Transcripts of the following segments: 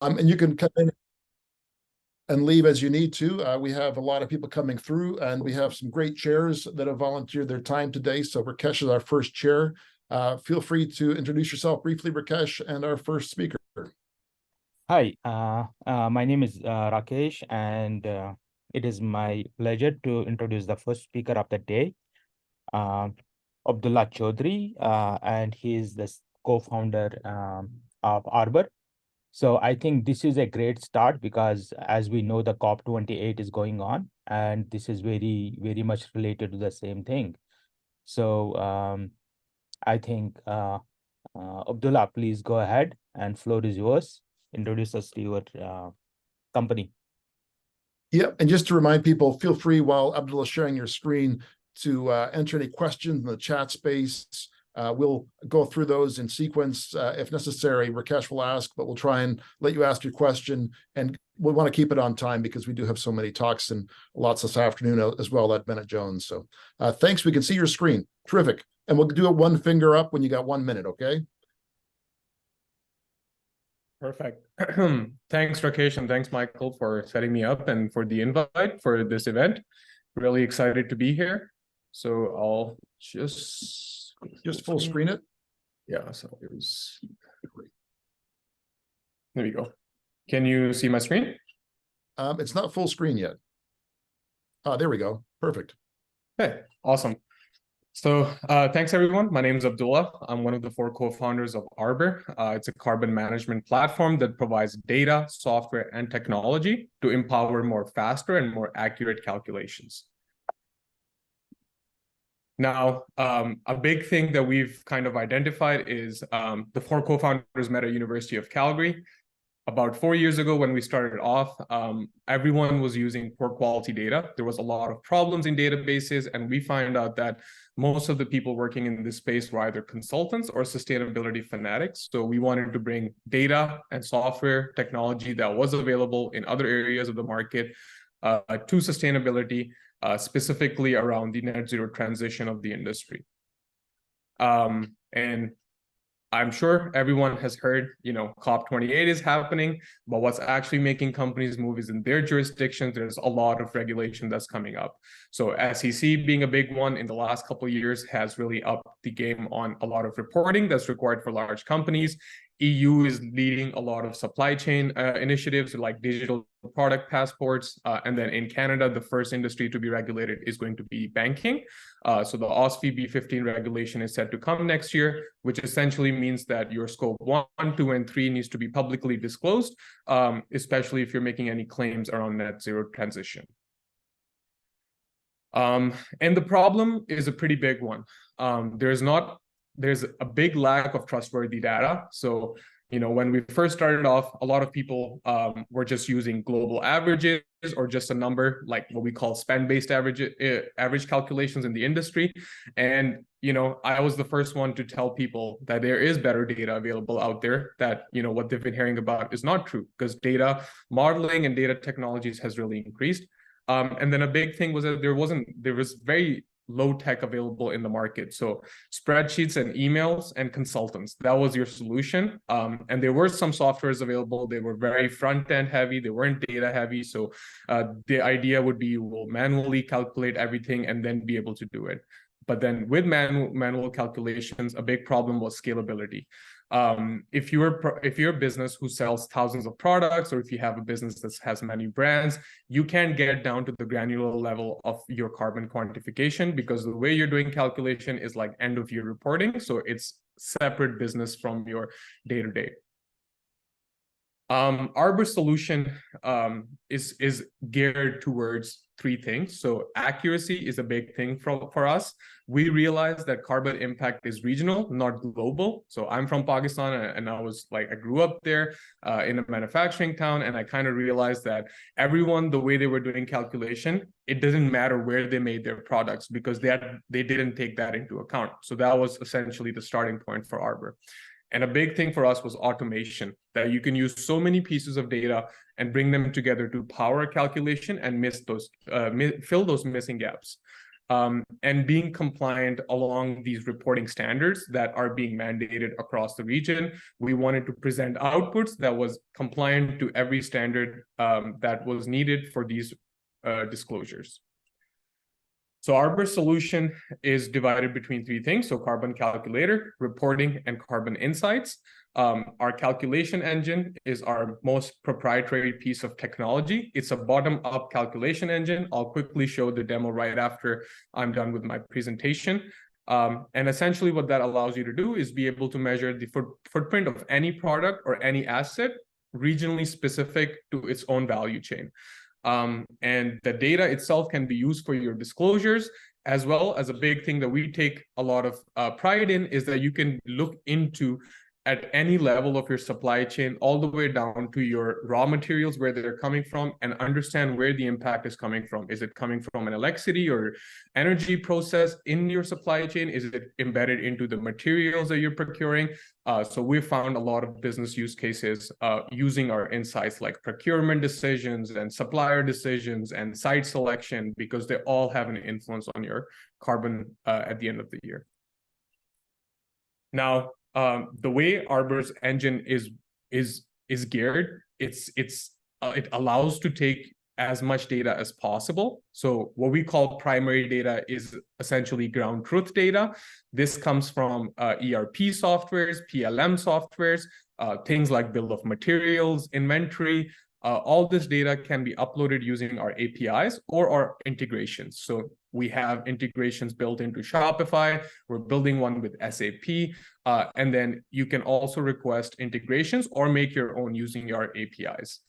And you can come in and leave as you need to. We have a lot of people coming through, and we have some great chairs that have volunteered their time today. So Rakesh is our first chair. Feel free to introduce yourself briefly, Rakesh, and our first speaker. Hi, my name is Rakesh, and it is my pleasure to introduce the first speaker of the day, Abdullah Choudhry, and he is the co-founder of Arbor. So I think this is a great start because, as we know, the COP28 is going on, and this is very, very much related to the same thing. So I think, Abdullah, please go ahead, and floor is yours. Introduce us to your company. Yeah, and just to remind people, feel free while Abdullah is sharing your screen to enter any questions in the chat space. We'll go through those in sequence. If necessary, Rakesh will ask, but we'll try and let you ask your question. And we want to keep it on time because we do have so many talks and lots this afternoon as well at Bennett Jones. So thanks. We can see your screen. Terrific. And we'll do it one finger up when you got 1 minute, okay? Perfect. Thanks, Rakesh, and thanks, Michael, for setting me up and for the invite for this event. Really excited to be here. So I'll just full screen it. Yeah, so it was. There we go. Can you see my screen? It's not full screen yet. There we go. Perfect. Okay, awesome. So thanks, everyone. My name is Abdullah. I'm one of the 4 co-founders of Arbor. It's a carbon management platform that provides data, software, and technology to empower more faster and more accurate calculations. Now, a big thing that we've kind of identified is the 4 co-founders met at University of Calgary. About 4 years ago, when we started off, everyone was using poor quality data. There was a lot of problems in databases, and we find out that most of the people working in this space were either consultants or sustainability fanatics. So we wanted to bring data and software technology that was available in other areas of the market to sustainability, specifically around the net zero transition of the industry. And I'm sure everyone has heard, COP28 is happening, but what's actually making companies move is in their jurisdictions. There's a lot of regulation that's coming up. So SEC, being a big one in the last couple of years, has really upped the game on a lot of reporting that's required for large companies. EU is leading a lot of supply chain initiatives like digital product passports. And then in Canada, the first industry to be regulated is going to be banking. So the OSFI B15 regulation is set to come next year, which essentially means that your scope 1, 2, and 3 needs to be publicly disclosed, especially if you're making any claims around net zero transition. And the problem is a pretty big one. There's a big lack of trustworthy data. So, when we first started off, a lot of people were just using global averages or just a number like what we call spend-based average calculations in the industry. And, I was the first one to tell people that there is better data available out there, that, what they've been hearing about is not true, because data modeling and data technologies has really increased. And then a big thing was that there was very low tech available in the market. So spreadsheets and emails and consultants, that was your solution. And there were some softwares available. They were very front end heavy. They weren't data heavy. So the idea would be you will manually calculate everything and then be able to do it. But then with manual calculations, a big problem was scalability. If you're a business who sells thousands of products, or if you have a business that has many brands, you can't get down to the granular level of your carbon quantification, because the way you're doing calculation is like end of year reporting. So it's separate business from your day-to-day. Arbor solution is geared towards 3 things. So accuracy is a big thing for us. We realized that carbon impact is regional, not global. So I'm from Pakistan, and I grew up there in a manufacturing town, and I kind of realized that everyone, the way they were doing calculation, it doesn't matter where they made their products, because they didn't take that into account. So that was essentially the starting point for Arbor. And a big thing for us was automation, that you can use so many pieces of data and bring them together to power a calculation and fill those missing gaps. and being compliant along these reporting standards that are being mandated across the region. We wanted to present outputs that was compliant to every standard that was needed for these disclosures. So Arbor solution is divided between three things. So carbon calculator, reporting, and carbon insights. Our calculation engine is our most proprietary piece of technology. It's a bottom-up calculation engine. I'll quickly show the demo right after I'm done with my presentation. And essentially what that allows you to do is be able to measure the footprint of any product or any asset regionally specific to its own value chain. And the data itself can be used for your disclosures, as well as a big thing that we take a lot of pride in is that you can look into at any level of your supply chain, all the way down to your raw materials, where they're coming from, and understand where the impact is coming from. Is it coming from an electricity or energy process in your supply chain? Is it embedded into the materials that you're procuring? So we've found a lot of business use cases using our insights, like procurement decisions and supplier decisions and site selection, because they all have an influence on your carbon at the end of the year. Now, the way Arbor's engine is geared, it allows to take as much data as possible. So what we call primary data is essentially ground truth data. This comes from ERP softwares, PLM softwares, things like bill of materials, inventory. All this data can be uploaded using our APIs or our integrations. So we have integrations built into Shopify. We're building one with SAP. And then you can also request integrations or make your own using our APIs.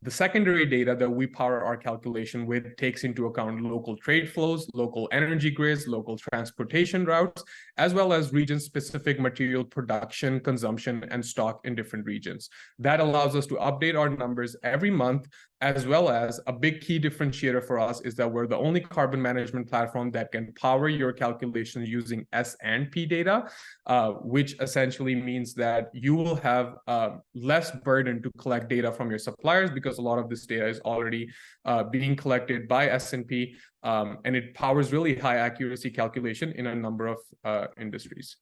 The secondary data that we power our calculation with takes into account local trade flows, local energy grids, local transportation routes, as well as region-specific material production, consumption, and stock in different regions. That allows us to update our numbers every month, as well as a big key differentiator for us is that we're the only carbon management platform that can power your calculations using S and P data, which essentially means that you will have less burden to collect data from your suppliers, because a lot of this data is already being collected by S&P, and it powers really high accuracy calculation in a number of industries.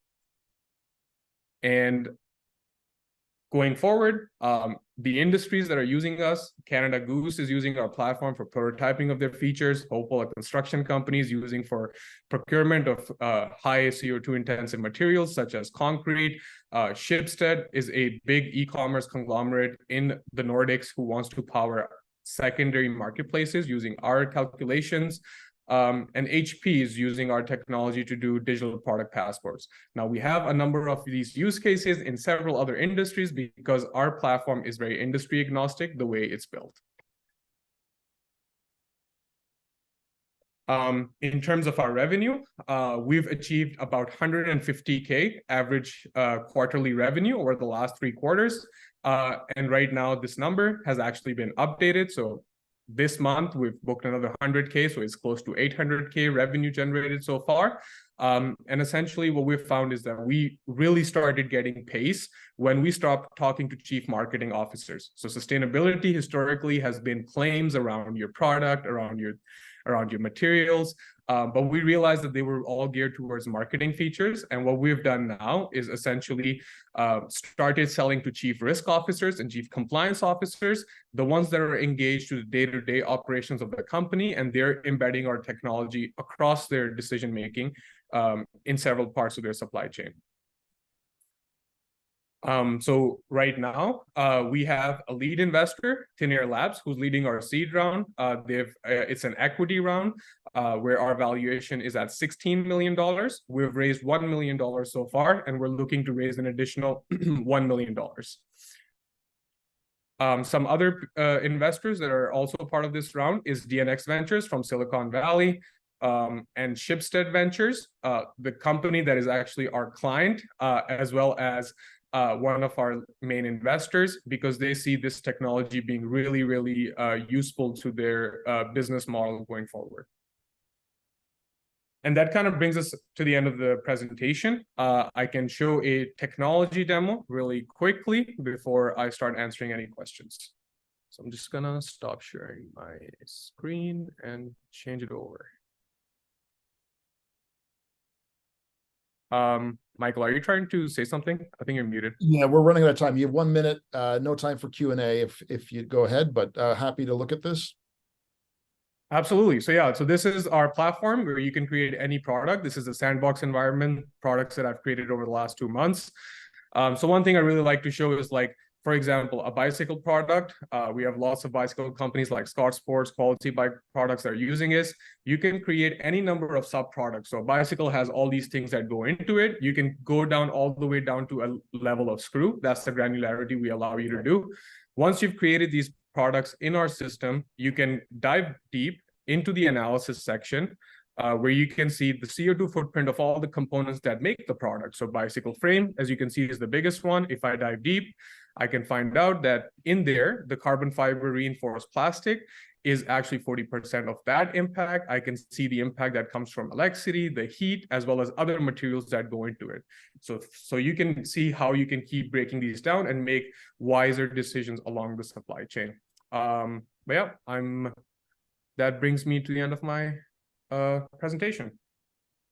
And going forward, the industries that are using us, Canada Goose is using our platform for prototyping of their features. Hopeful, a construction companies using for procurement of high CO2 intensive materials such as concrete. Schibsted is a big e-commerce conglomerate in the Nordics who wants to power secondary marketplaces using our calculations. And HP is using our technology to do digital product passports. Now, we have a number of these use cases in several other industries because our platform is very industry agnostic the way it's built. In terms of our revenue, we've achieved about 150K average quarterly revenue over the last 3 quarters. And right now, this number has actually been updated. So this month, we've booked another 100K, so it's close to 800K revenue generated so far. And essentially what we've found is that we really started getting pace when we stopped talking to chief marketing officers. So sustainability historically has been claims around your product, around your materials, but we realized that they were all geared towards marketing features. And what we've done now is essentially started selling to chief risk officers and chief compliance officers, the ones that are engaged to the day-to-day operations of the company, and they're embedding our technology across their decision-making in several parts of their supply chain. So right now, we have a lead investor, Teneragenics Labs, who's leading our seed round. It's an equity round where our valuation is at $16 million. We've raised $1 million so far, and we're looking to raise an additional $1 million. Some other investors that are also part of this round is DNX Ventures from Silicon Valley, and Schibsted Ventures, the company that is actually our client, as well as one of our main investors, because they see this technology being really, really useful to their business model going forward. And that kind of brings us to the end of the presentation. I can show a technology demo really quickly before I start answering any questions. So I'm just gonna stop sharing my screen and change it over. Michael, are you trying to say something? I think you're muted. Yeah, we're running out of time. You have 1 minute, no time for Q&A if you go ahead, but happy to look at this. Absolutely. So yeah, so this is our platform where you can create any product. This is a sandbox environment, products that I've created over the last 2 months. So one thing I really like to show is like, for example, a bicycle product. We have lots of bicycle companies like Scott Sports, Quality Bike products that are using this. You can create any number of sub products. So a bicycle has all these things that go into it. You can go down all the way down to a level of screw. That's the granularity we allow you to do. Once you've created these products in our system, you can dive deep into the analysis section where you can see the CO2 footprint of all the components that make the product. So bicycle frame, as you can see, is the biggest one. If I dive deep, I can find out that in there, the carbon fiber reinforced plastic is actually 40% of that impact. I can see the impact that comes from electricity, the heat, as well as other materials that go into it. So you can see how you can keep breaking these down and make wiser decisions along the supply chain. But yeah, that brings me to the end of my presentation.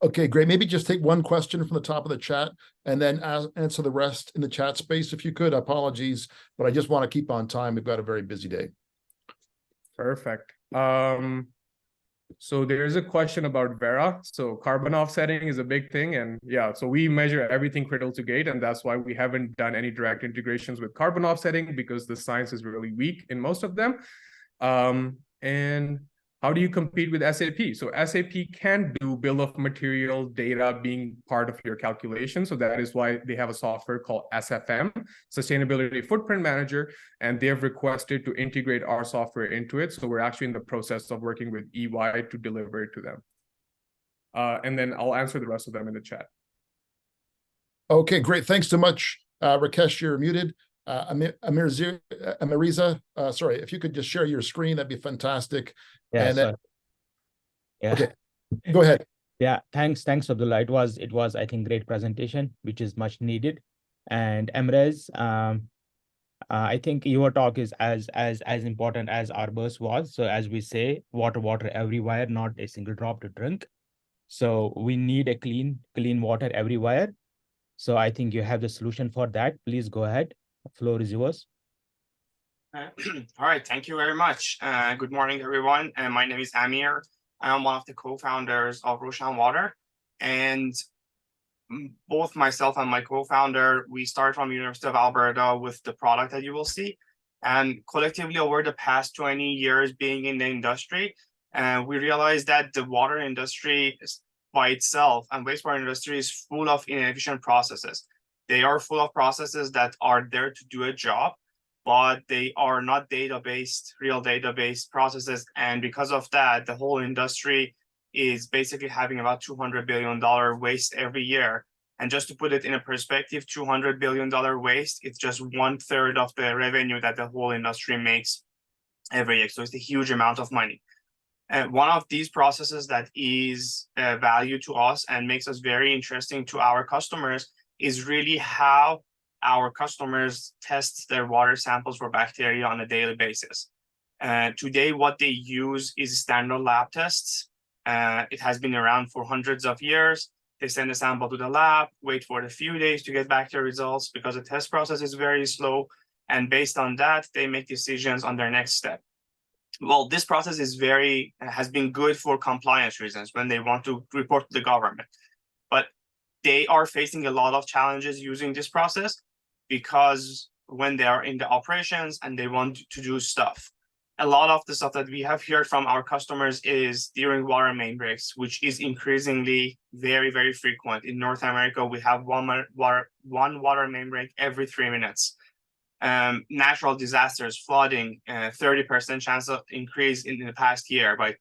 Okay, great. Maybe just take one question from the top of the chat and then answer the rest in the chat space if you could. Apologies, but I just want to keep on time. We've got a very busy day. Perfect. So there's a question about Vera. So carbon offsetting is a big thing. And yeah, so we measure everything cradle to gate. And that's why we haven't done any direct integrations with carbon offsetting, because the science is really weak in most of them. And how do you compete with SAP? So SAP can do bill of material data being part of your calculation. So that is why they have a software called SFM, Sustainability Footprint Manager, and they have requested to integrate our software into it. So we're actually in the process of working with EY to deliver it to them. And then I'll answer the rest of them in the chat. Okay, great. Thanks so much, Rakesh. You're muted. Amirreza, sorry, if you could just share your screen, that'd be fantastic. Yeah, and then, yeah. Okay, go ahead. Yeah, thanks, Abdullah. It was I think great presentation, which is much needed. And Amirreza, I think your talk is as important as Arbor's was. So as we say, water everywhere, not a single drop to drink. So we need a clean water everywhere. So I think you have the solution for that. Please go ahead. The floor is yours. All right, thank you very much. Good morning, everyone. My name is Amir. I'm one of the co-founders of Roshan Water. And both myself and my co-founder, we started from University of Alberta with the product that you will see. And collectively, over the past 20 years being in the industry, we realized that the water industry by itself and wastewater industry is full of inefficient processes. They are full of processes that are there to do a job, but they are not real database processes. And because of that, the whole industry is basically having about $200 billion waste every year. And just to put it in a perspective, $200 billion waste, it's just 1/3 of the revenue that the whole industry makes every year. So it's a huge amount of money. And one of these processes that is value to us and makes us very interesting to our customers is really how our customers test their water samples for bacteria on a daily basis. Today, what they use is standard lab tests. It has been around for hundreds of years. They send a sample to the lab, wait for a few days to get back their results because the test process is very slow. And based on that, they make decisions on their next step. Well, this process has been good for compliance reasons when they want to report to the government. But they are facing a lot of challenges using this process, because when they are in the operations and they want to do stuff, a lot of the stuff that we have heard from our customers is during water main breaks, which is increasingly very, very frequent. In North America, we have one water main break every 3 minutes. Natural disasters, flooding, 30% chance of increase in the past year by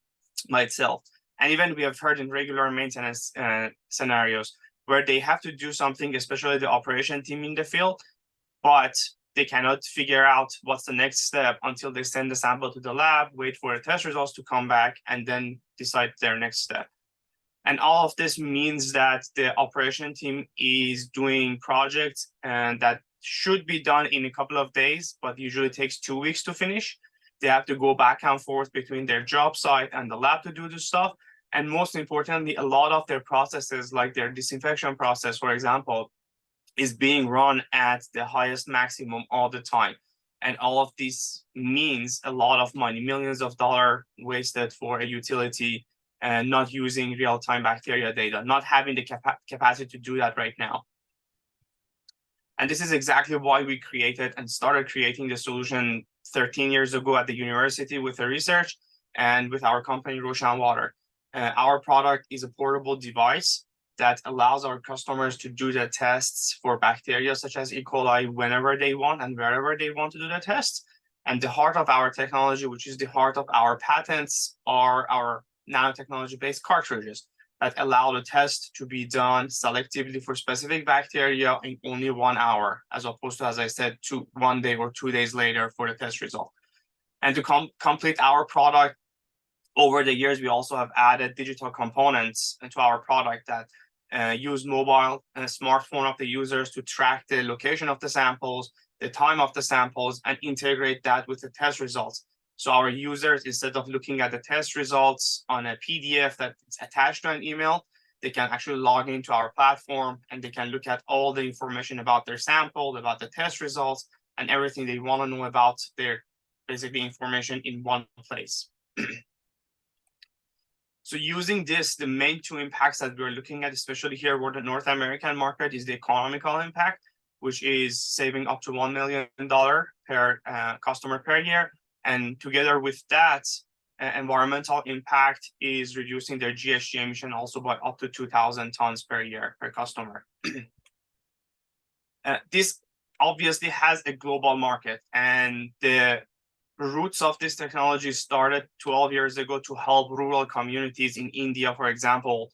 itself. And even we have heard in regular maintenance scenarios where they have to do something, especially the operation team in the field, but they cannot figure out what's the next step until they send the sample to the lab, wait for the test results to come back, and then decide their next step. And all of this means that the operation team is doing projects that should be done in a couple of days, but usually takes 2 weeks to finish. They have to go back and forth between their job site and the lab to do this stuff. And most importantly, a lot of their processes, like their disinfection process, for example, is being run at the highest maximum all the time. And all of this means a lot of money, millions of dollars wasted for a utility and not using real-time bacteria data, not having the capacity to do that right now. And this is exactly why we created and started creating the solution 13 years ago at the university with the research and with our company, Roshan Water. Our product is a portable device that allows our customers to do the tests for bacteria such as E. coli whenever they want and wherever they want to do the tests. And the heart of our technology, which is the heart of our patents, are our nanotechnology-based cartridges that allow the test to be done selectively for specific bacteria in only 1 hour, as opposed to, as I said, 1 day or 2 days later for the test result. And to complete our product, over the years, we also have added digital components into our product that use mobile and smartphone of the users to track the location of the samples, the time of the samples, and integrate that with the test results. So our users, instead of looking at the test results on a PDF that's attached to an email, they can actually log into our platform and they can look at all the information about their sample, about the test results, and everything they want to know about their basically information in one place. So using this, the main two impacts that we're looking at, especially here for the North American market, is the economical impact, which is saving up to $1 million per customer per year. And together with that, environmental impact is reducing their GHG emission also by up to 2,000 tons per year per customer. This obviously has a global market, and the roots of this technology started 12 years ago to help rural communities in India, for example,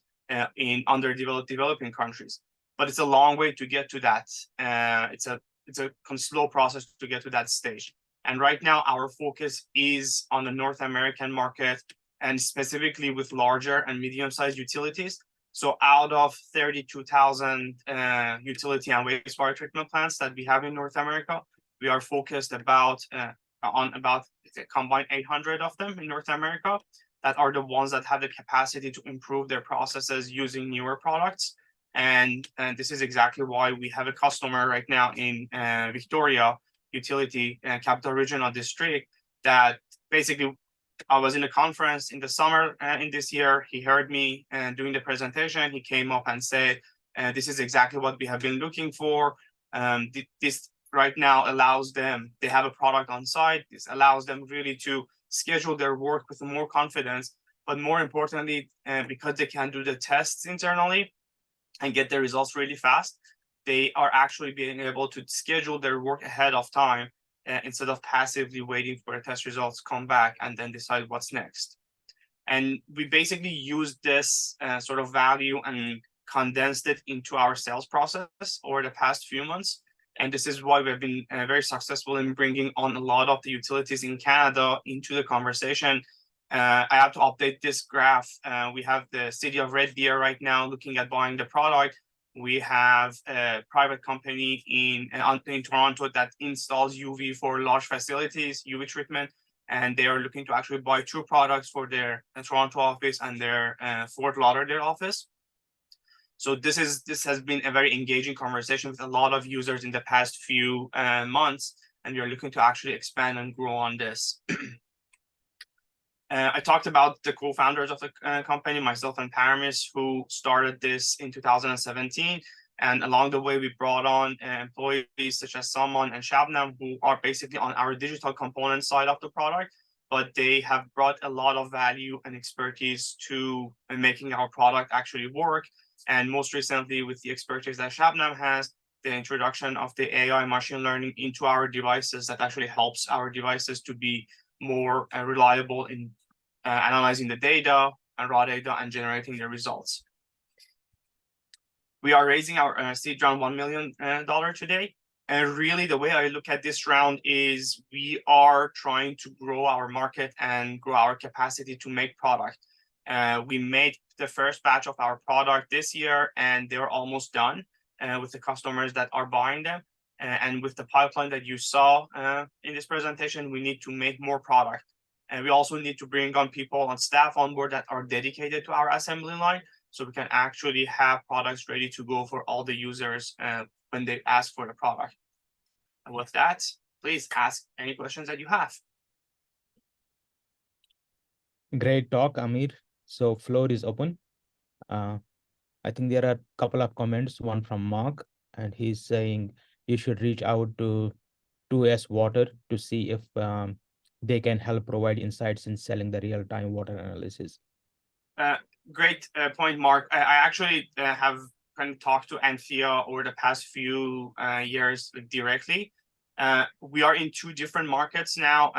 in underdeveloped developing countries. But it's a long way to get to that. It's a slow process to get to that stage. And right now, our focus is on the North American market, and specifically with larger and medium-sized utilities. So out of 32,000 utility and wastewater treatment plants that we have in North America, we are focused on about combined 800 of them in North America that are the ones that have the capacity to improve their processes using newer products. And this is exactly why we have a customer right now in Victoria Utility, Capital Regional District, that basically I was in a conference in the summer in this year. He heard me doing the presentation. He came up and said, this is exactly what we have been looking for. This right now allows them, they have a product on site. This allows them really to schedule their work with more confidence, but more importantly, because they can do the tests internally and get the results really fast, they are actually being able to schedule their work ahead of time instead of passively waiting for the test results to come back and then decide what's next. And we basically used this sort of value and condensed it into our sales process over the past few months. And this is why we've been very successful in bringing on a lot of the utilities in Canada into the conversation. I have to update this graph. We have the city of Red Deer right now looking at buying the product. We have a private company in Toronto that installs UV for large facilities, UV treatment, and they are looking to actually buy 2 products for their Toronto office and their Fort Lauderdale office. So this has been a very engaging conversation with a lot of users in the past few months, and we are looking to actually expand and grow on this. I talked about the co-founders of the company, myself and Paramis, who started this in 2017. And along the way, we brought on employees such as Salman and Shabnam, who are basically on our digital component side of the product, but they have brought a lot of value and expertise to making our product actually work. And most recently, with the expertise that Shabnam has, the introduction of the AI machine learning into our devices that actually helps our devices to be more reliable in analyzing the data and raw data and generating the results. We are raising our seed round $1 million today. And really the way I look at this round is we are trying to grow our market and grow our capacity to make product. We made the first batch of our product this year, and they're almost done with the customers that are buying them. And with the pipeline that you saw in this presentation, we need to make more product. And we also need to bring on people on staff on board that are dedicated to our assembly line, so we can actually have products ready to go for all the users when they ask for the product. And with that, please ask any questions that you have. Great talk, Amir. So floor is open. I think there are a couple of comments, one from Marc, and he's saying you should reach out to 2S Water to see if they can help provide insights in selling the real-time water analysis. Great point, Marc. I actually have kind of talked to Anthea over the past few years directly. We are in two different markets now.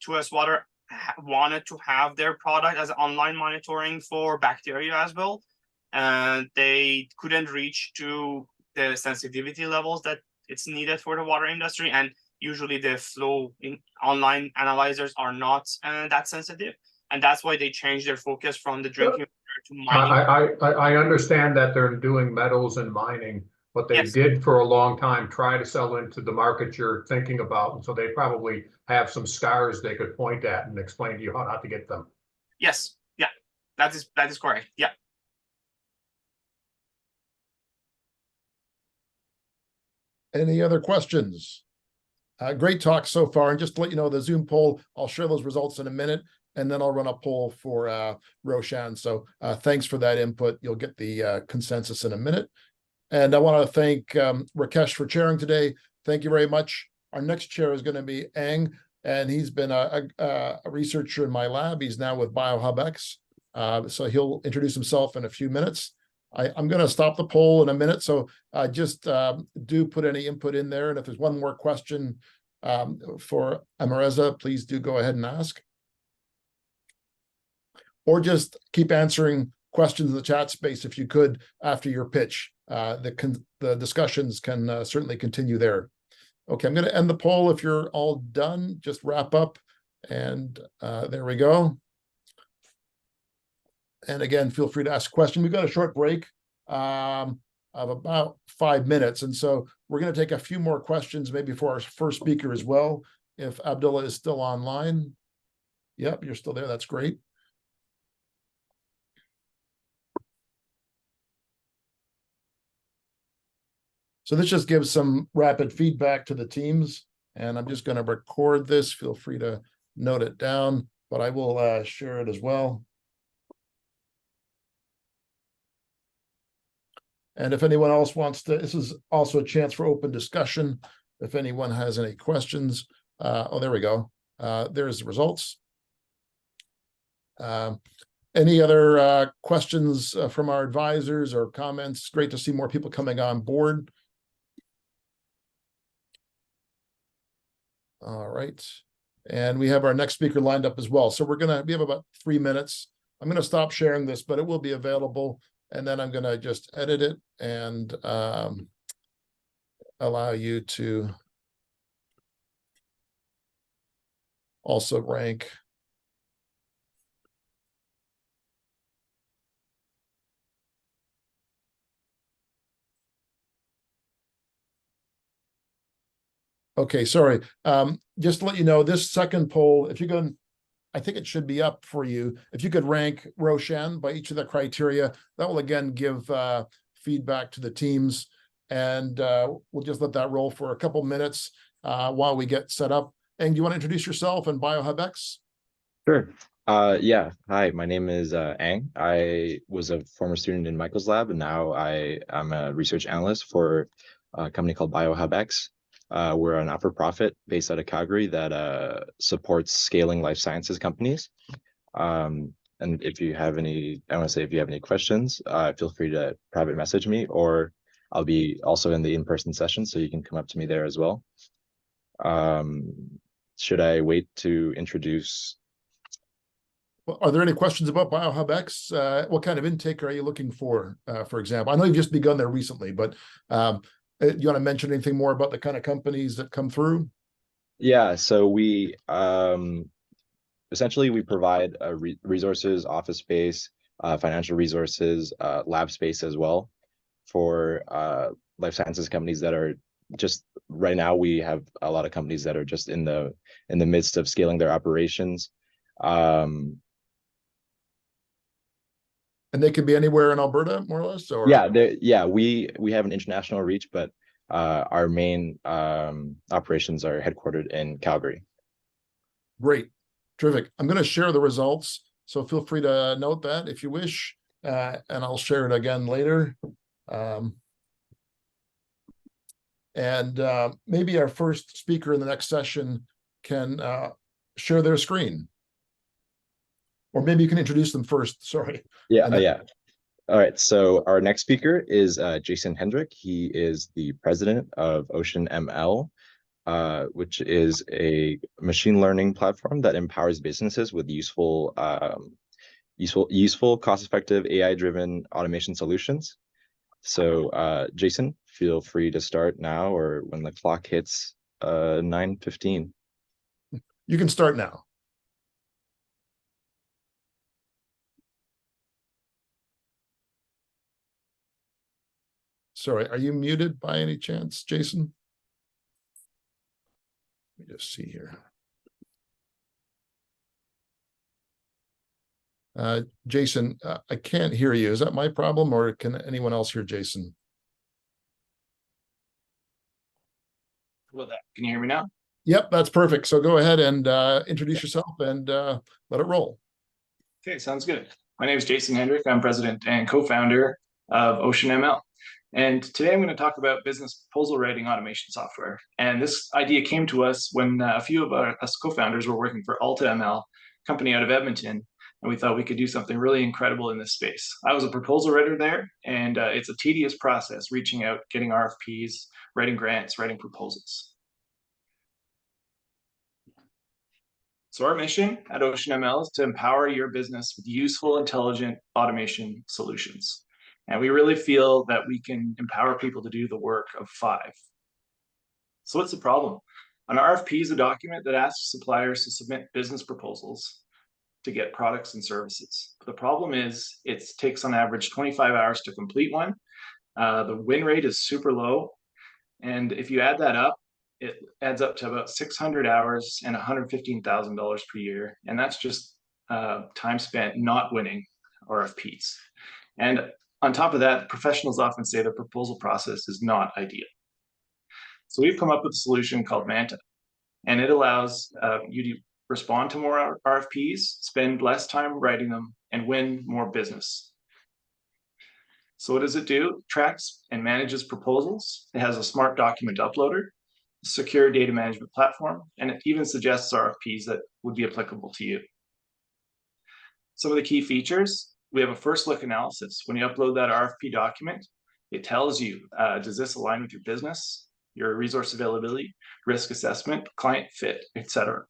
2S Water wanted to have their product as online monitoring for bacteria as well. And they couldn't reach to the sensitivity levels that it's needed for the water industry. And usually the flow in online analyzers are not that sensitive. And that's why they changed their focus from the drinking water to mining. I understand that they're doing metals and mining, but they did for a long time try to sell into the market you're thinking about. And so they probably have some scars they could point at and explain to you how not to get them. Yes. Yeah, that is correct. Yeah. Any other questions? Great talk so far. And just to let you know, the Zoom poll, I'll share those results in a minute, and then I'll run a poll for Roshan. So thanks for that input. You'll get the consensus in a minute. And I want to thank Rakesh for chairing today. Thank you very much. Our next chair is going to be Ang, and he's been a researcher in my lab. He's now with BioHubX. So he'll introduce himself in a few minutes. I'm going to stop the poll in a minute, so just do put any input in there. And if there's one more question for Amirreza, please do go ahead and ask. Or just keep answering questions in the chat space if you could after your pitch. The discussions can certainly continue there. Okay, I'm going to end the poll. If you're all done, just wrap up. And there we go. And again, feel free to ask a question. We've got a short break of about 5 minutes. And so we're going to take a few more questions, maybe for our first speaker as well, if Abdullah is still online. Yep, you're still there. That's great. So this just gives some rapid feedback to the teams. And I'm just going to record this. Feel free to note it down, but I will share it as well. And if anyone else wants to, this is also a chance for open discussion. If anyone has any questions, oh, there we go. There's the results. Any other questions from our advisors or comments? Great to see more people coming on board. All right. And we have our next speaker lined up as well. So we have about 3 minutes. I'm going to stop sharing this, but it will be available. And then I'm going to just edit it and allow you to also rank. Okay, sorry. Just to let you know, this second poll, if you go, I think it should be up for you. If you could rank Roshan by each of the criteria, that will again give feedback to the teams. And we'll just let that roll for a couple minutes while we get set up. And do you want to introduce yourself and BioHubX? Sure. Yeah. Hi, my name is Ang. I was a former student in Michael's lab, and now I'm a research analyst for a company called BioHubX. We're a not-for-profit based out of Calgary that supports scaling life sciences companies. And if you have any, I want to say if you have any questions, feel free to private message me, or I'll be also in the in-person session, so you can come up to me there as well. Should I wait to introduce? Well, are there any questions about BioHubX? What kind of intake are you looking for example? I know you've just begun there recently, but you want to mention anything more about the kind of companies that come through? Yeah, so we essentially we provide resources, office space, financial resources, lab space as well for life sciences companies that are just right now. We have a lot of companies that are just in the midst of scaling their operations. Um, And they could be anywhere in Alberta, more or less, or? yeah, we have an international reach, but our main operations are headquartered in Calgary. Great, terrific. I'm going to share the results, so feel free to note that if you wish, and I'll share it again later. Maybe our first speaker in the next session can share their screen. Or maybe you can introduce them first, sorry. Yeah, yeah. All right, so our next speaker is Jason Hendrick. He is the president of OceanML, which is a machine learning platform that empowers businesses with useful, cost-effective, AI-driven automation solutions. So, Jason, feel free to start now or when the clock hits 9:15. You can start now. Sorry, are you muted by any chance, Jason? Let me just see here. Jason, I can't hear you. Is that my problem, or can anyone else hear Jason? Can you hear me now? Yep, that's perfect. So go ahead and introduce yourself and let it roll. Okay, sounds good. My name is Jason Hendrick. I'm president and co-founder of OceanML. And today I'm going to talk about business proposal writing automation software. And this idea came to us when a few of us co-founders were working for AltaML, company out of Edmonton, and we thought we could do something really incredible in this space. I was a proposal writer there, and it's a tedious process, reaching out, getting RFPs, writing grants, writing proposals. So our mission at OceanML is to empower your business with useful, intelligent automation solutions. And we really feel that we can empower people to do the work of 5. So what's the problem? An RFP is a document that asks suppliers to submit business proposals to get products and services. But the problem is it takes on average 25 hours to complete one. The win rate is super low. And if you add that up, it adds up to about 600 hours and $115,000 per year. And that's just time spent not winning RFPs. And on top of that, professionals often say the proposal process is not ideal. So we've come up with a solution called Manta, and it allows you to respond to more RFPs, spend less time writing them, and win more business. So what does it do? It tracks and manages proposals. It has a smart document uploader, a secure data management platform, and it even suggests RFPs that would be applicable to you. Some of the key features: we have a first look analysis. When you upload that RFP document, it tells you, does this align with your business, your resource availability, risk assessment, client fit, etc.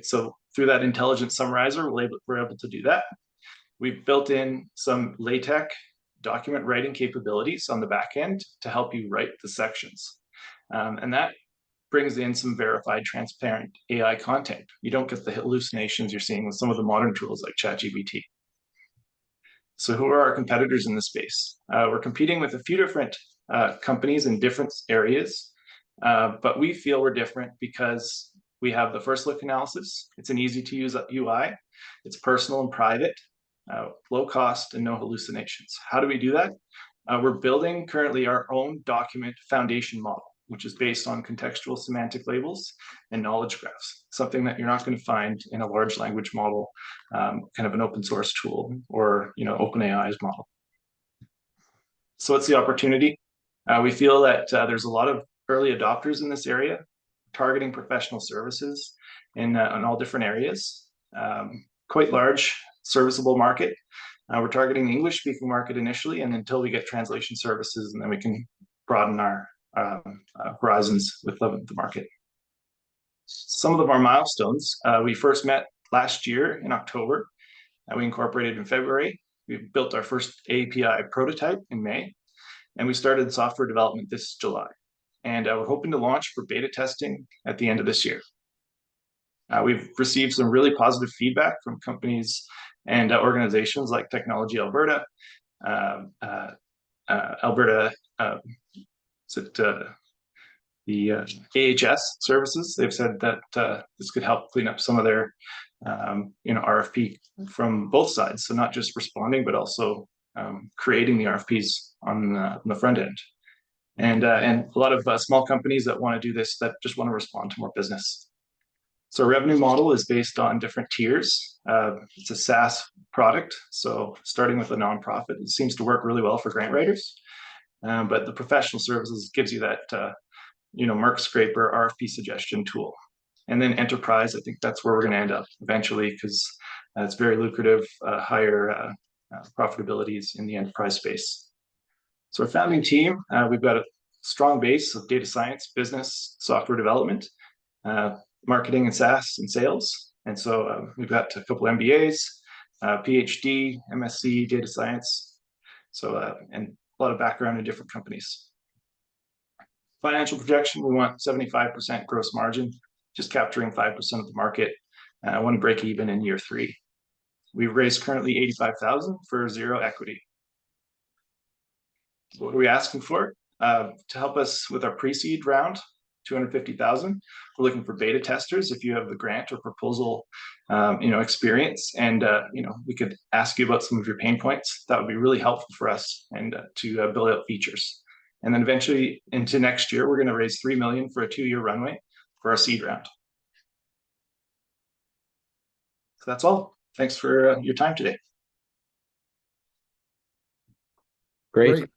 So through that intelligent summarizer, we're able to do that. We've built in some LaTeX document writing capabilities on the back end to help you write the sections. And that brings in some verified, transparent AI content. You don't get the hallucinations you're seeing with some of the modern tools like ChatGPT. So who are our competitors in this space? We're competing with a few different companies in different areas, but we feel we're different because we have the first look analysis. It's an easy to use UI. It's personal and private, low cost, and no hallucinations. How do we do that? We're building currently our own document foundation model, which is based on contextual semantic labels and knowledge graphs, something that you're not going to find in a large language model, kind of an open source tool, or OpenAI's model. So what's the opportunity? We feel that there's a lot of early adopters in this area, targeting professional services in all different areas. Quite large serviceable market. We're targeting the English-speaking market initially, and until we get translation services, and then we can broaden our horizons with the market. Some of our milestones: we first met last year in October. We incorporated in February. We built our first API prototype in May, and we started software development this July. And we're hoping to launch for beta testing at the end of this year. We've received some really positive feedback from companies and organizations like Technology Alberta, the AHS services. They've said that this could help clean up some of their RFP from both sides. So not just responding, but also creating the RFPs on the front end. And a lot of small companies that want to do this, that just want to respond to more business. So revenue model is based on different tiers. It's a SaaS product. So starting with a nonprofit, it seems to work really well for grant writers. But the professional services gives you that, Mark Scraper RFP suggestion tool. And then enterprise, I think that's where we're going to end up eventually, because it's very lucrative, higher profitabilities in the enterprise space. So our founding team, we've got a strong base of data science, business, software development, marketing and SaaS and sales. And so we've got a couple MBAs, PhD, MSc, data science. So, and a lot of background in different companies. Financial projection, we want 75% gross margin, just capturing 5% of the market. I want to break even in year 3. We've raised currently $85,000 for 0 equity. What are we asking for? To help us with our pre-seed round, $250,000. We're looking for beta testers if you have the grant or proposal, experience, and we could ask you about some of your pain points. That would be really helpful for us and to build out features. And then eventually into next year, we're going to raise $3 million for a 2-year runway for our seed round. So that's all. Thanks for your time today. Great.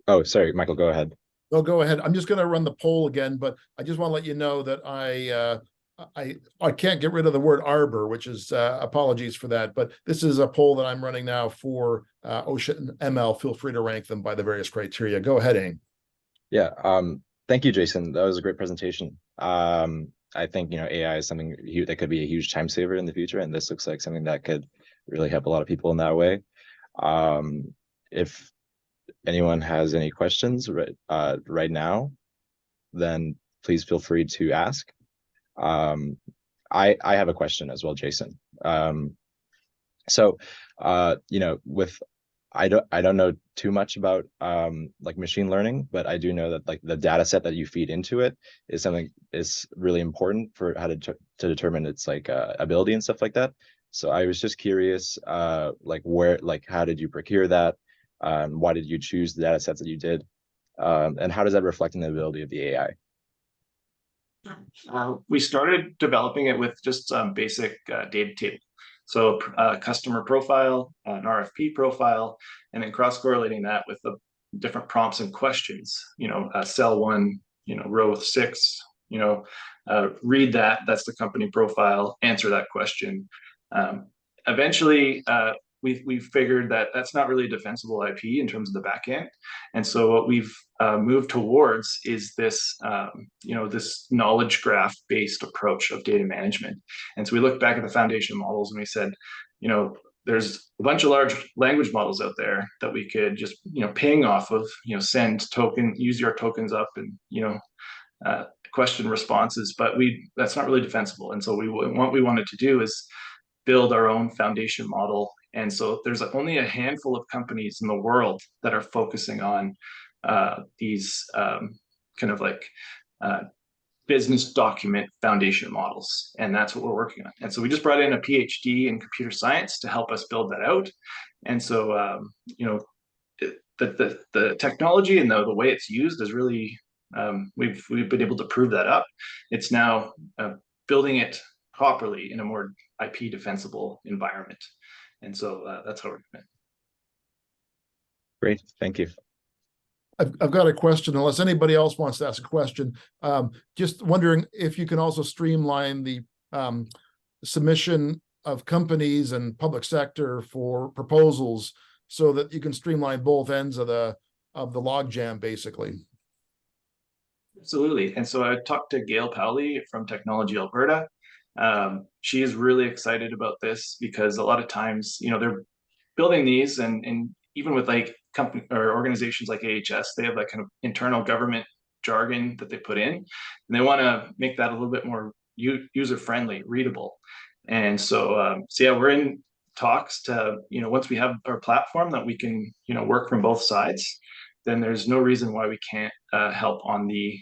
Oh, sorry, Michael, go ahead. No, go ahead. I'm just going to run the poll again, but I just want to let you know that I can't get rid of the word Arbor, which is apologies for that. But this is a poll that I'm running now for OceanML. Feel free to rank them by the various criteria. Go ahead, Ang. Yeah. Thank you, Jason. That was a great presentation. I think AI is something that could be a huge time saver in the future, and this looks like something that could really help a lot of people in that way. If anyone has any questions right now, then please feel free to ask. I have a question as well, Jason. With I don't know too much about like machine learning, but I do know that like the data set that you feed into it is something is really important for how to determine its like ability and stuff like that. So I was just curious, how did you procure that? Why did you choose the data sets that you did? And how does that reflect in the ability of the AI? We started developing it with just basic data table. So customer profile, an RFP profile, and then cross-correlating that with the different prompts and questions. Cell 1, row 6, read that, that's the company profile, answer that question. Eventually, we figured that that's not really a defensible IP in terms of the back end. And so what we've moved towards is this, this knowledge graph based approach of data management. And so we looked back at the foundation models and we said, there's a bunch of large language models out there that we could just, ping off of, send token, use your tokens up and, question responses, but that's not really defensible. And so what we wanted to do is build our own foundation model. And so there's only a handful of companies in the world that are focusing on these kind of like business document foundation models. And that's what we're working on. And so we just brought in a PhD in computer science to help us build that out. And so, the technology and the way it's used is really, we've been able to prove that up. It's now building it properly in a more IP defensible environment. And so that's how we're doing it. Great, thank you. I've got a question, unless anybody else wants to ask a question. Just wondering if you can also streamline the submission of companies and public sector for proposals so that you can streamline both ends of the logjam, basically. Absolutely. And so I talked to Gail Powley from Technology Alberta. She is really excited about this because a lot of times, they're building these and even with like company or organizations like AHS, they have like kind of internal government jargon that they put in, and they want to make that a little bit more user-friendly, readable. And so, we're in talks to, once we have our platform that we can, work from both sides, then there's no reason why we can't help on the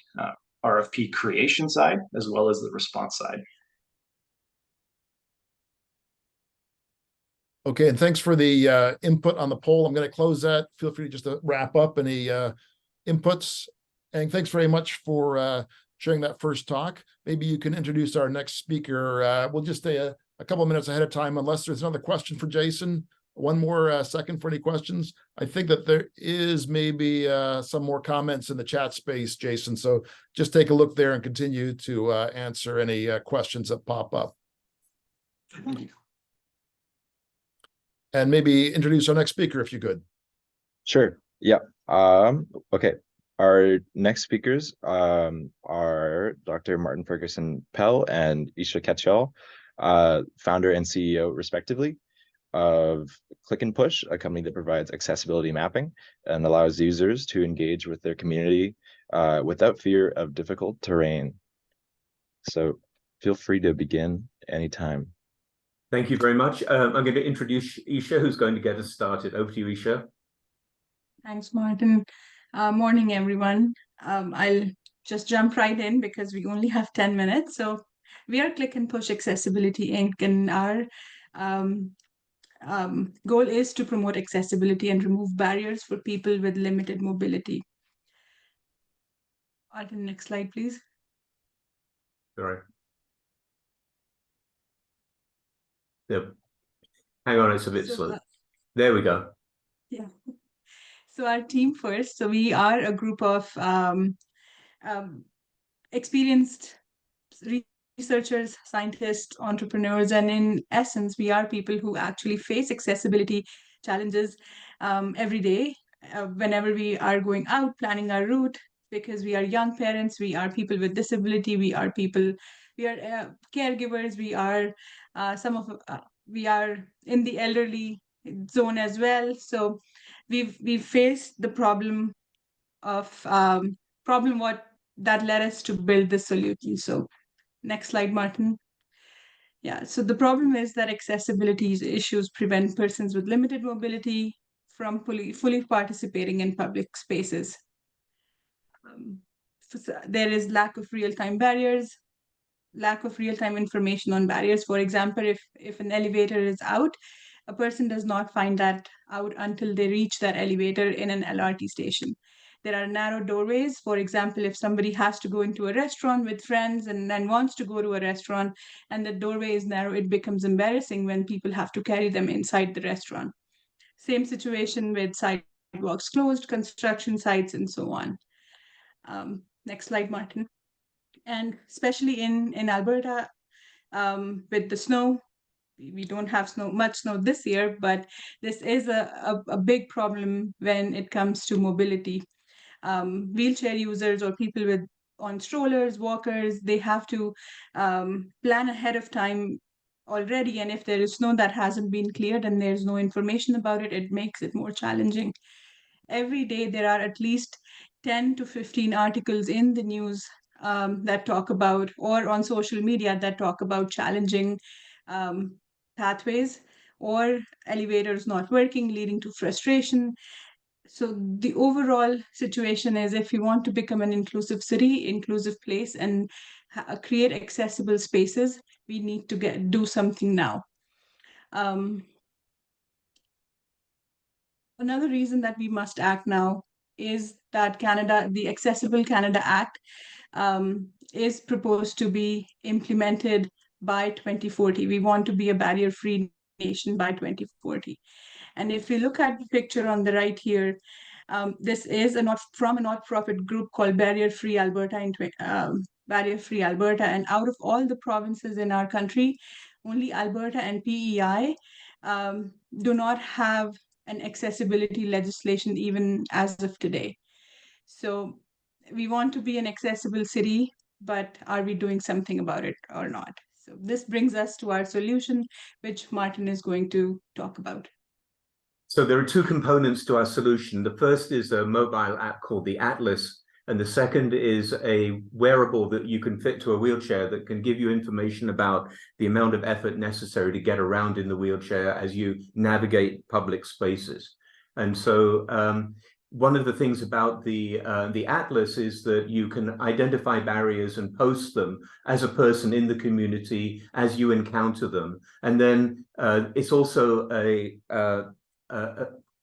RFP creation side, as well as the response side. Okay, and thanks for the input on the poll. I'm going to close that. Feel free just to wrap up any inputs. And thanks very much for sharing that first talk. Maybe you can introduce our next speaker. We'll just stay a couple of minutes ahead of time, unless there's another question for Jason. One more second for any questions. I think that there is maybe some more comments in the chat space, Jason. So just take a look there and continue to answer any questions that pop up. Thank you. And maybe introduce our next speaker if you could. Sure. Yeah. Okay. Our next speakers are Dr. Martin Ferguson-Pell and Isha Katyal, founder and CEO respectively of Click&Push, a company that provides accessibility mapping and allows users to engage with their community without fear of difficult terrain. So feel free to begin anytime. Thank you very much. I'm going to introduce Isha, who's going to get us started. Over to you, Isha. Thanks, Martin. Morning, everyone. I'll just jump right in because we only have 10 minutes. So we are Click&Push Accessibility Inc. and our goal is to promote accessibility and remove barriers for people with limited mobility. Martin, next slide, please. All right. Yep. Hang on, it's a bit slow. There we go. Yeah. So our team first. So we are a group of experienced researchers, scientists, entrepreneurs, and in essence, we are people who actually face accessibility challenges every day whenever we are going out, planning our route, because we are young parents, we are people with disability, we are caregivers, we are we are in the elderly zone as well. So we've faced the problem of what that led us to build the solution. So next slide, Martin. Yeah, so the problem is that accessibility issues prevent persons with limited mobility from fully participating in public spaces. There is lack of real-time barriers, lack of real-time information on barriers. For example, if an elevator is out, a person does not find that out until they reach that elevator in an LRT station. There are narrow doorways. For example, if somebody has to go into a restaurant with friends and then wants to go to a restaurant and the doorway is narrow, it becomes embarrassing when people have to carry them inside the restaurant. Same situation with sidewalks closed, construction sites, and so on. Next slide, Martin. And especially in Alberta, with the snow, we don't have much snow this year, but this is a big problem when it comes to mobility. Wheelchair users or people on strollers, walkers, they have to plan ahead of time already. And if there is snow that hasn't been cleared and there's no information about it, it makes it more challenging. Every day, there are at least 10 to 15 articles in the news that talk about, or on social media that talk about challenging pathways or elevators not working, leading to frustration. So the overall situation is, if you want to become an inclusive city, inclusive place, and create accessible spaces, we need to do something now. Another reason that we must act now is that the Accessible Canada Act is proposed to be implemented by 2040. We want to be a barrier-free nation by 2040. And if you look at the picture on the right here, this is from a not-profit group called Barrier Free Alberta, Barrier-Free Alberta. And out of all the provinces in our country, only Alberta and PEI do not have an accessibility legislation even as of today. So we want to be an accessible city, but are we doing something about it or not? So this brings us to our solution, which Martin is going to talk about. So there are two components to our solution. The first is a mobile app called the Atlas, and the second is a wearable that you can fit to a wheelchair that can give you information about the amount of effort necessary to get around in the wheelchair as you navigate public spaces. And so one of the things about the atlas is that you can identify barriers and post them as a person in the community as you encounter them, and then it's also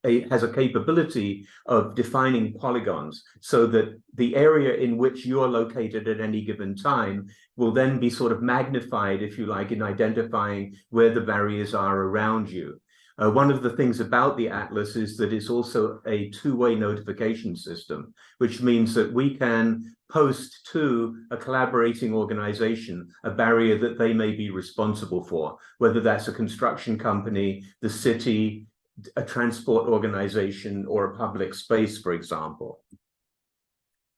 has a capability of defining polygons, so that the area in which you're located at any given time will then be sort of magnified, if you like, in identifying where the barriers are around you. One of the things about the Atlas is that it's also a two-way notification system, which means that we can post to a collaborating organization a barrier that they may be responsible for, whether that's a construction company, the city, a transport organization, or a public space, for example.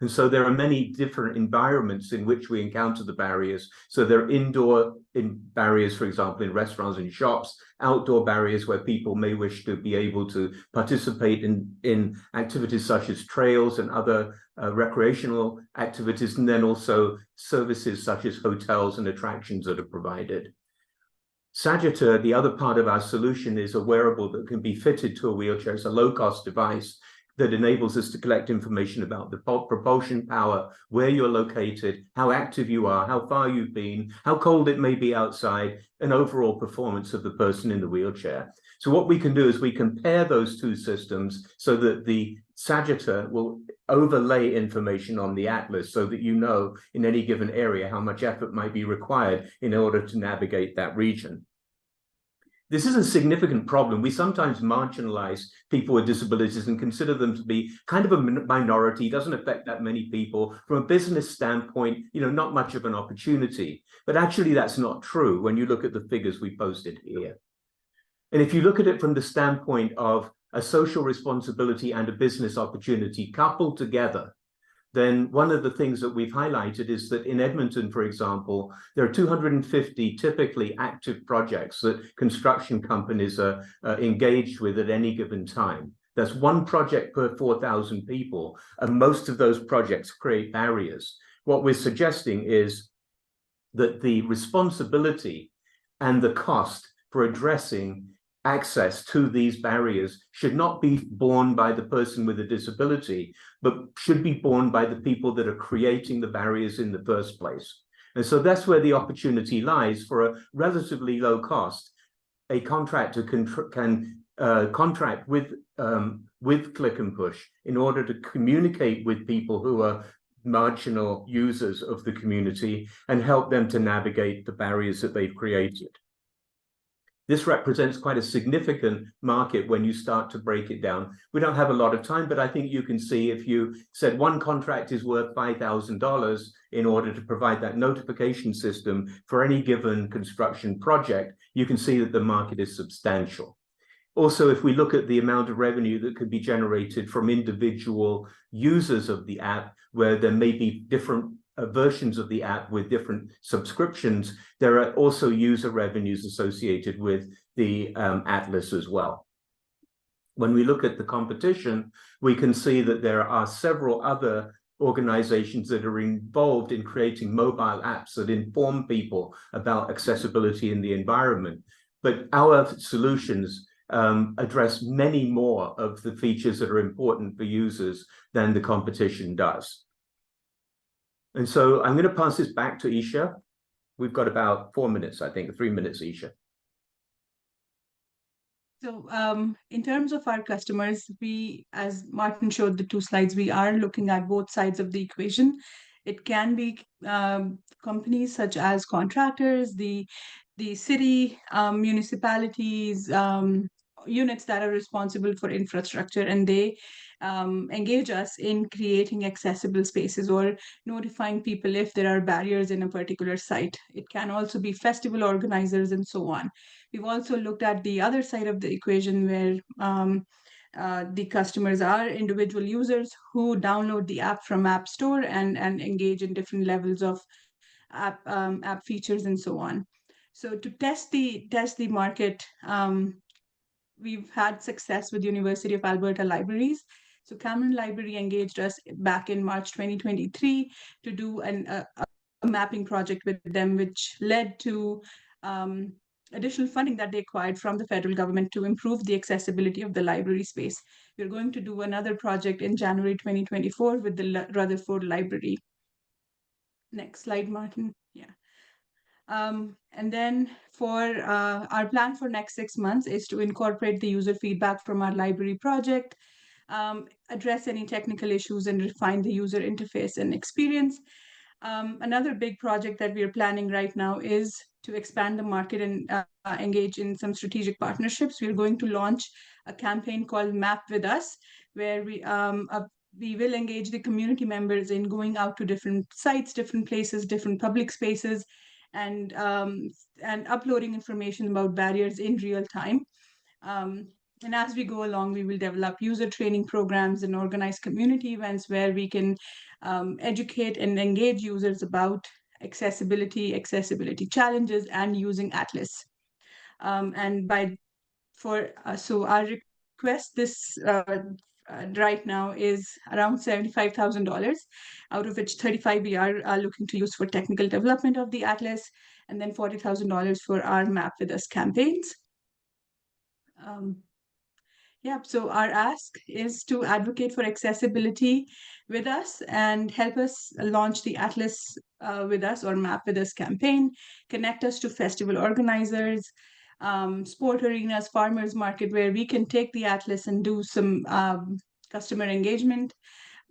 And so there are many different environments in which we encounter the barriers. So there are indoor barriers, for example, in restaurants and shops, outdoor barriers where people may wish to be able to participate in activities such as trails and other recreational activities, and then also services such as hotels and attractions that are provided. Sagita, the other part of our solution, is a wearable that can be fitted to a wheelchair. It's a low-cost device that enables us to collect information about the propulsion power, where you're located, how active you are, how far you've been, how cold it may be outside, and overall performance of the person in the wheelchair. So what we can do is we compare those two systems so that the Sagita will overlay information on the Atlas so that you know in any given area how much effort might be required in order to navigate that region. This is a significant problem. We sometimes marginalize people with disabilities and consider them to be kind of a minority, doesn't affect that many people. From a business standpoint, not much of an opportunity. But actually, that's not true when you look at the figures we posted here. And if you look at it from the standpoint of a social responsibility and a business opportunity coupled together, then one of the things that we've highlighted is that in Edmonton, for example, there are 250 typically active projects that construction companies are engaged with at any given time. That's one project per 4,000 people, and most of those projects create barriers. What we're suggesting is that the responsibility and the cost for addressing access to these barriers should not be borne by the person with a disability, but should be borne by the people that are creating the barriers in the first place. And so that's where the opportunity lies. For a relatively low cost, a contractor can contract with Click&Push in order to communicate with people who are marginal users of the community and help them to navigate the barriers that they've created. This represents quite a significant market when you start to break it down. We don't have a lot of time, but I think you can see if you said one contract is worth $5,000 in order to provide that notification system for any given construction project, you can see that the market is substantial. Also, if we look at the amount of revenue that could be generated from individual users of the app, where there may be different versions of the app with different subscriptions, there are also user revenues associated with the Atlas as well. When we look at the competition, we can see that there are several other organizations that are involved in creating mobile apps that inform people about accessibility in the environment. But our solutions address many more of the features that are important for users than the competition does. And so I'm going to pass this back to Isha. We've got about 4 minutes, I think, 3 minutes, Isha. So in terms of our customers, we, as Martin showed the two slides, we are looking at both sides of the equation. It can be companies such as contractors, the city, municipalities, units that are responsible for infrastructure, and they engage us in creating accessible spaces or notifying people if there are barriers in a particular site. It can also be festival organizers and so on. We've also looked at the other side of the equation where the customers are individual users who download the app from App Store and engage in different levels of app features and so on. So to test the market, we've had success with University of Alberta Libraries. So Cameron Library engaged us back in March 2023 to do a mapping project with them, which led to additional funding that they acquired from the federal government to improve the accessibility of the library space. We're going to do another project in January 2024 with the Rutherford Library. Next slide, Martin. Yeah. And then for our plan for next 6 months is to incorporate the user feedback from our library project, address any technical issues and refine the user interface and experience. Another big project that we are planning right now is to expand the market and engage in some strategic partnerships. We're going to launch a campaign called Map With Us, where we will engage the community members in going out to different sites, different places, different public spaces, and uploading information about barriers in real time. And as we go along, we will develop user training programs and organize community events where we can educate and engage users about accessibility challenges, and using Atlas. So our request this right now is around $75,000, out of which 35 we are looking to use for technical development of the Atlas, and then $40,000 for our Map With Us campaigns. Yeah, so our ask is to advocate for accessibility with us and help us launch the Atlas with us or Map With Us campaign, connect us to festival organizers, sport arenas, farmers market, where we can take the Atlas and do some customer engagement,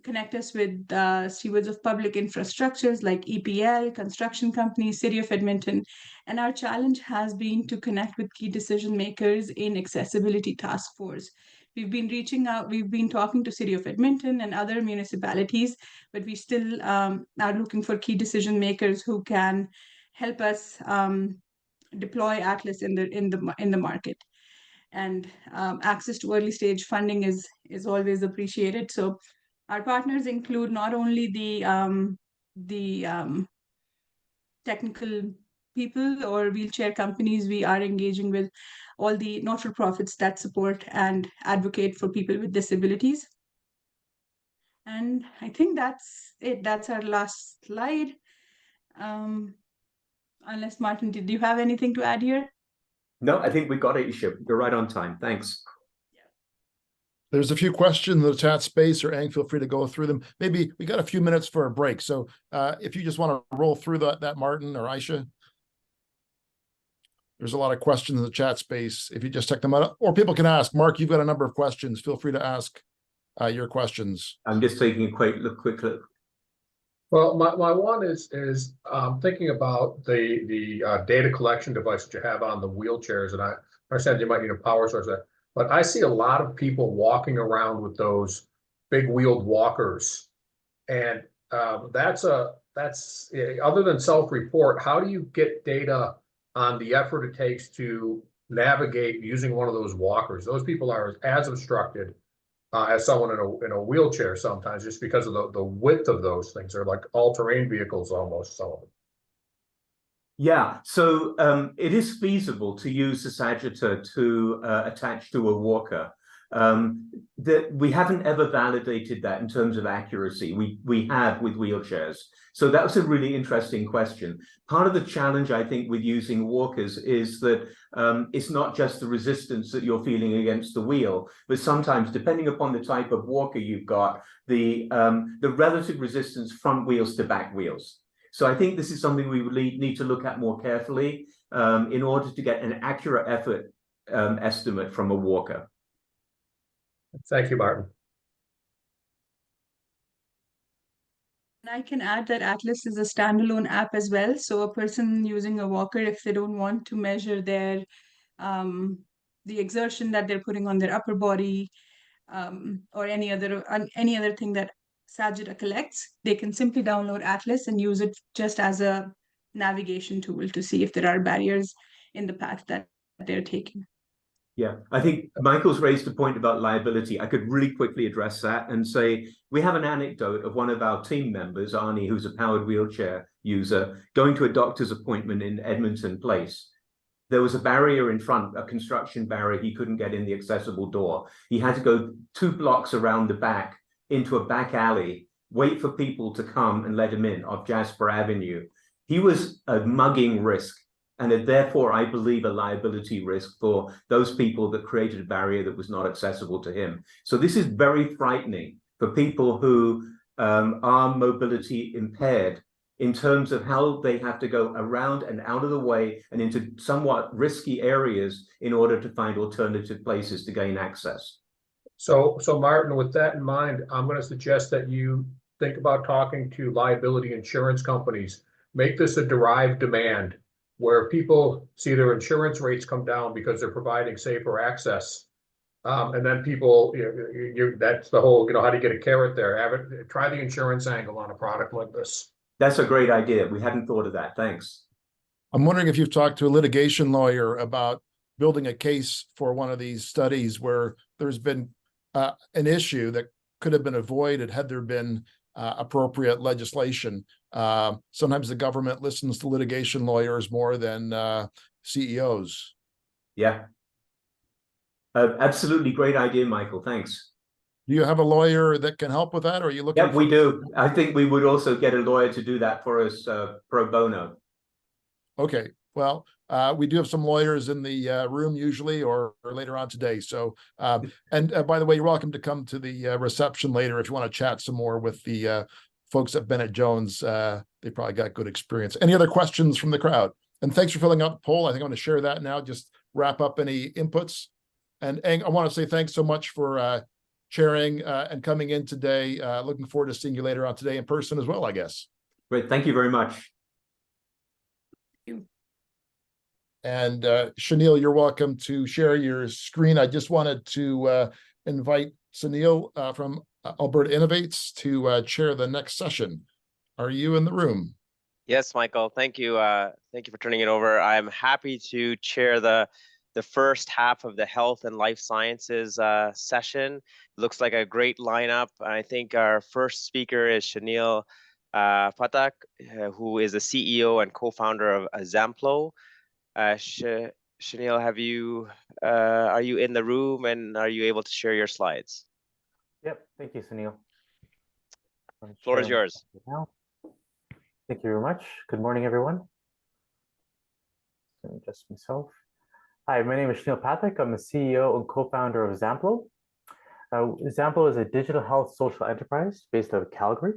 connect us with stewards of public infrastructures like EPL, construction companies, City of Edmonton. And our challenge has been to connect with key decision makers in accessibility task force. We've been reaching out, we've been talking to City of Edmonton and other municipalities, but we still are looking for key decision makers who can help us deploy Atlas in the market. And access to early stage funding is always appreciated. So our partners include not only the technical people or wheelchair companies. We are engaging with all the not-for-profits that support and advocate for people with disabilities. And I think that's it. That's our last slide. Unless, Martin, did you have anything to add here? No, I think we got it, Isha. You're right on time. Thanks. There's a few questions in the chat space, or Ang, feel free to go through them. Maybe we got a few minutes for a break. So if you just want to roll through that, Martin or Isha. There's a lot of questions in the chat space. If you just check them out, or people can ask. Marc, you've got a number of questions. Feel free to ask your questions. I'm just taking a quick look. Well, my one is thinking about the data collection device that you have on the wheelchairs, and I understand you might need a power source there, but I see a lot of people walking around with those big wheeled walkers, and that's other than self-report. How do you get data on the effort it takes to navigate using one of those walkers? Those people are as obstructed as someone in a wheelchair sometimes, just because of the width of those things. They're like all-terrain vehicles almost, some of them. Yeah, so it is feasible to use the sagittor to attach to a walker. We haven't ever validated that in terms of accuracy. We have with wheelchairs. So that was a really interesting question. Part of the challenge, I think, with using walkers is that it's not just the resistance that you're feeling against the wheel, but sometimes, depending upon the type of walker you've got, the relative resistance front wheels to back wheels. So I think this is something we would need to look at more carefully in order to get an accurate effort estimate from a walker. Thank you, Martin. And I can add that Atlas is a standalone app as well. So a person using a walker, if they don't want to measure their the exertion that they're putting on their upper body or any other thing that Sagittor collects, they can simply download Atlas and use it just as a navigation tool to see if there are barriers in the path that they're taking. Yeah, I think Michael's raised a point about liability. I could really quickly address that and say, we have an anecdote of one of our team members, Arnie, who's a powered wheelchair user, going to a doctor's appointment in Edmonton Place. There was a barrier in front, a construction barrier. He couldn't get in the accessible door. He had to go 2 blocks around the back into a back alley, wait for people to come and let him in off Jasper Avenue. He was a mugging risk. and therefore, I believe, a liability risk for those people that created a barrier that was not accessible to him. So this is very frightening for people who are mobility impaired in terms of how they have to go around and out of the way and into somewhat risky areas in order to find alternative places to gain access. So Martin, with that in mind, I'm going to suggest that you think about talking to liability insurance companies. Make this a derived demand where people see their insurance rates come down because they're providing safer access. And then people, that's the whole, how do you get a carrot there? Try the insurance angle on a product like this. That's a great idea. We hadn't thought of that. Thanks. I'm wondering if you've talked to a litigation lawyer about building a case for one of these studies where there's been an issue that could have been avoided had there been appropriate legislation. Sometimes the government listens to litigation lawyers more than CEOs. Yeah. Absolutely great idea, Michael. Thanks. Do you have a lawyer that can help with that, or are you looking? Yeah, we do. I think we would also get a lawyer to do that for us pro bono. Okay. Well, we do have some lawyers in the room usually, or later on today. So, and by the way, you're welcome to come to the reception later if you want to chat some more with the folks at Bennett Jones. They probably got good experience. Any other questions from the crowd? And thanks for filling out the poll. I think I'm going to share that now. Just wrap up any inputs. And I want to say thanks so much for sharing and coming in today. Looking forward to seeing you later on today in person as well, I guess. Great. Thank you very much. And Shaneel, you're welcome to share your screen. I just wanted to invite Shaneel from Alberta Innovates to chair the next session. Are you in the room? Yes, Michael. Thank you. Thank you for turning it over. I'm happy to chair the first half of the health and life sciences session. Looks like a great lineup. I think our first speaker is Shaneel Pathak, who is the CEO and co-founder of Zamplo. Shaneel, are you in the room and are you able to share your slides? Yep. Thank you, Shaneel. Floor is yours. Now. Thank you very much. Good morning, everyone. Just myself. Hi, my name is Shaneel Pathak. I'm the CEO and co-founder of Zamplo. Zamplo is a digital health social enterprise based out of Calgary,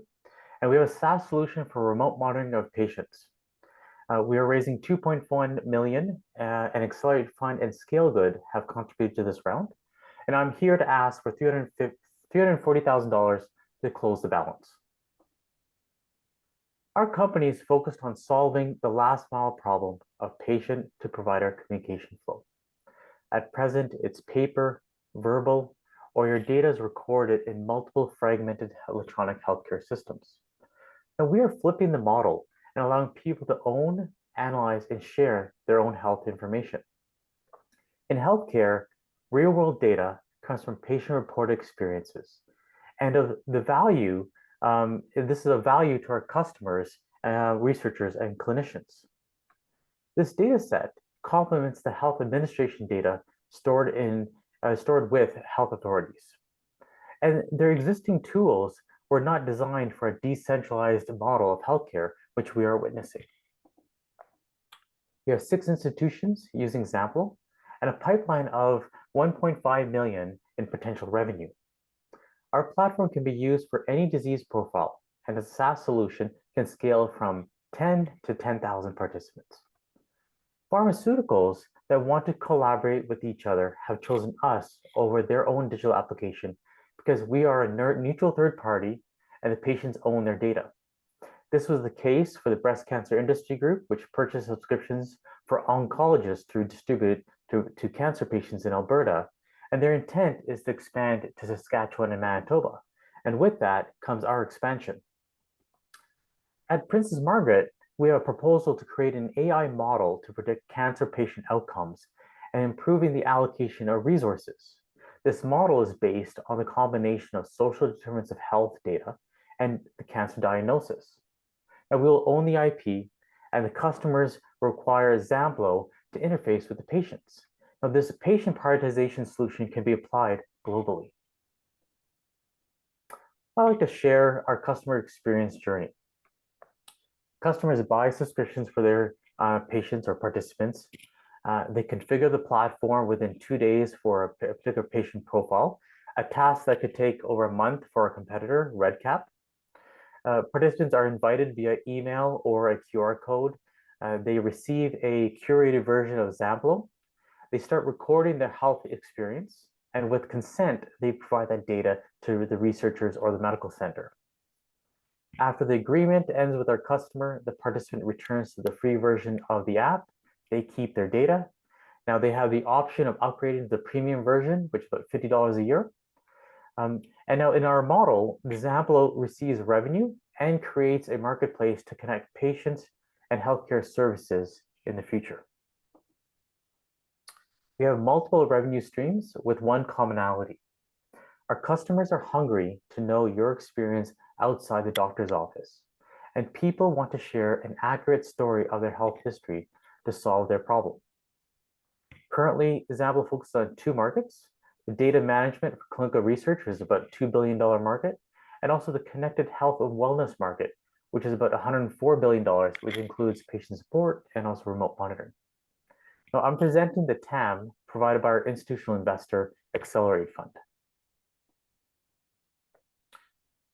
and we have a SaaS solution for remote monitoring of patients. We are raising 2.1 million, and Accelerate Fund and Scale Good have contributed to this round. And I'm here to ask for $340,000 to close the balance. Our company is focused on solving the last mile problem of patient to provider communication flow. At present, it's paper, verbal, or your data is recorded in multiple fragmented electronic healthcare systems. Now we are flipping the model and allowing people to own, analyze, and share their own health information. In healthcare, real-world data comes from patient-reported experiences. And of the value, this is a value to our customers, researchers, and clinicians. This data set complements the health administration data stored with health authorities. And their existing tools were not designed for a decentralized model of healthcare, which we are witnessing. We have 6 institutions using Zamplo and a pipeline of 1.5 million in potential revenue. Our platform can be used for any disease profile, and the SaaS solution can scale from 10 to 10,000 participants. Pharmaceuticals that want to collaborate with each other have chosen us over their own digital application because we are a neutral third party and the patients own their data. This was the case for the breast cancer industry group, which purchased subscriptions for oncologists through distributed to cancer patients in Alberta. And their intent is to expand to Saskatchewan and Manitoba. And with that comes our expansion. At Princess Margaret, we have a proposal to create an AI model to predict cancer patient outcomes and improving the allocation of resources. This model is based on the combination of social determinants of health data and the cancer diagnosis. And we will own the IP, and the customers require Zamplo to interface with the patients. Now, this patient prioritization solution can be applied globally. I'd like to share our customer experience journey. Customers buy subscriptions for their patients or participants. They configure the platform within 2 days for a particular patient profile, a task that could take over a month for a competitor, RedCap. Participants are invited via email or a QR code. They receive a curated version of Zamplo. They start recording their health experience, and with consent, they provide that data to the researchers or the medical center. After the agreement ends with our customer, the participant returns to the free version of the app. They keep their data. Now they have the option of upgrading to the premium version, which is about $50 a year. And now in our model, Zamplo receives revenue and creates a marketplace to connect patients and healthcare services in the future. We have multiple revenue streams with one commonality. Our customers are hungry to know your experience outside the doctor's office, and people want to share an accurate story of their health history to solve their problem. Currently, Zamplo focuses on 2 markets: the data management for clinical research, which is about a $2 billion market, and also the connected health and wellness market, which is about $104 billion, which includes patient support and also remote monitoring. Now, I'm presenting the TAM provided by our institutional investor, Accelerate Fund.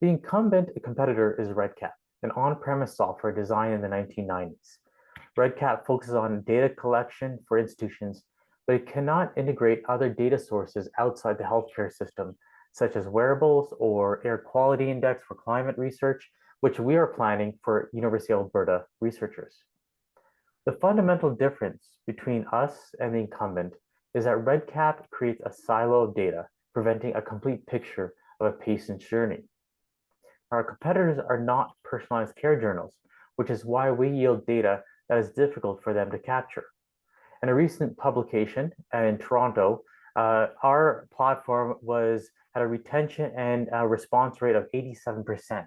The incumbent competitor is RedCap, an on-premise software designed in the 1990s. RedCap focuses on data collection for institutions, but it cannot integrate other data sources outside the healthcare system, such as wearables or air quality index for climate research, which we are planning for University of Alberta researchers. The fundamental difference between us and the incumbent is that RedCap creates a silo of data, preventing a complete picture of a patient's journey. Our competitors are not personalized care journals, which is why we yield data that is difficult for them to capture. In a recent publication in Toronto, our platform had a retention and a response rate of 87%.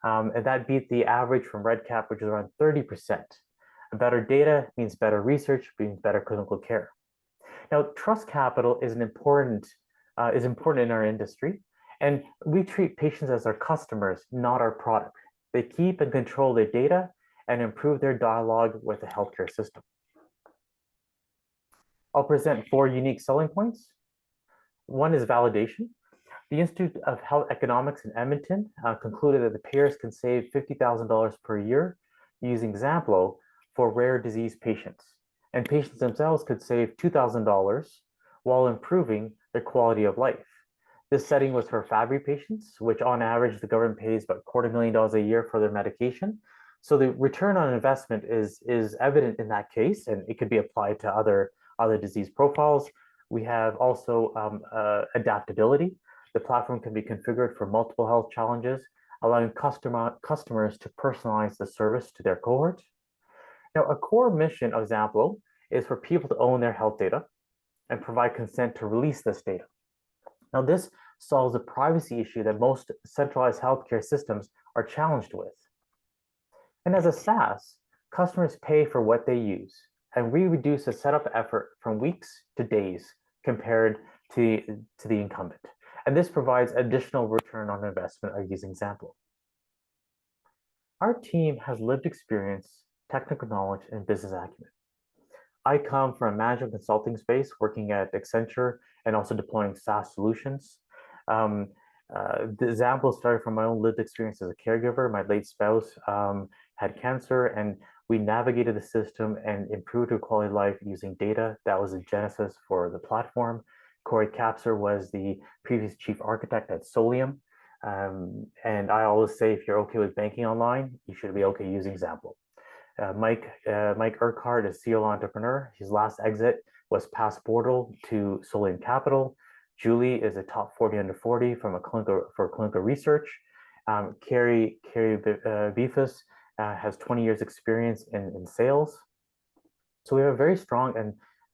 And that beat the average from RedCap, which is around 30%. Better data means better research, means better clinical care. Now, trust capital is important in our industry, and we treat patients as our customers, not our product. They keep and control their data and improve their dialogue with the healthcare system. I'll present 4 unique selling points. One is validation. The Institute of Health Economics in Edmonton concluded that the payers can save $50,000 per year using Zamplo for rare disease patients, and patients themselves could save $2,000 while improving their quality of life. This setting was for Fabry patients, which on average the government pays about $250,000 a year for their medication. So the return on investment is evident in that case, and it could be applied to other disease profiles. We have also adaptability. The platform can be configured for multiple health challenges, allowing customers to personalize the service to their cohort. Now, a core mission of Zamplo is for people to own their health data and provide consent to release this data. Now, this solves a privacy issue that most centralized healthcare systems are challenged with. And as a SaaS, customers pay for what they use, and we reduce the setup effort from weeks to days compared to the incumbent. And this provides additional return on investment of using Zamplo. Our team has lived experience, technical knowledge, and business acumen. I come from a management consulting space, working at Accenture and also deploying SaaS solutions. The Zamplo started from my own lived experience as a caregiver. My late spouse had cancer, and we navigated the system and improved her quality of life using data. That was the genesis for the platform. Corey Capser was the previous chief architect at Solium. And I always say, if you're okay with banking online, you should be okay using Zamplo. Mike Urquhart is serial entrepreneur. His last exit was past Portal to Solium Capital. Julie is a top 40 under 40 for clinical research. Carrie Beefus has 20 years experience in sales. So we have a very strong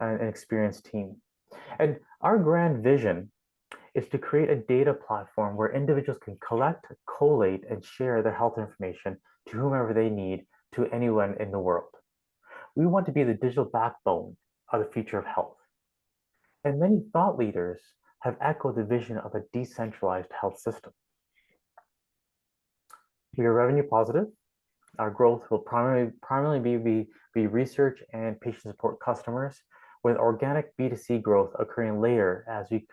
and experienced team. And our grand vision is to create a data platform where individuals can collect, collate, and share their health information to whomever they need, to anyone in the world. We want to be the digital backbone of the future of health. And many thought leaders have echoed the vision of a decentralized health system. We are revenue positive. Our growth will primarily be research and patient support customers, with organic B2C growth occurring later as we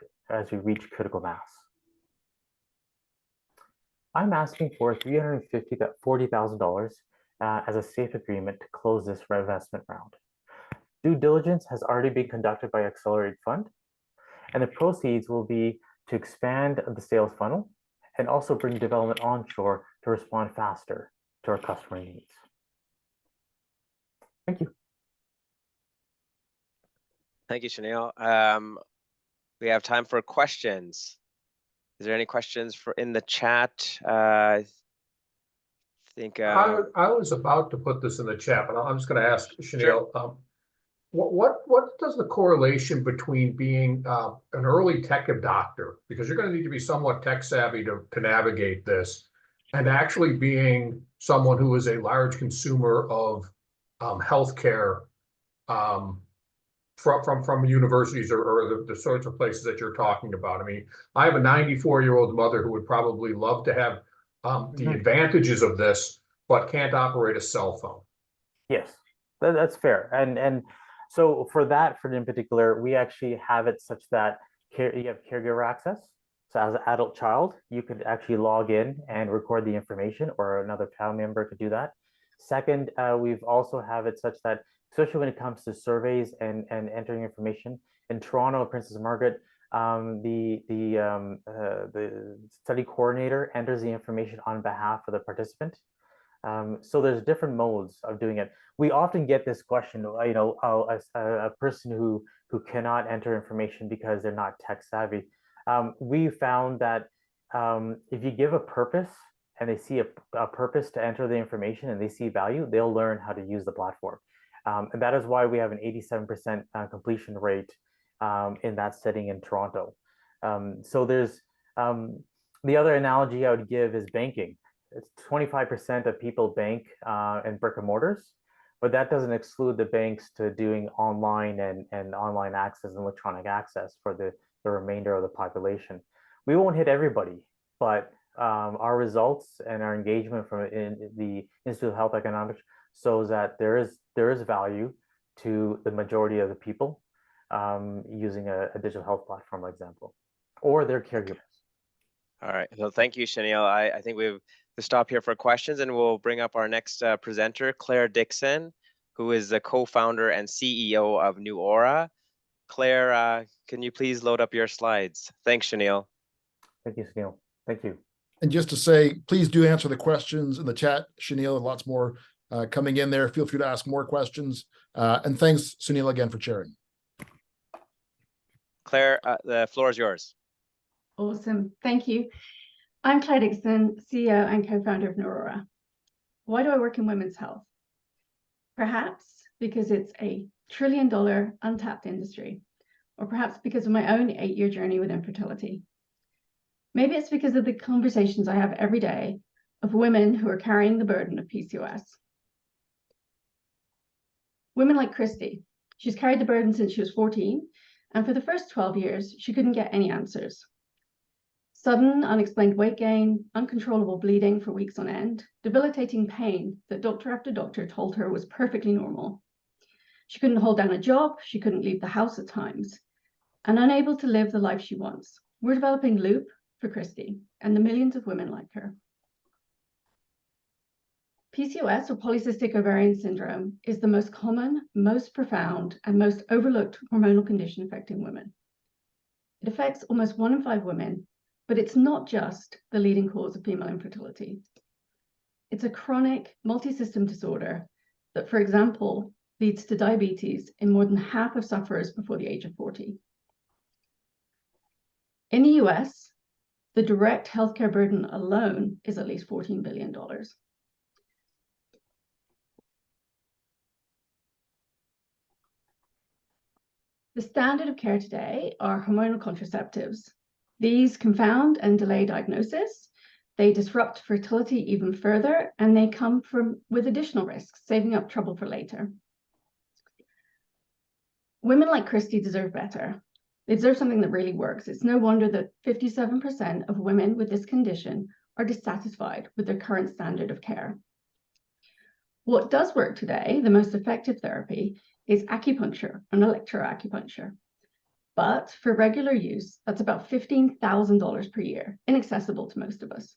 reach critical mass. I'm asking for $340,000 as a safe agreement to close this investment round. Due diligence has already been conducted by Accelerated Fund, and the proceeds will be to expand the sales funnel and also bring development onshore to respond faster to our customer needs. Thank you. Thank you, Shaneel. We have time for questions. Is there any questions in the chat? I think I was about to put this in the chat, but I'm just going to ask Shaneel. Sure. What does the correlation between being an early tech adopter, because you're going to need to be somewhat tech savvy to navigate this, and actually being someone who is a large consumer of healthcare from universities or the sorts of places that you're talking about? I mean, I have a 94-year-old mother who would probably love to have the advantages of this, but can't operate a cell phone. Yes, that's fair. And so for in particular, we actually have it such that you have caregiver access. So as an adult child, you could actually log in and record the information, or another family member could do that. Second, we've also have it such that, especially when it comes to surveys and entering information, in Toronto, Princess Margaret, the study coordinator enters the information on behalf of the participant. So there's different modes of doing it. We often get this question, you know, a person who cannot enter information because they're not tech savvy. We found that if you give a purpose and they see a purpose to enter the information and they see value, they'll learn how to use the platform. And that is why we have an 87% completion rate in that setting in Toronto. So there's the other analogy I would give is banking. It's 25% of people bank in brick and mortars, but that doesn't exclude the banks to doing online and online access and electronic access for the remainder of the population. We won't hit everybody, but our results and our engagement from in the Institute of Health Economics shows that there is value to the majority of the people using a digital health platform like Zamplo or their caregivers. All right, so thank you, Shaneel. I think we've to stop here for questions, and we'll bring up our next presenter, Claire Dixon, who is the co-founder and CEO of Neuraura. Claire, can you please load up your slides? Thanks, Shaneel. Thank you, Shaneel. Thank you. And just to say, please do answer the questions in the chat, Shaneel, lots more coming in there. Feel free to ask more questions. And thanks, Shaneel, again for sharing. Claire, the floor is yours. Awesome, thank you. I'm Claire Dixon, CEO and co-founder of Neuraura. Why do I work in women's health? Perhaps because it's a $1 trillion untapped industry, or perhaps because of my own 8-year journey with infertility. Maybe it's because of the conversations I have every day of women who are carrying the burden of PCOS. Women like Christy. She's carried the burden since she was 14, and for the first 12 years, she couldn't get any answers. Sudden, unexplained weight gain, uncontrollable bleeding for weeks on end, debilitating pain that doctor after doctor told her was perfectly normal. She couldn't hold down a job, she couldn't leave the house at times, and unable to live the life she wants. We're developing Loop for Christy and the millions of women like her. PCOS, or polycystic ovarian syndrome, is the most common, most profound, and most overlooked hormonal condition affecting women. It affects almost 1 in 5 women, but it's not just the leading cause of female infertility. It's a chronic multi-system disorder that, for example, leads to diabetes in more than half of sufferers before the age of 40. In the US, the direct healthcare burden alone is at least $14 billion. The standard of care today are hormonal contraceptives. These confound and delay diagnosis, they disrupt fertility even further, and they come with additional risks, saving up trouble for later. Women like Christy deserve better. They deserve something that really works. It's no wonder that 57% of women with this condition are dissatisfied with their current standard of care. What does work today, the most effective therapy, is acupuncture and electroacupuncture. But for regular use, that's about $15,000 per year, inaccessible to most of us.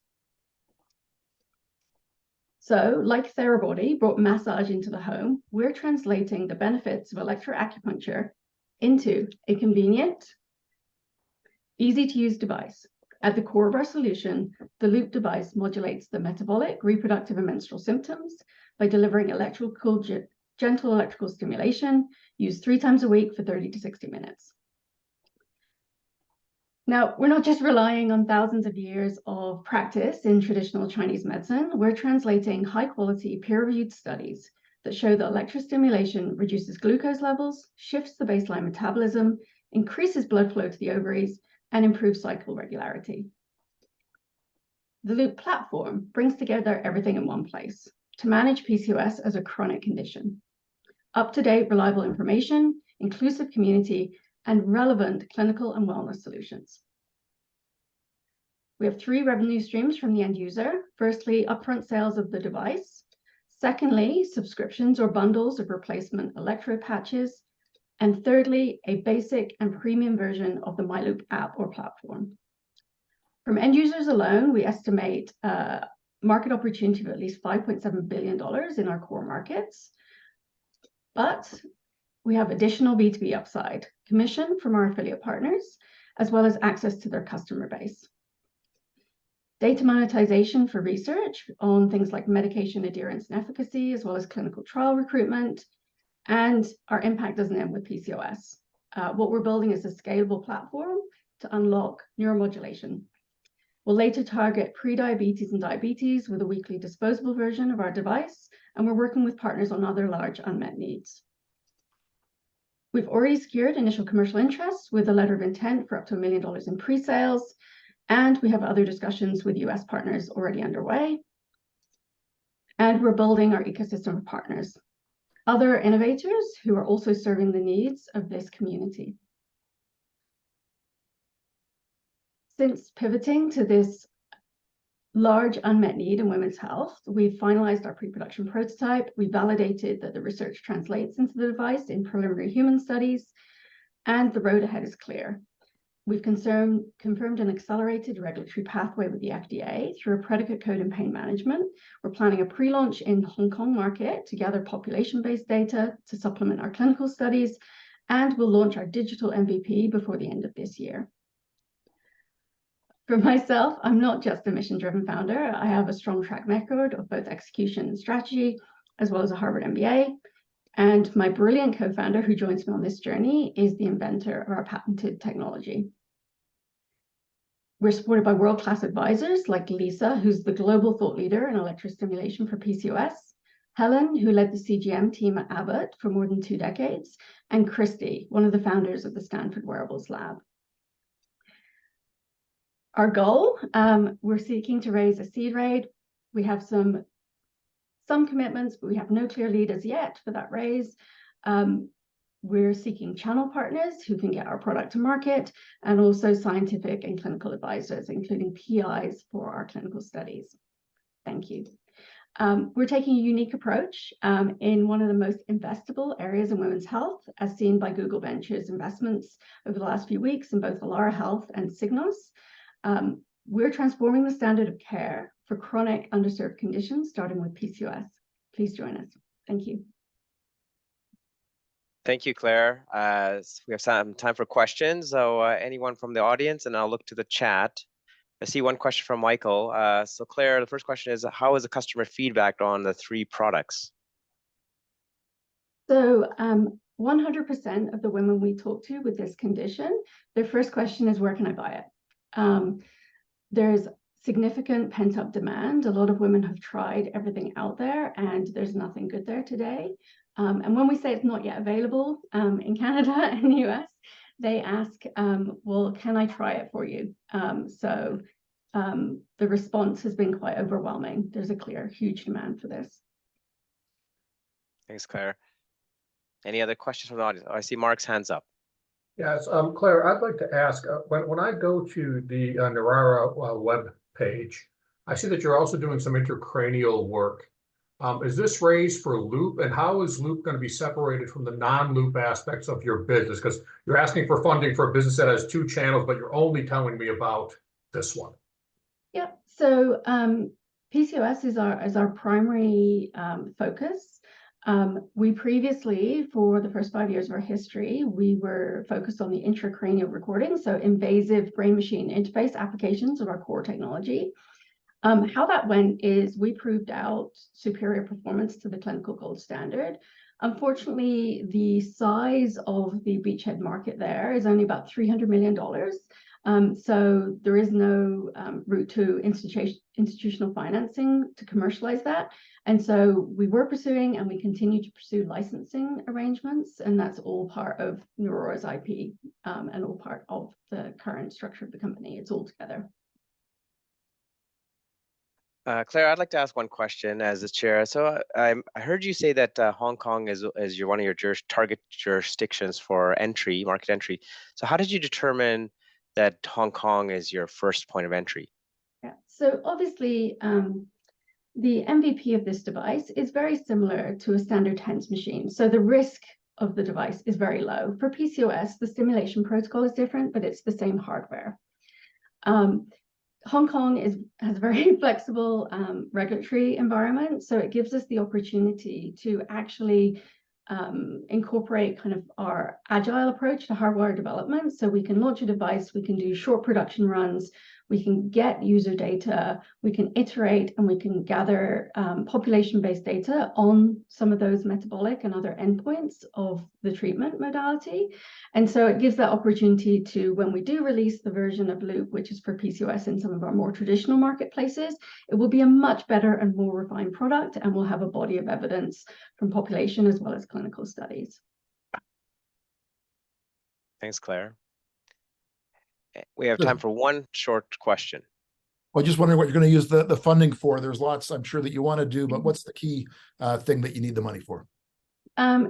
So, like Therabody brought massage into the home, we're translating the benefits of electroacupuncture into a convenient, easy-to-use device. At the core of our solution, the Loop device modulates the metabolic, reproductive, and menstrual symptoms by delivering gentle electrical stimulation, used 3 times a week for 30 to 60 minutes. Now, we're not just relying on thousands of years of practice in traditional Chinese medicine. We're translating high-quality, peer-reviewed studies that show that electrostimulation reduces glucose levels, shifts the baseline metabolism, increases blood flow to the ovaries, and improves cycle regularity. The Loop platform brings together everything in one place to manage PCOS as a chronic condition. Up-to-date, reliable information, inclusive community, and relevant clinical and wellness solutions. We have 3 revenue streams from the end user. Firstly, upfront sales of the device. Secondly, subscriptions or bundles of replacement electrode patches. And thirdly, a basic and premium version of the MyLoop app or platform. From end users alone, we estimate a market opportunity of at least $5.7 billion in our core markets. But we have additional B2B upside, commission from our affiliate partners, as well as access to their customer base. Data monetization for research on things like medication adherence and efficacy, as well as clinical trial recruitment. And our impact doesn't end with PCOS. What we're building is a scalable platform to unlock neuromodulation. We'll later target pre-diabetes and diabetes with a weekly disposable version of our device, and we're working with partners on other large unmet needs. We've already secured initial commercial interest with a letter of intent for up to $1 million in pre-sales, and we have other discussions with US partners already underway. And we're building our ecosystem of partners, other innovators who are also serving the needs of this community. Since pivoting to this large unmet need in women's health, we've finalized our pre-production prototype. We validated that the research translates into the device in preliminary human studies, and the road ahead is clear. We've confirmed an accelerated regulatory pathway with the FDA through a predicate code in pain management. We're planning a pre-launch in Hong Kong market to gather population-based data to supplement our clinical studies, and we'll launch our digital MVP before the end of this year. For myself, I'm not just a mission-driven founder. I have a strong track record of both execution and strategy, as well as a Harvard MBA. And my brilliant co-founder who joins me on this journey is the inventor of our patented technology. We're supported by world-class advisors like Lisa, who's the global thought leader in electrostimulation for PCOS, Helen, who led the CGM team at Abbott for more than 2 decades, and Christy, one of the founders of the Stanford Wearables Lab. Our goal, we're seeking to raise a seed raise. We have some commitments, but we have no clear lead as yet for that raise. We're seeking channel partners who can get our product to market, and also scientific and clinical advisors, including PIs for our clinical studies. Thank you. We're taking a unique approach in one of the most investable areas in women's health, as seen by Google Ventures investments over the last few weeks in both Alara Health and Signos. We're transforming the standard of care for chronic underserved conditions, starting with PCOS. Please join us. Thank you. Thank you, Claire. We have some time for questions. So anyone from the audience, and I'll look to the chat. I see one question from Michael. So Claire, the first question is, how is the customer feedback on the 3 products? So 100% of the women we talk to with this condition, their first question is, where can I buy it? There's significant pent-up demand. A lot of women have tried everything out there, and there's nothing good there today. And when we say it's not yet available in Canada and the US, they ask, well, can I try it for you? So the response has been quite overwhelming. There's a clear, huge demand for this. Thanks, Claire. Any other questions from the audience? Oh, I see Marc's hands up. Yes, Claire, I'd like to ask, when I go to the Neuraura web page, I see that you're also doing some intracranial work. Is this raised for Loop, and how is Loop going to be separated from the non-Loop aspects of your business? Because you're asking for funding for a business that has 2 channels, but you're only telling me about this one. Yeah, so PCOS is our primary focus. We previously, for the first 5 years of our history, we were focused on the intracranial recording, so invasive brain-machine interface applications of our core technology. How that went is we proved out superior performance to the clinical gold standard. Unfortunately, the size of the beachhead market there is only about $300 million. So there is no route to institutional financing to commercialize that. And so we were pursuing and we continue to pursue licensing arrangements, and that's all part of Neuraura's IP and all part of the current structure of the company. It's all together. Claire, I'd like to ask one question as the chair. So I heard you say that Hong Kong is one of your target jurisdictions for entry, market entry. So how did you determine that Hong Kong is your first point of entry? Yeah, so obviously the MVP of this device is very similar to a standard TENS machine. So the risk of the device is very low. For PCOS, the stimulation protocol is different, but it's the same hardware. Hong Kong has a very flexible regulatory environment, so it gives us the opportunity to actually incorporate kind of our agile approach to hardware development. So we can launch a device, we can do short production runs, we can get user data, we can iterate, and we can gather population-based data on some of those metabolic and other endpoints of the treatment modality. And so it gives that opportunity to, when we do release the version of Loop, which is for PCOS in some of our more traditional marketplaces, it will be a much better and more refined product, and we'll have a body of evidence from population as well as clinical studies. Thanks, Claire. We have time for one short question. Well, just wondering what you're going to use the funding for. There's lots I'm sure that you want to do, but what's the key thing that you need the money for?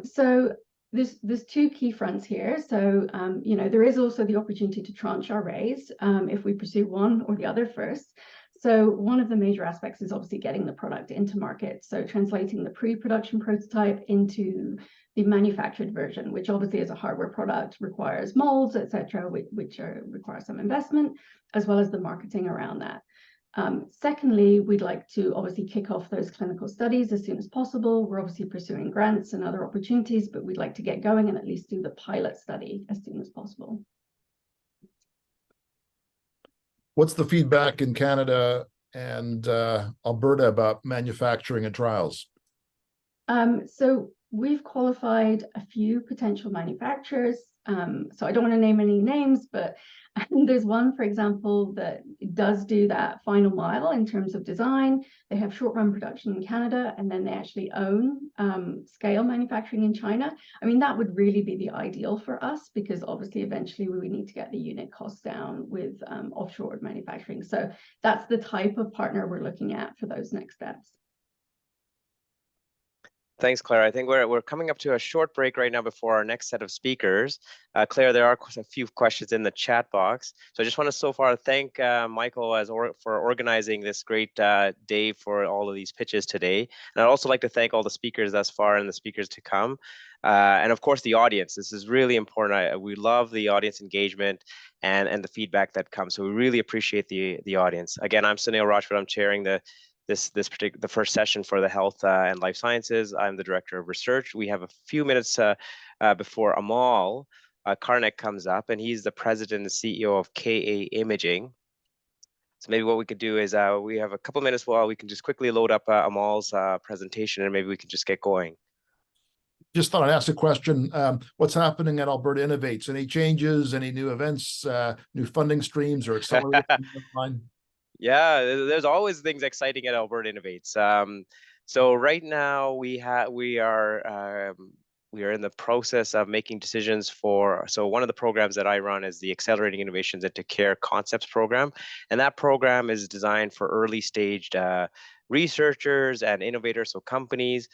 So there's 2 key fronts here. So, you know, there is also the opportunity to tranche our raise if we pursue one or the other first. So one of the major aspects is obviously getting the product into market. So translating the pre-production prototype into the manufactured version, which obviously as a hardware product requires molds, etc., which require some investment, as well as the marketing around that. Secondly, we'd like to obviously kick off those clinical studies as soon as possible. We're obviously pursuing grants and other opportunities, but we'd like to get going and at least do the pilot study as soon as possible. What's the feedback in Canada and Alberta about manufacturing and trials? So we've qualified a few potential manufacturers. So I don't want to name any names, but there's one, for example, that does do that final mile in terms of design. They have short run production in Canada, and then they actually own scale manufacturing in China. I mean, that would really be the ideal for us, because obviously eventually we would need to get the unit costs down with offshore manufacturing. So that's the type of partner we're looking at for those next steps. Thanks, Claire. I think we're coming up to a short break right now before our next set of speakers. Claire, there are a few questions in the chat box. So I just want to so far thank Michael for organizing this great day for all of these pitches today. And I'd also like to thank all the speakers thus far and the speakers to come. And of course, the audience. This is really important. We love the audience engagement and the feedback that comes. So we really appreciate the audience. Again, I'm Shaneel. I'm chairing the first session for the health and life sciences. I'm the director of research. We have a few minutes before Amol Karnick comes up, and he's the president and CEO of KA Imaging. So maybe what we could do is we have a couple minutes while we can just quickly load up Amol's presentation, and maybe we can just get going. Just thought I'd ask a question. What's happening at Alberta Innovates? Any changes, any new events, new funding streams, or accelerating? Yeah, there's always things exciting at Alberta Innovates. So right now we are in the process of making decisions for. So one of the programs that I run is the Accelerating Innovations into Care Concepts program, and that program is designed for early staged researchers and innovators, so companies.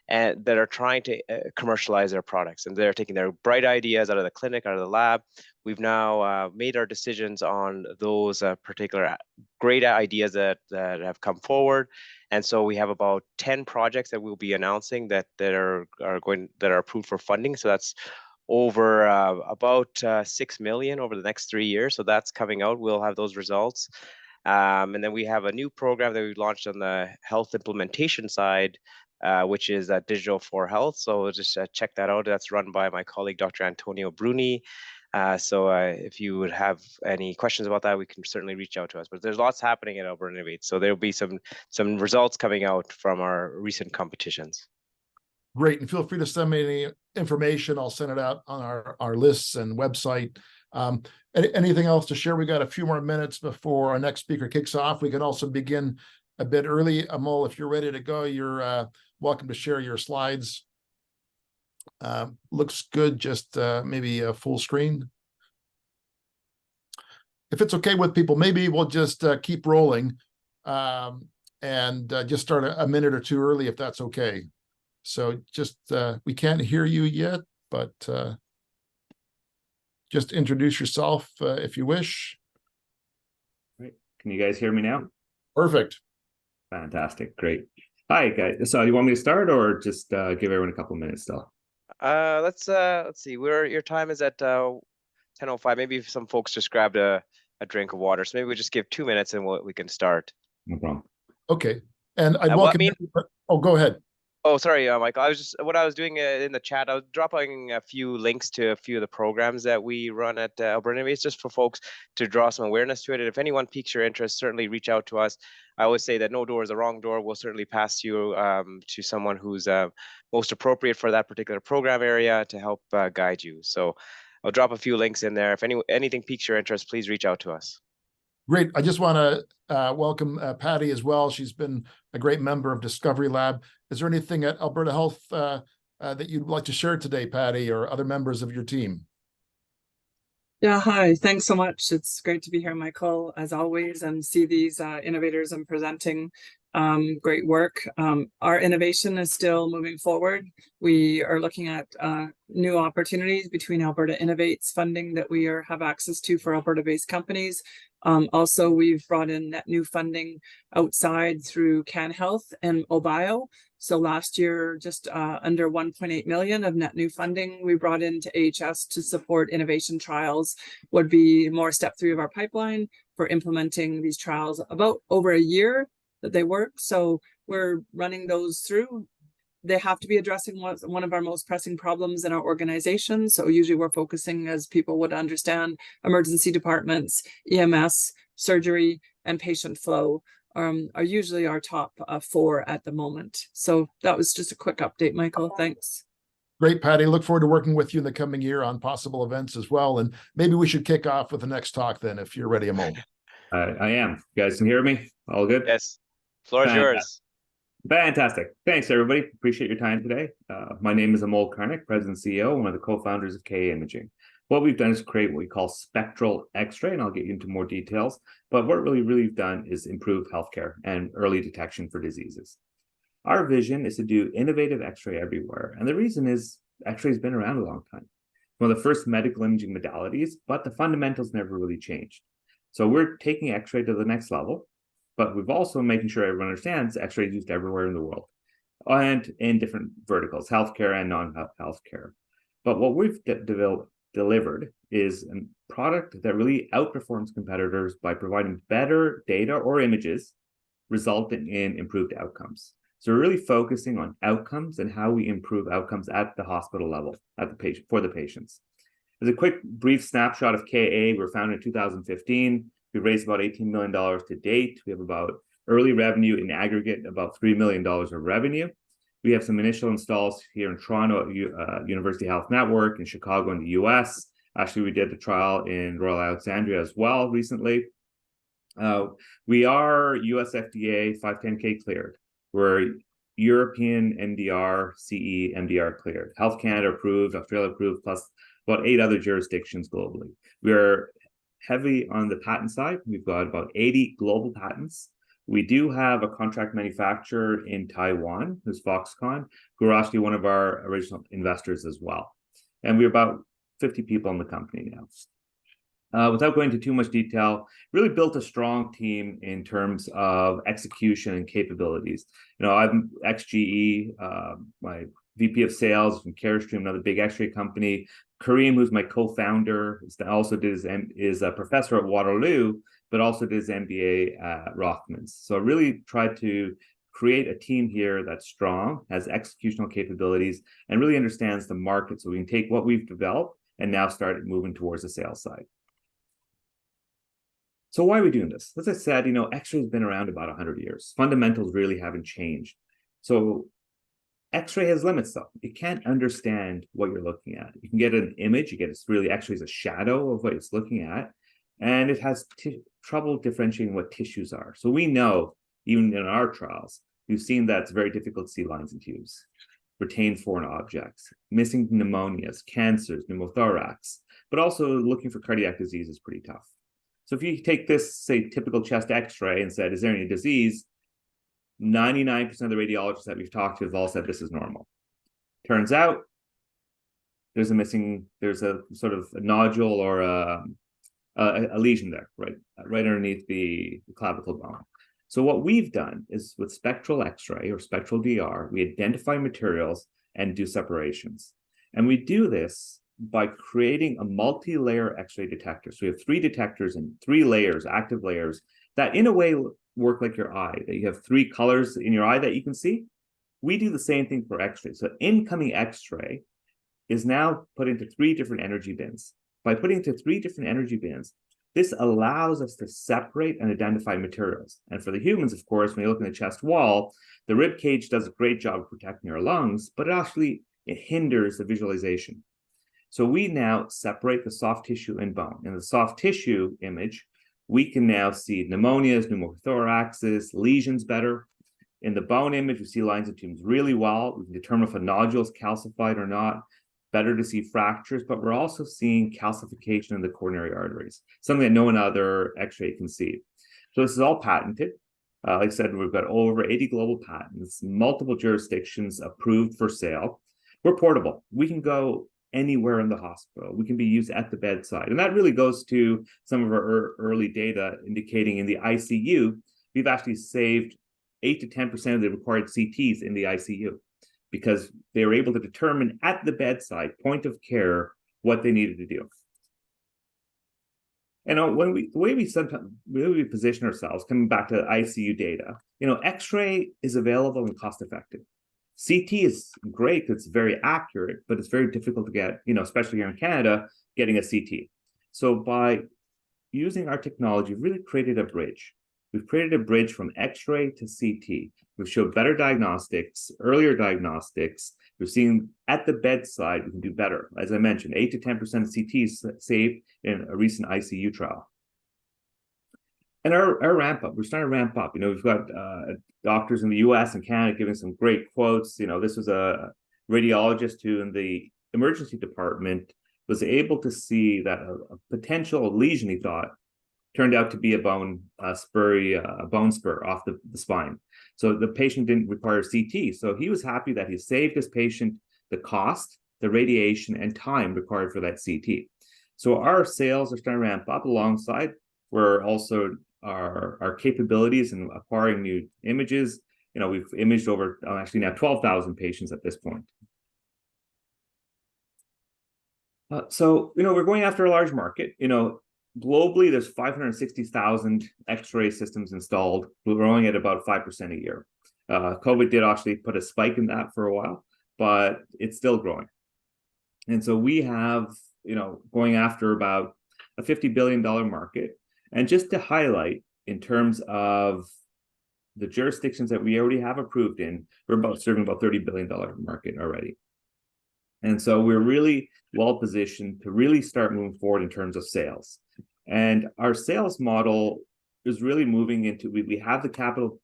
and that are trying to commercialize their products, and they're taking their bright ideas out of the clinic, out of the lab. We've now made our decisions on those particular great ideas that have come forward, and so we have about 10 projects that we'll be announcing that are approved for funding. So that's over about 6 million over the next 3 years. So that's coming out. We'll have those results. And then we have a new program that we launched on the health implementation side, which is Digital for Health. So just check that out. That's run by my colleague, Dr. Antonio Bruni. So if you would have any questions about that, we can certainly reach out to us. But there's lots happening at Alberta Innovate. So there'll be some results coming out from our recent competitions. Great, and feel free to send me any information. I'll send it out on our lists and website. Anything else to share? We got a few more minutes before our next speaker kicks off. We can also begin a bit early. Amol, if you're ready to go, you're welcome to share your slides. Looks good, just maybe a full screen. If it's okay with people, maybe we'll just keep rolling and just start a minute or two early if that's okay. So just, we can't hear you yet, but just introduce yourself if you wish. Great. Can you guys hear me now? Perfect. Fantastic. Great. Hi, guys. So you want me to start or just give everyone a couple of minutes still? Let's see. Your time is at 10:05. Maybe if some folks just grabbed a drink of water. So maybe we just give 2 minutes and we can start. No problem. Okay. And I welcome. Oh, go ahead. Oh, sorry, Michael. What I was doing in the chat, I was dropping a few links to a few of the programs that we run at Alberta Innovates, just for folks to draw some awareness to it. And if anyone piques your interest, certainly reach out to us. I always say that no door is the wrong door. We'll certainly pass you to someone who's most appropriate for that particular program area to help guide you. So I'll drop a few links in there. If anything piques your interest, please reach out to us. Great. I just want to welcome Patty as well. She's been a great member of DiscoveryLab. Is there anything at Alberta Health that you'd like to share today, Patty, or other members of your team? Yeah, hi. Thanks so much. It's great to be here, Michael, as always, and see these innovators and presenting great work. Our innovation is still moving forward. We are looking at new opportunities between Alberta Innovates funding that we have access to for Alberta-based companies. Also, we've brought in net new funding outside through CanHealth and Obio. So last year, just under 1.8 million of net new funding we brought into AHS to support innovation trials. Would be more step 3 of our pipeline for implementing these trials, about over a year that they work. So we're running those through. They have to be addressing one of our most pressing problems in our organization. So usually we're focusing, as people would understand, emergency departments, EMS, surgery, and patient flow are usually our top 4 at the moment. So that was just a quick update, Michael. Thanks. Great, Patty. Look forward to working with you in the coming year on possible events as well. And maybe we should kick off with the next talk then, if you're ready, Amol. I am. You guys can hear me? All good? Yes. Floor is yours. Fantastic. Thanks, everybody. Appreciate your time today. My name is Amol Karnick, President and CEO, one of the co-founders of KA Imaging. What we've done is create what we call spectral X-ray, and I'll get you into more details. But what really we've done is improve healthcare and early detection for diseases. Our vision is to do innovative X-ray everywhere. And the reason is X-ray has been around a long time. One of the first medical imaging modalities, but the fundamentals never really changed. So we're taking X-ray to the next level, but we've also making sure everyone understands X-ray is used everywhere in the world and in different verticals, healthcare and non-healthcare. But what we've delivered is a product that really outperforms competitors by providing better data or images, resulting in improved outcomes. So we're really focusing on outcomes and how we improve outcomes at the hospital level, at the patient, for the patients. As a quick, brief snapshot of KA, we were founded in 2015. We raised about $18 million to date. We have about early revenue in aggregate, about $3 million of revenue. We have some initial installs here in Toronto at University Health Network, in Chicago in the US. Actually, we did the trial in Royal Alexandria as well recently. We are US FDA 510K cleared. We're European MDR, CE, MDR cleared. Health Canada approved, Australia approved, plus about 8 other jurisdictions globally. We're heavy on the patent side. We've got about 80 global patents. We do have a contract manufacturer in Taiwan, who's Foxconn, who are actually one of our original investors as well. And we're about 50 people in the company now. Without going into too much detail, really built a strong team in terms of execution and capabilities. I'm ex-GE, my VP of sales from Carestream, another big X-ray company. Kareem, who's my co-founder, is a professor at Waterloo, but also did his MBA at Rothmans. So I really tried to create a team here that's strong, has executional capabilities, and really understands the market so we can take what we've developed and now start moving towards the sales side. So why are we doing this? As I said, X-ray has been around about 100 years. Fundamentals really haven't changed. So X-ray has limits though. It can't understand what you're looking at. You can get an image, X-ray is a shadow of what it's looking at, and it has trouble differentiating what tissues are. So we know, even in our trials, we've seen that it's very difficult to see lines and tubes, retain foreign objects, missing pneumonias, cancers, pneumothorax, but also looking for cardiac disease is pretty tough. So if you take this, say, typical chest X-ray and said, is there any disease? 99% of the radiologists that we've talked to have all said this is normal. Turns out there's a sort of a nodule or a lesion there, right underneath the clavicle bone. So what we've done is with spectral X-ray or spectral DR, we identify materials and do separations. And we do this by creating a multi-layer X-ray detector. So we have 3 detectors and 3 layers, active layers, that in a way work like your eye, that you have 3 colors in your eye that you can see. We do the same thing for X-ray. So incoming X-ray is now put into 3 different energy bins. By putting into 3 different energy bins, this allows us to separate and identify materials. And for the humans, of course, when you look in the chest wall, the rib cage does a great job of protecting our lungs, but it hinders the visualization. So we now separate the soft tissue and bone. In the soft tissue image, we can now see pneumonias, pneumothoraxes, lesions better. In the bone image, we see lines and tubes really well. We can determine if a nodule is calcified or not. Better to see fractures, but we're also seeing calcification in the coronary arteries, something that no one other X-ray can see. So this is all patented. Like I said, we've got over 80 global patents, multiple jurisdictions approved for sale. We're portable. We can go anywhere in the hospital. We can be used at the bedside. And that really goes to some of our early data indicating in the ICU, we've actually saved 8 to 10% of the required CTs in the ICU because they were able to determine at the bedside, point of care, what they needed to do. And the way we position ourselves, coming back to ICU data, X-ray is available and cost effective. CT is great, it's very accurate, but it's very difficult to get, especially here in Canada, getting a CT. So by using our technology, we've really created a bridge. We've created a bridge from X-ray to CT. We've showed better diagnostics, earlier diagnostics. We're seeing at the bedside, we can do better. As I mentioned, 8 to 10% of CTs saved in a recent ICU trial. And our ramp up, we're starting to ramp up. We've got doctors in the US and Canada giving some great quotes. This was a radiologist who in the emergency department was able to see that a potential lesion, he thought, turned out to be a bone spur off the spine. So the patient didn't require CT. So he was happy that he saved his patient the cost, the radiation, and time required for that CT. So our sales are starting to ramp up alongside. We're also our capabilities in acquiring new images. We've imaged over actually now 12,000 patients at this point. So we're going after a large market. Globally, there's 560,000 X-ray systems installed. We're growing at about 5% a year. COVID did actually put a spike in that for a while, but it's still growing. And so we have, going after about a $50 billion market. And just to highlight, in terms of the jurisdictions that we already have approved in, we're serving about $30 billion market already. And so we're really well positioned to really start moving forward in terms of sales. And our sales model is really moving into, we have the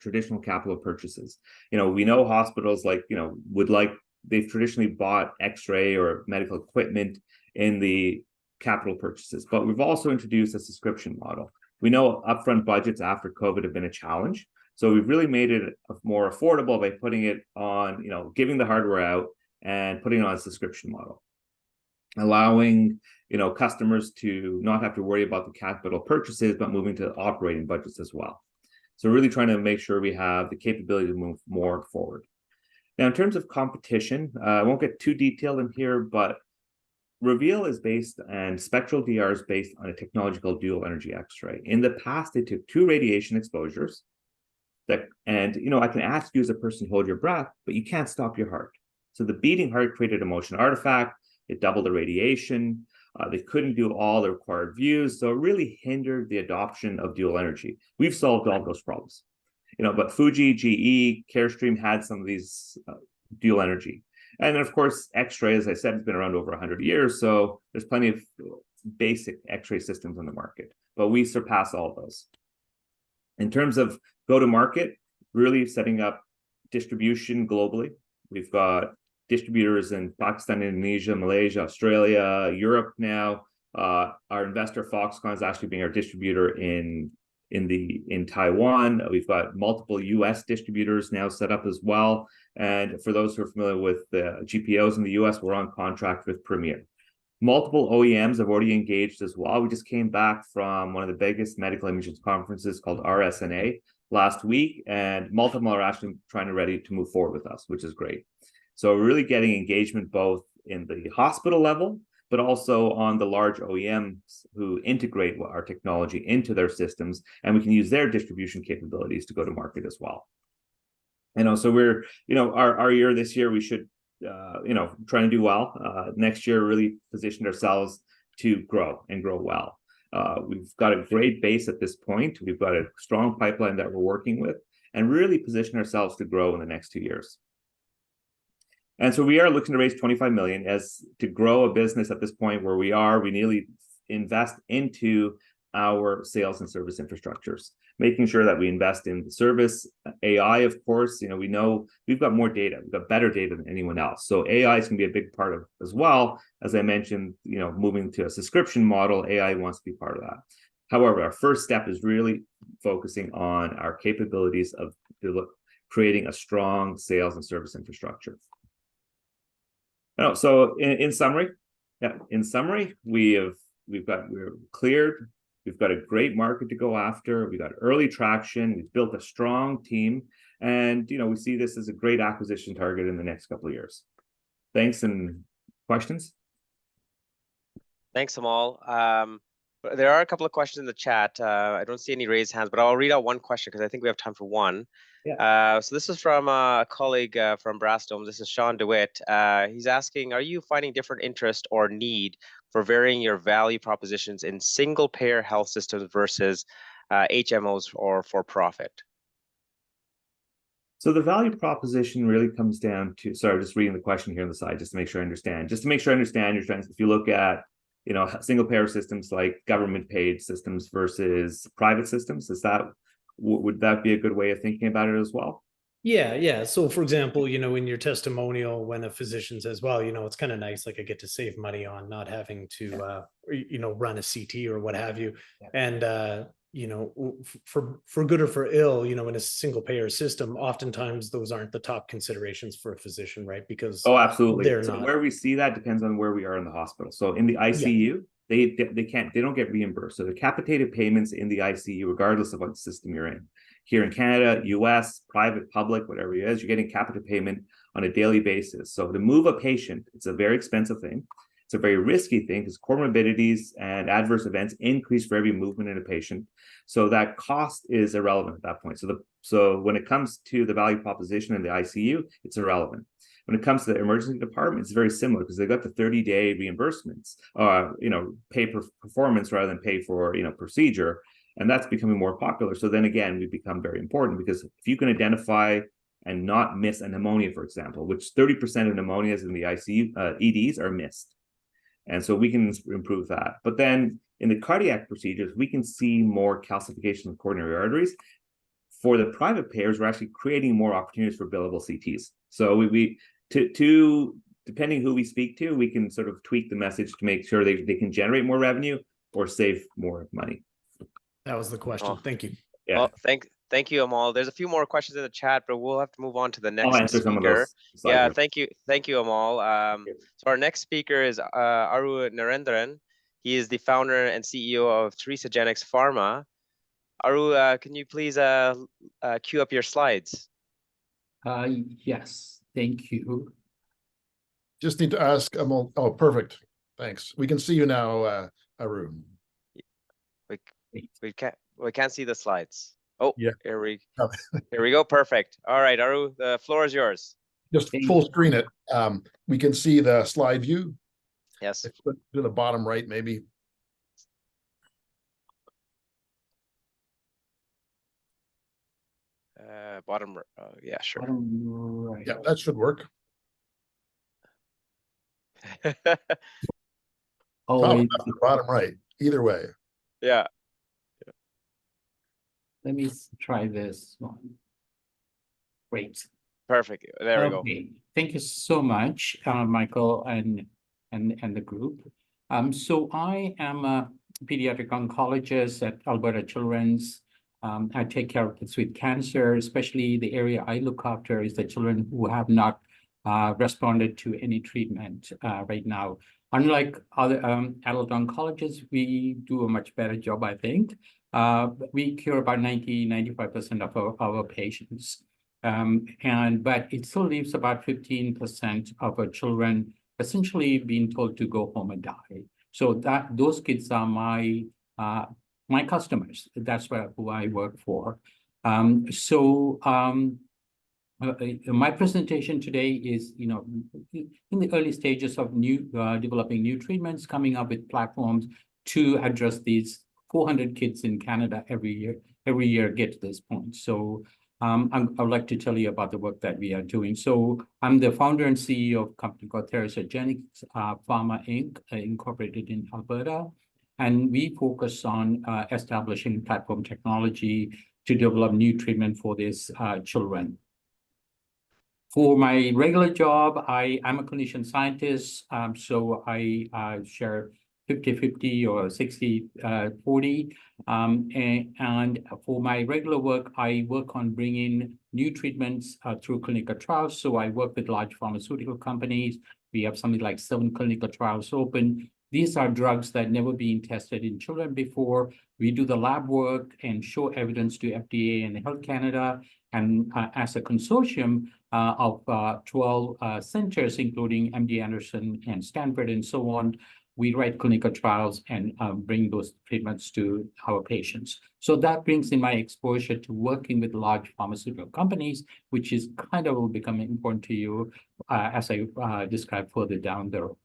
traditional capital purchases. We know hospitals they've traditionally bought X-ray or medical equipment in the capital purchases, but we've also introduced a subscription model. We know upfront budgets after COVID have been a challenge. So we've really made it more affordable by putting it on, giving the hardware out and putting it on a subscription model, allowing customers to not have to worry about the capital purchases, but moving to operating budgets as well. So really trying to make sure we have the capability to move more forward. Now, in terms of competition, I won't get too detailed in here, but Reveal is based and Spectral DR is based on a technology called dual energy X-ray. In the past, they took 2 radiation exposures and I can ask you as a person to hold your breath, but you can't stop your heart. So the beating heart created a motion artifact. It doubled the radiation. They couldn't do all the required views. So it really hindered the adoption of dual energy. We've solved all those problems. But Fuji, GE, Carestream had some of these dual energy. And then, of course, X-ray, as I said, has been around over 100 years. So there's plenty of basic X-ray systems on the market, but we surpass all of those. In terms of go-to-market, really setting up distribution globally. We've got distributors in Pakistan, Indonesia, Malaysia, Australia, Europe now. Our investor Foxconn is actually being our distributor in Taiwan. We've got multiple US distributors now set up as well. And for those who are familiar with the GPOs in the US, we're on contract with Premier. Multiple OEMs have already engaged as well. We just came back from one of the biggest medical imaging conferences called RSNA last week, and multiple are actually ready to move forward with us, which is great. So we're really getting engagement both in the hospital level, but also on the large OEMs who integrate our technology into their systems, and we can use their distribution capabilities to go to market as well. So we're, our year this year, we should, trying to do well. Next year, really positioned ourselves to grow and grow well. We've got a great base at this point. We've got a strong pipeline that we're working with, and really position ourselves to grow in the next 2 years. And so we are looking to raise 25 million to grow a business at this point where we nearly invest into our sales and service infrastructures, making sure that we invest in the service. AI, of course, we know we've got more data, we've got better data than anyone else. So AI is going to be a big part of as well. As I mentioned, moving to a subscription model, AI wants to be part of that. However, our first step is really focusing on our capabilities of creating a strong sales and service infrastructure. So in summary, we're cleared. We've got a great market to go after. We've got early traction. We've built a strong team, and we see this as a great acquisition target in the next couple of years. Thanks, and questions? Thanks, Amol. There are a couple of questions in the chat. I don't see any raised hands, but I'll read out one question because I think we have time for one. Yeah. So this is from a colleague from Brastom. This is Sean DeWitt. He's asking, are you finding different interest or need for varying your value propositions in single-payer health systems versus HMOs or for-profit? So the value proposition really comes down to, sorry, just reading the question here on the side, just to make sure I understand. You're trying, if you look at, single-payer systems like government-paid systems versus private systems, would that be a good way of thinking about it as well? Yeah. So for example, in your testimonial, when a physician says, well, it's kind of nice, like I get to save money on not having to, run a CT or what have you. And, for good or for ill, in a single payer system, oftentimes those aren't the top considerations for a physician, right? Because absolutely. They're so not. Where we see that depends on where we are in the hospital. So in the ICU, they don't get reimbursed. So the capitated payments in the ICU, regardless of what system you're in. Here in Canada, US, private, public, whatever it is, you're getting capitated payment on a daily basis. So to move a patient, it's a very expensive thing. It's a very risky thing because comorbidities and adverse events increase for every movement in a patient. So that cost is irrelevant at that point. So when it comes to the value proposition in the ICU, it's irrelevant. When it comes to the emergency department, it's very similar because they've got the 30-day reimbursements, pay per performance rather than pay for, procedure. And that's becoming more popular. So then again, we become very important because if you can identify and not miss a pneumonia, for example, which 30% of pneumonias in the ICU, EDs are missed. And so we can improve that. But then in the cardiac procedures, we can see more calcification of coronary arteries. For the private payers, we're actually creating more opportunities for billable CTs. So depending who we speak to, we can sort of tweak the message to make sure they can generate more revenue or save more money. That was the question. Thank you. Yeah. Well, Thank you, Amol. There's a few more questions in the chat, but we'll have to move on to the next answer some of speaker. those. Yeah, thank you, Amol. So our next speaker is Narendran. He is the founder and CEO of Teresagenics Pharma. Can you please queue up your slides? Yes, thank you. Just need to ask Amol. Oh, perfect. Thanks. We can see you now, Arun. We can't see the slides. Oh, yeah. Here we go. Perfect. All right, Aru, the floor is yours. Just full screen it. We can see the slide view. Yes. To the bottom right, maybe. Bottom. Yeah, sure. Right. Yeah, that should work. Oh, bottom right. Either way. Yeah. Let me try this one. Great. Perfect. There we go. Thank you so much, Michael and the group. So I am a pediatric oncologist at Alberta Children's. I take care of kids with cancer, especially the area I look after is the children who have not responded to any treatment right now. Unlike other adult oncologists, we do a much better job, I think. We cure about 95% of our patients. But it still leaves about 15% of our children essentially being told to go home and die. So those kids are my customers. That's who I work for. My presentation today is, in the early stages of developing new treatments, coming up with platforms to address these 400 kids in Canada every year get to this point. So I would like to tell you about the work that we are doing. So I'm the founder and CEO of a company called Teresagenics Pharma Inc., incorporated in Alberta. And we focus on establishing platform technology to develop new treatment for these children. For my regular job, I'm a clinician scientist, so I share 50-50 or 60-40. And for my regular work, I work on bringing new treatments through clinical trials. So I work with large pharmaceutical companies. We have something like 7 clinical trials open. These are drugs that never been tested in children before. We do the lab work and show evidence to FDA and Health Canada. And as a consortium of 12 centers, including MD Anderson and Stanford and so on, we write clinical trials and bring those treatments to our patients. So that brings in my exposure to working with large pharmaceutical companies, which is kind of will become important to you as I describe further down the road.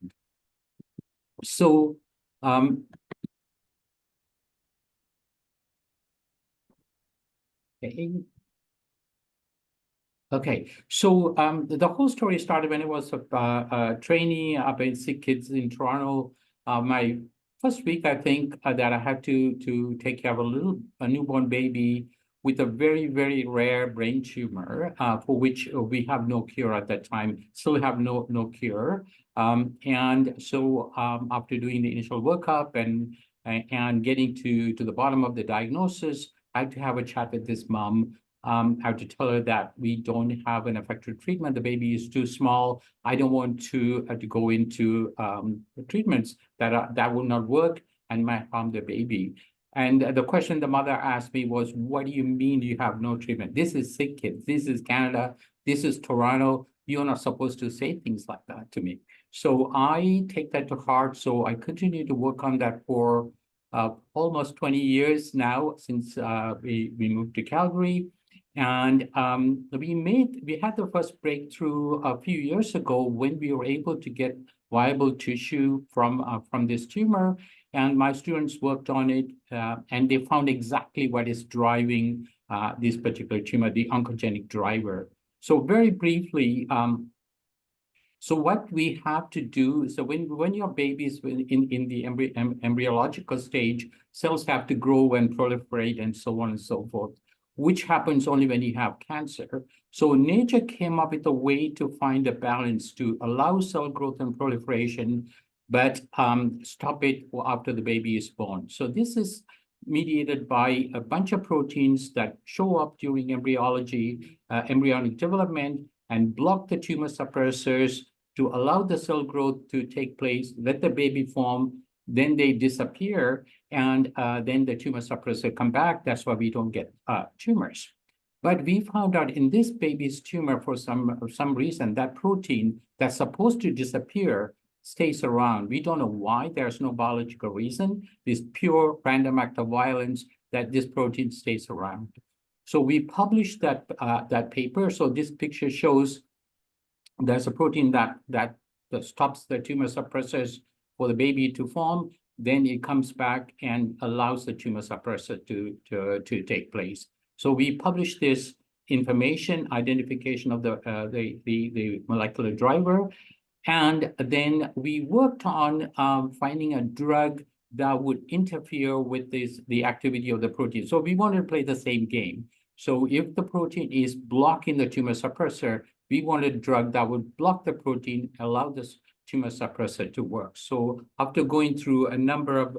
So Okay, so the whole story started when I was a trainee up in Sick Kids in Toronto. My first week, I think, that I had to take care of a newborn baby with a very, very rare brain tumor for which we have no cure at that time, still have no cure. And so after doing the initial workup and getting to the bottom of the diagnosis, I had to have a chat with this mom. I have to tell her that we don't have an effective treatment. The baby is too small. I don't want to go into treatments that will not work and might harm the baby. And the question the mother asked me was, what do you mean you have no treatment? This is Sick Kids. This is Canada. This is Toronto. You're not supposed to say things like that to me. So I take that to heart. So I continue to work on that for almost 20 years now since we moved to Calgary. And we had the first breakthrough a few years ago when we were able to get viable tissue from this tumor. And my students worked on it, and they found exactly what is driving this particular tumor, the oncogenic driver. So very briefly, so what we have to do, so when your baby is in the embryological stage, cells have to grow and proliferate and so on and so forth, which happens only when you have cancer. So nature came up with a way to find a balance to allow cell growth and proliferation, but stop it after the baby is born. So this is mediated by a bunch of proteins that show up during embryology, embryonic development, and block the tumor suppressors to allow the cell growth to take place, let the baby form, then they disappear, and then the tumor suppressor come back. That's why we don't get tumors. But we found out in this baby's tumor, for some reason, that protein that's supposed to disappear stays around. We don't know why. There's no biological reason. This pure random act of violence that this protein stays around. So we published that paper. So this picture shows there's a protein that stops the tumor suppressors for the baby to form. Then it comes back and allows the tumor suppressor to take place. So we published this information, identification of the molecular driver, and then we worked on finding a drug that would interfere with the activity of the protein. So we wanted to play the same game. So if the protein is blocking the tumor suppressor, we wanted a drug that would block the protein, allow this tumor suppressor to work. So after going through a number of,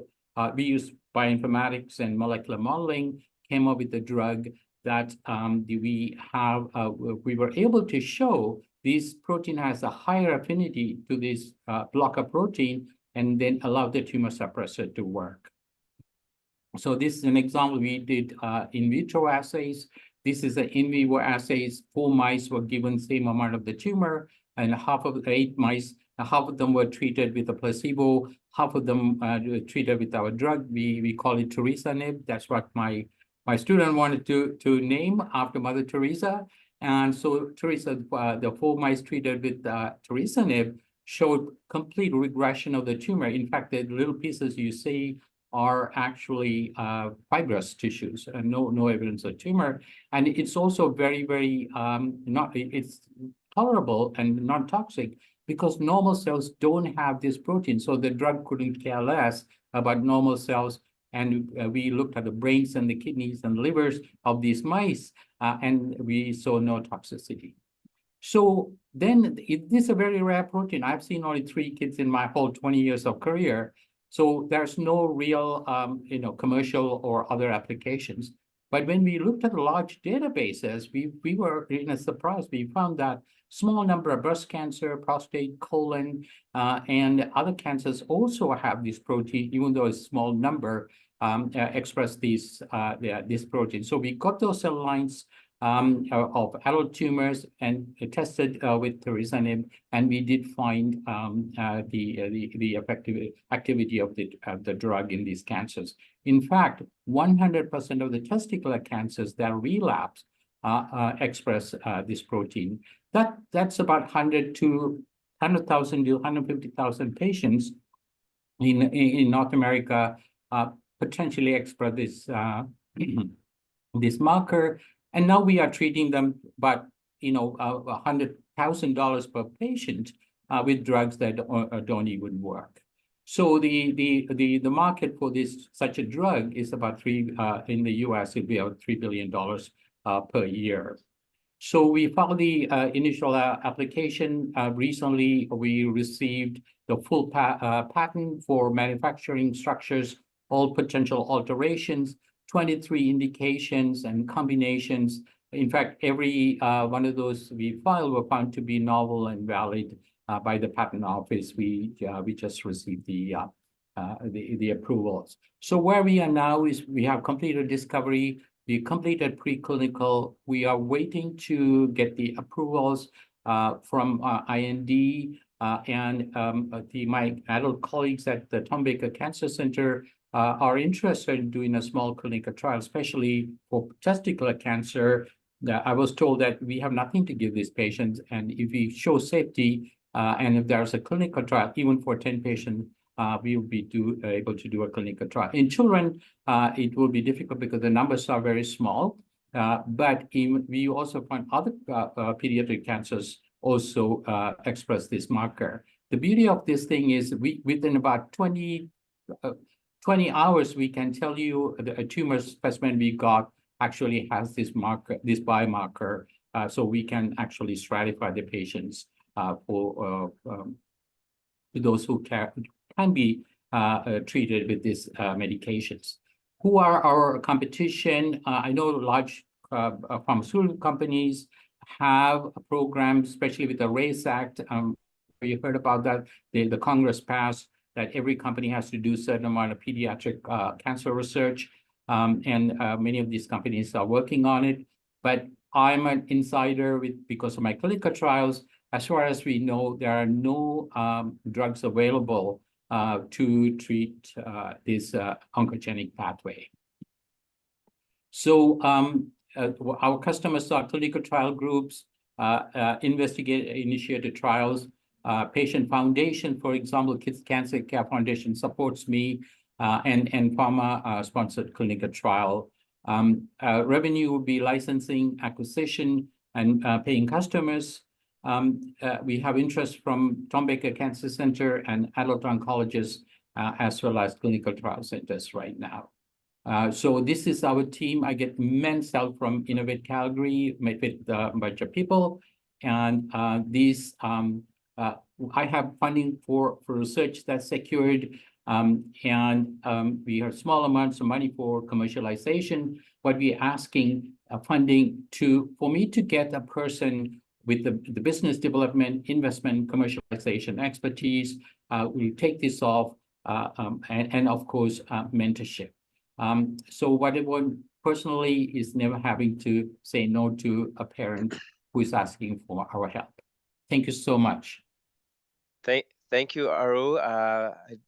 we used bioinformatics and molecular modeling, came up with a drug that we were able to show this protein has a higher affinity to this blocker protein and then allow the tumor suppressor to work. So this is an example we did in vitro assays. This is an in vivo assays. 4 mice were given same amount of the tumor, and half of the 8 mice, half of them were treated with a placebo, half of them were treated with our drug. We call it Teresagenics. That's what my student wanted to name after Mother Teresa. And so Teresa, the 4 mice treated with Teresagenics showed complete regression of the tumor. In fact, the little pieces you see are actually fibrous tissues, and no evidence of tumor. And it's also very, very it's tolerable and non-toxic because normal cells don't have this protein. So the drug couldn't care less about normal cells. And we looked at the brains and the kidneys and livers of these mice, and we saw no toxicity. So then this is a very rare protein. I've seen only 3 kids in my whole 20 years of career. So there's no real, commercial or other applications. But when we looked at large databases, we were in a surprise. We found that small number of breast cancer, prostate, colon, and other cancers also have this protein, even though a small number express this protein. So we got those cell lines of adult tumors and tested with Teresagenics, and we did find the effective activity of the drug in these cancers. In fact, 100% of the testicular cancers that relapse express this protein. That's about 100,000 to 150,000 patients in North America potentially express this this marker. And now we are treating them, but $100,000 per patient with drugs that don't even work. So the market for such a drug is about in the US, it'll be about $3 billion per year. So we filed the initial application. Recently, we received the full patent for manufacturing structures, all potential alterations, 23 indications and combinations. In fact, every one of those we filed were found to be novel and valid by the patent office. We just received the approvals. So where we are now is we have completed discovery. We completed preclinical. We are waiting to get the approvals from IND and my adult colleagues at the Tom Baker Cancer Center are interested in doing a small clinical trial, especially for testicular cancer. I was told that we have nothing to give these patients, and if we show safety and if there's a clinical trial, even for 10 patients, we will be able to do a clinical trial. In children, it will be difficult because the numbers are very small, but we also find other pediatric cancers also express this marker. The beauty of this thing is within about 20 hours, we can tell you a tumor specimen we got actually has this marker, this biomarker, so we can actually stratify the patients for those who can be treated with these medications. who are our competition? I know large pharmaceutical companies have a program, especially with the RACE Act. You heard about that. The Congress passed that every company has to do a certain amount of pediatric cancer research. And many of these companies are working on it. But I'm an insider because of my clinical trials. As far as we know, there are no drugs available to treat this oncogenic pathway. So our customers are clinical trial groups, investigator-initiated trials. Patient Foundation, for example, Kids Cancer Care Foundation supports me, and Pharma sponsored clinical trial. Revenue would be licensing, acquisition, and paying customers. We have interest from Tom Baker Cancer Center and adult oncologists, as well as clinical trial centers right now. So this is our team. I get immense help from Innovate Calgary, met with a bunch of people, and I have funding for research that's secured, and we have small amounts of money for commercialization, but we're asking funding for me to get a person with the business development, investment, commercialization expertise. We take this off, and of course, mentorship. So what I want personally is never having to say no to a parent who is asking for our help. Thank you so much. Thank you, Aru.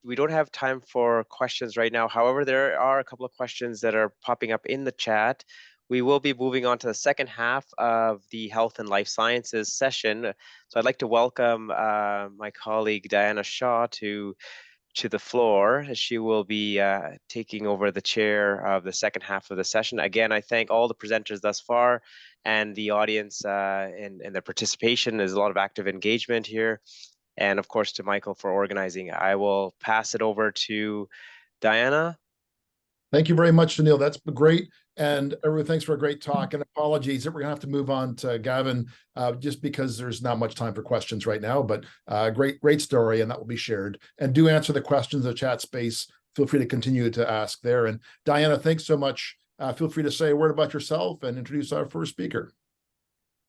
We don't have time for questions right now. However, there are a couple of questions that are popping up in the chat. We will be moving on to the second half of the Health and Life Sciences session. So I'd like to welcome my colleague Diana Shaw to the floor. She will be taking over the chair of the second half of the session. Again, I thank all the presenters thus far and the audience and their participation. There's a lot of active engagement here. And of course, to Michael for organizing. I will pass it over to Diana. Thank you very much, Shaneel. That's great. And everyone, thanks for a great talk. And apologies that we're gonna have to move on to Gavin, just because there's not much time for questions right now, but great story, and that will be shared. And do answer the questions in the chat space. Feel free to continue to ask there. And Diana, thanks so much. Feel free to say a word about yourself and introduce our first speaker.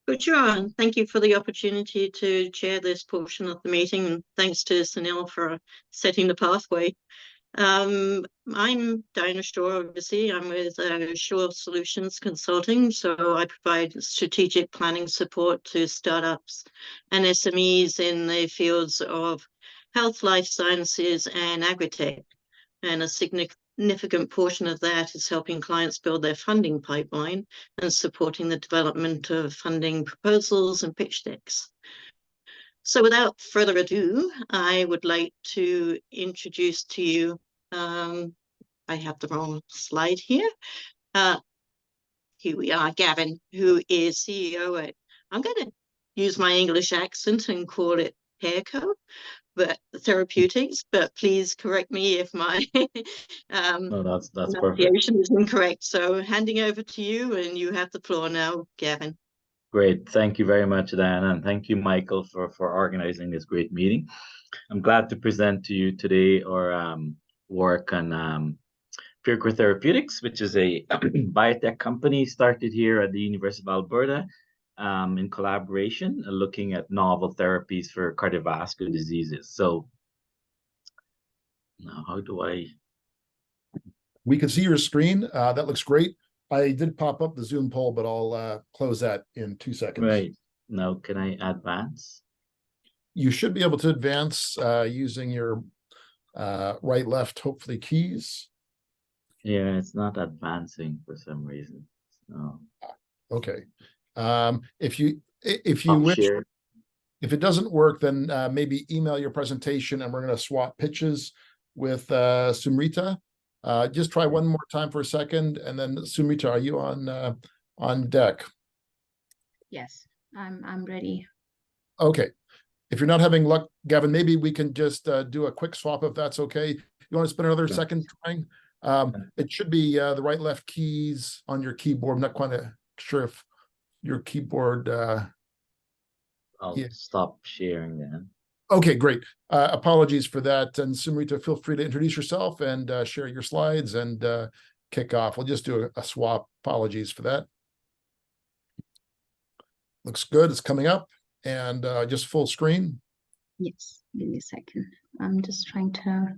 Good, John. Thank you for the opportunity to chair this portion of the meeting, and thanks to Shaneel for setting the pathway. I'm Diana Shaw, obviously. I'm with Shaw Solutions Consulting, so I provide strategic planning support to startups and SMEs in the fields of health, life sciences, and agritech. And a significant portion of that is helping clients build their funding pipeline and supporting the development of funding proposals and pitch decks. So without further ado, I would like to introduce to you, I have the wrong slide here. Here we are, Gavin, who is CEO at, I'm going to use my English accent and call it PEARKO, but Therapeutics, but please correct me if my No, that's perfect. pronunciation is incorrect. So handing over to you, and you have the floor now, Gavin. Great. Thank you very much, Diana, and thank you, Michael, for organizing this great meeting. I'm glad to present to you today our work on PEARKO Therapeutics, which is a biotech company started here at the University of Alberta in collaboration, looking at novel therapies for cardiovascular diseases. So now how do I? We can see your screen. That looks great. I did pop up the Zoom poll, but I'll close that in 2 seconds. Right. Now, can I advance? You should be able to advance using your right, left, hopefully keys. Yeah, it's not advancing for some reason. No. Okay. If you wish, share. if it doesn't work, then maybe email your presentation, and we're going to swap pitches with Sumrita. Just try one more time for a second, and then Sumrita, are you on deck? Yes, I'm ready. Okay. If you're not having luck, Gavin, maybe we can just do a quick swap if that's okay. You want to spend another second trying? It should be the right, left keys on your keyboard. I'm not quite sure if your keyboard. I'll stop sharing then. Okay, great. Apologies for that. And Sumrita, feel free to introduce yourself and share your slides. And kick off. We'll just do a swap. Apologies for that. Looks good. It's coming up, and just full screen. Yes, give me a second. I'm just trying to.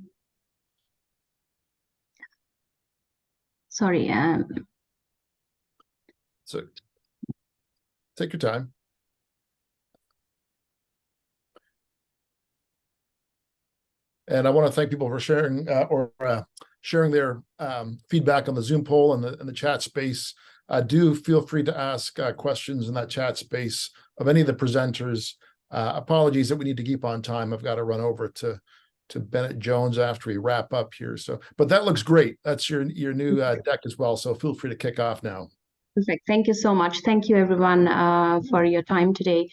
Sorry. So take your time. And I want to thank people for sharing sharing their feedback on the Zoom poll and the chat space. Do feel free to ask questions in that chat space of any of the presenters. Apologies that we need to keep on time. I've got to run over to Bennett Jones after we wrap up here. So, but that looks great. That's your new deck as well. So feel free to kick off now. Perfect. Thank you so much. Thank you, everyone, for your time today.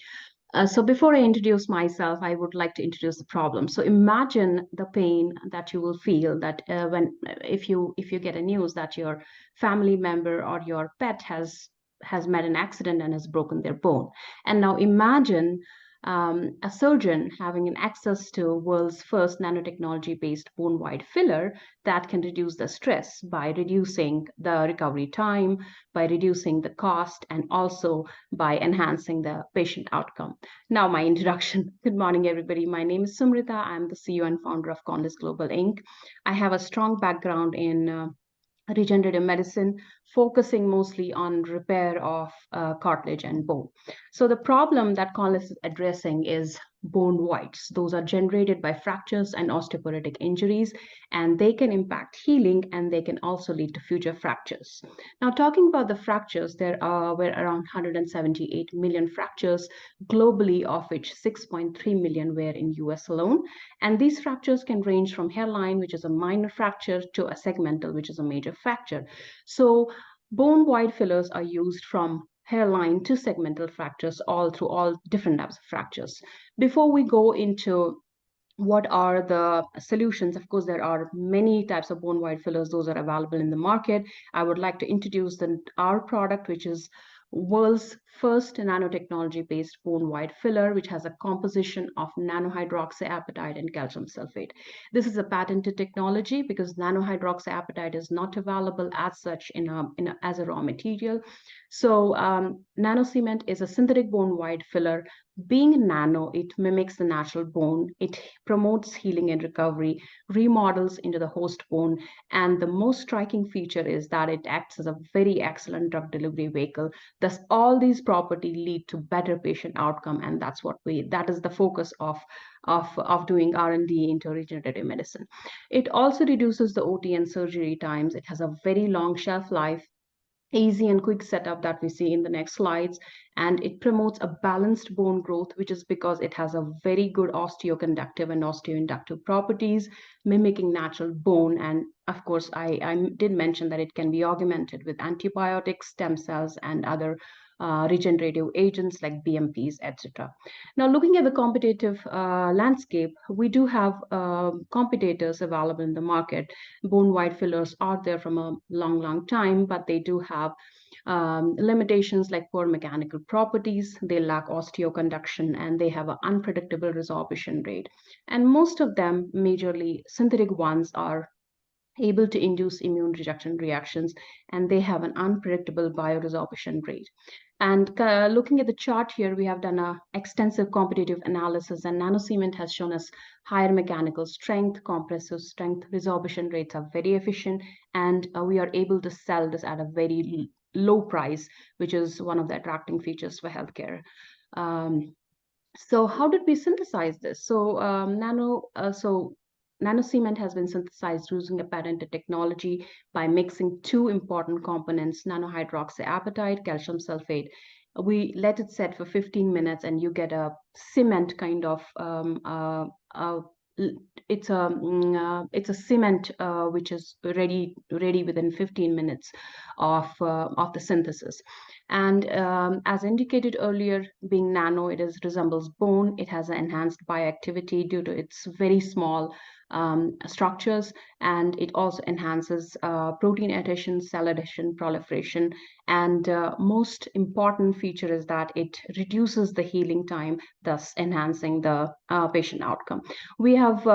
So before I introduce myself, I would like to introduce the problem. So imagine the pain that you will feel that if you get a news that your family member or your pet has met an accident and has broken their bone. And now imagine a surgeon having an access to world's first nanotechnology-based bone-wide filler that can reduce the stress by reducing the recovery time, by reducing the cost, and also by enhancing the patient outcome. Now, my introduction. Good morning, everybody. My name is Sumrita. I'm the CEO and founder of Conlis Global Inc. I have a strong background in regenerative medicine, focusing mostly on repair of cartilage and bone. So the problem that Conlis is addressing is bone voids. Those are generated by fractures and osteoporotic injuries, and they can impact healing, and they can also lead to future fractures. Now, talking about the fractures, there were around 178 million fractures globally, of which 6.3 million were in US alone. And these fractures can range from hairline, which is a minor fracture, to a segmental, which is a major fracture. So bone wide fillers are used from hairline to segmental fractures, all through all different types of fractures. Before we go into what are the solutions, of course, there are many types of bone wide fillers. Those are available in the market. I would like to introduce our product, which is world's first nanotechnology-based bone-wide filler, which has a composition of nanohydroxyapatite and calcium sulfate. This is a patented technology because nanohydroxyapatite is not available as such as a raw material. So nanocement is a synthetic bone-wide filler. Being nano, it mimics the natural bone. It promotes healing and recovery, remodels into the host bone, and the most striking feature is that it acts as a very excellent drug delivery vehicle. Thus, all these properties lead to better patient outcome, and that is the focus of doing R&D into regenerative medicine. It also reduces the OT and surgery times. It has a very long shelf life, easy and quick setup that we see in the next slides, and it promotes a balanced bone growth, which is because it has a very good osteoconductive and osteoinductive properties, mimicking natural bone. And of course, I did mention that it can be augmented with antibiotics, stem cells, and other regenerative agents like BMPs, etc. Now, looking at the competitive landscape, we do have competitors available in the market. Bone-wide fillers are there from a long time, but they do have limitations like poor mechanical properties. They lack osteoconduction, and they have an unpredictable resorption rate. And most of them, majorly synthetic ones, are able to induce immune rejection reactions, and they have an unpredictable bioresorption rate. And looking at the chart here, we have done an extensive competitive analysis, and nanocement has shown us higher mechanical strength, compressive strength, resorption rates are very efficient, and we are able to sell this at a very low price, which is one of the attracting features for healthcare. So how did we synthesize this? So nanocement has been synthesized using a patented technology by mixing two important components, nanohydroxyapatite, calcium sulfate. We let it set for 15 minutes, and you get a cement kind of it's a cement which is ready within 15 minutes of the synthesis. And as indicated earlier, being nano, it resembles bone. It has an enhanced bioactivity due to its very small structures, and it also enhances protein adhesion, cell adhesion, proliferation, and most important feature is that it reduces the healing time, thus enhancing the patient outcome. We have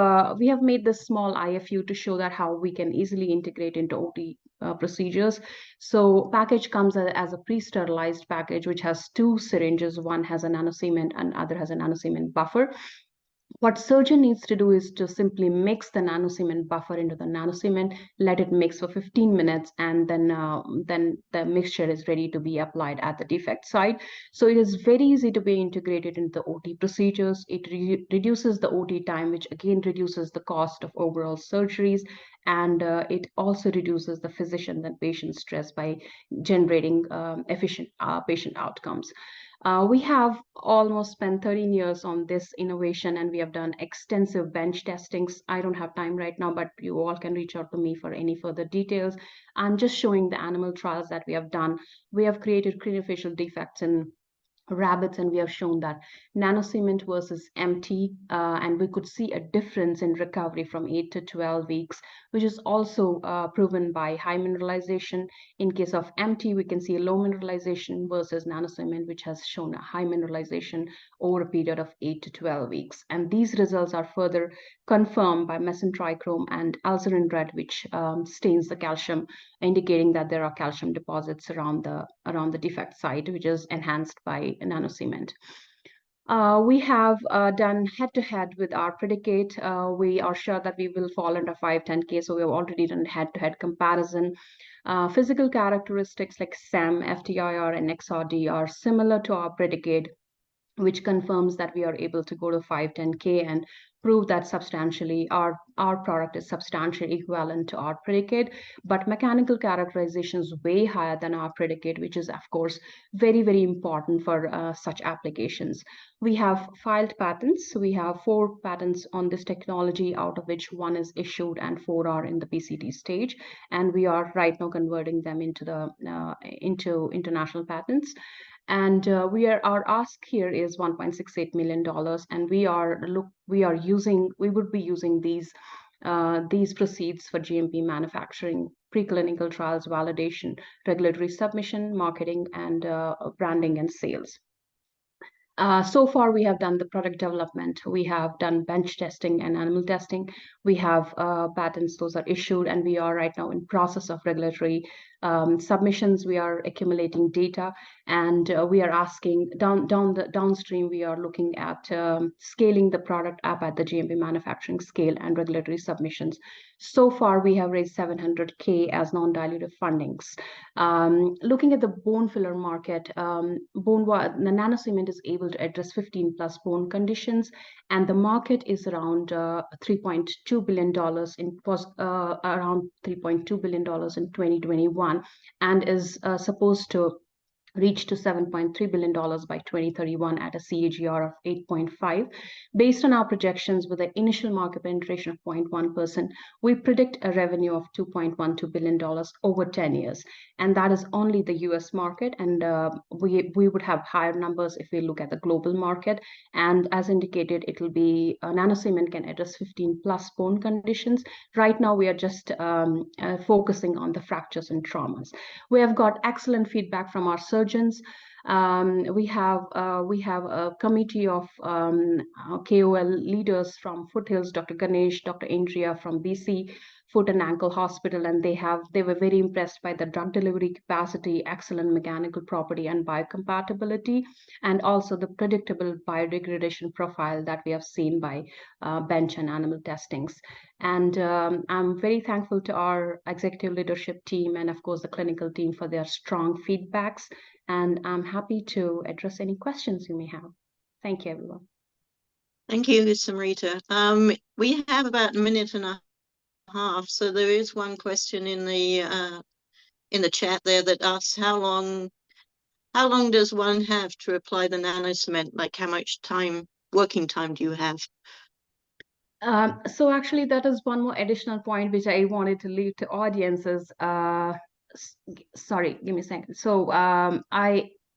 made this small IFU to show that how we can easily integrate into OT procedures. So package comes as a pre-sterilized package, which has 2 syringes. One has a nanocement and other has a nanocement buffer. What surgeon needs to do is to simply mix the nanocement buffer into the nanocement, let it mix for 15 minutes, and then the mixture is ready to be applied at the defect site. So it is very easy to be integrated into the OT procedures. It reduces the OT time, which again reduces the cost of overall surgeries, and it also reduces the physician and patient stress by generating efficient patient outcomes. We have almost spent 13 years on this innovation, and we have done extensive bench testings. I don't have time right now, but you all can reach out to me for any further details. I'm just showing the animal trials that we have done. We have created craniofacial defects in rabbits, and we have shown that nanocement versus MT, and we could see a difference in recovery from 8 to 12 weeks, which is also proven by high mineralization. In case of MT, we can see low mineralization versus nanocement, which has shown a high mineralization over a period of 8 to 12 weeks. And these results are further confirmed by mesentrichrome and alzarin red, which stains the calcium, indicating that there are calcium deposits around the defect site, which is enhanced by nanocement. We have done head-to-head with our predicate. We are sure that we will fall under 510K, so we have already done head-to-head comparison. Physical characteristics like SEM, FTIR, and XRD are similar to our predicate, which confirms that we are able to go to 510K and prove that substantially our product is substantially equivalent to our predicate, but mechanical characterization is way higher than our predicate, which is of course very, very important for such applications. We have filed patents. We have 4 patents on this technology, out of which 1 is issued and 4 are in the PCT stage, and we are right now converting them into the into international patents. And our ask here is $1.68 million, and we would be using these proceeds for GMP manufacturing, preclinical trials, validation, regulatory submission, marketing, and branding and sales. So far, we have done the product development. We have done bench testing and animal testing. We have patents; those are issued, and we are right now in process of regulatory submissions. We are accumulating data, and we are asking downstream. We are looking at scaling the product up at the GMP manufacturing scale and regulatory submissions. So far, we have raised $700K as non-dilutive fundings. Looking at the bone filler market, the nanocement is able to address 15+ bone conditions, and the market is around $3.2 billion. Was around $3.2 billion in 2021, and is supposed to reach to $7.3 billion by 2031 at a CAGR of 8.5. Based on our projections with an initial market penetration of 0.1%, we predict a revenue of $2.12 billion over 10 years. And that is only the US market. And we would have higher numbers if we look at the global market. And as indicated, it will be nanocement can address 15+ bone conditions. Right now, we are just focusing on the fractures and traumas. We have got excellent feedback from our surgeons. We have a committee of KOL leaders from Foothills, Dr. Ganesh, Dr. Andrea from BC Foot and Ankle Hospital, and they were very impressed by the drug delivery capacity, excellent mechanical property and biocompatibility, and also the predictable biodegradation profile that we have seen by bench and animal testings. And I'm very thankful to our executive leadership team and of course the clinical team for their strong feedbacks. And I'm happy to address any questions you may have. Thank you, everyone. Thank you, Sumrita. We have about a minute and a half, so there is one question in the chat there that asks how long does one have to apply the nanocement? Like how much working time do you have? So actually, that is one more additional point which I wanted to leave to audiences. Sorry, give me a second. So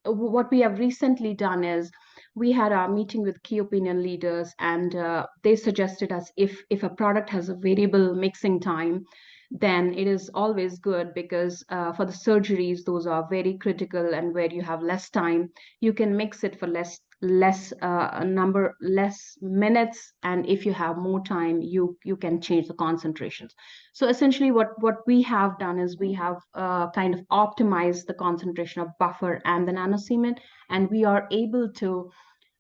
what we have recently done is we had a meeting with key opinion leaders, and they suggested us if a product has a variable mixing time, then it is always good, because for the surgeries, those are very critical, and where you have less time, you can mix it for less minutes, and if you have more time, you can change the concentrations. So essentially what we have done is we have kind of optimized the concentration of buffer and the nanocement, and we are able to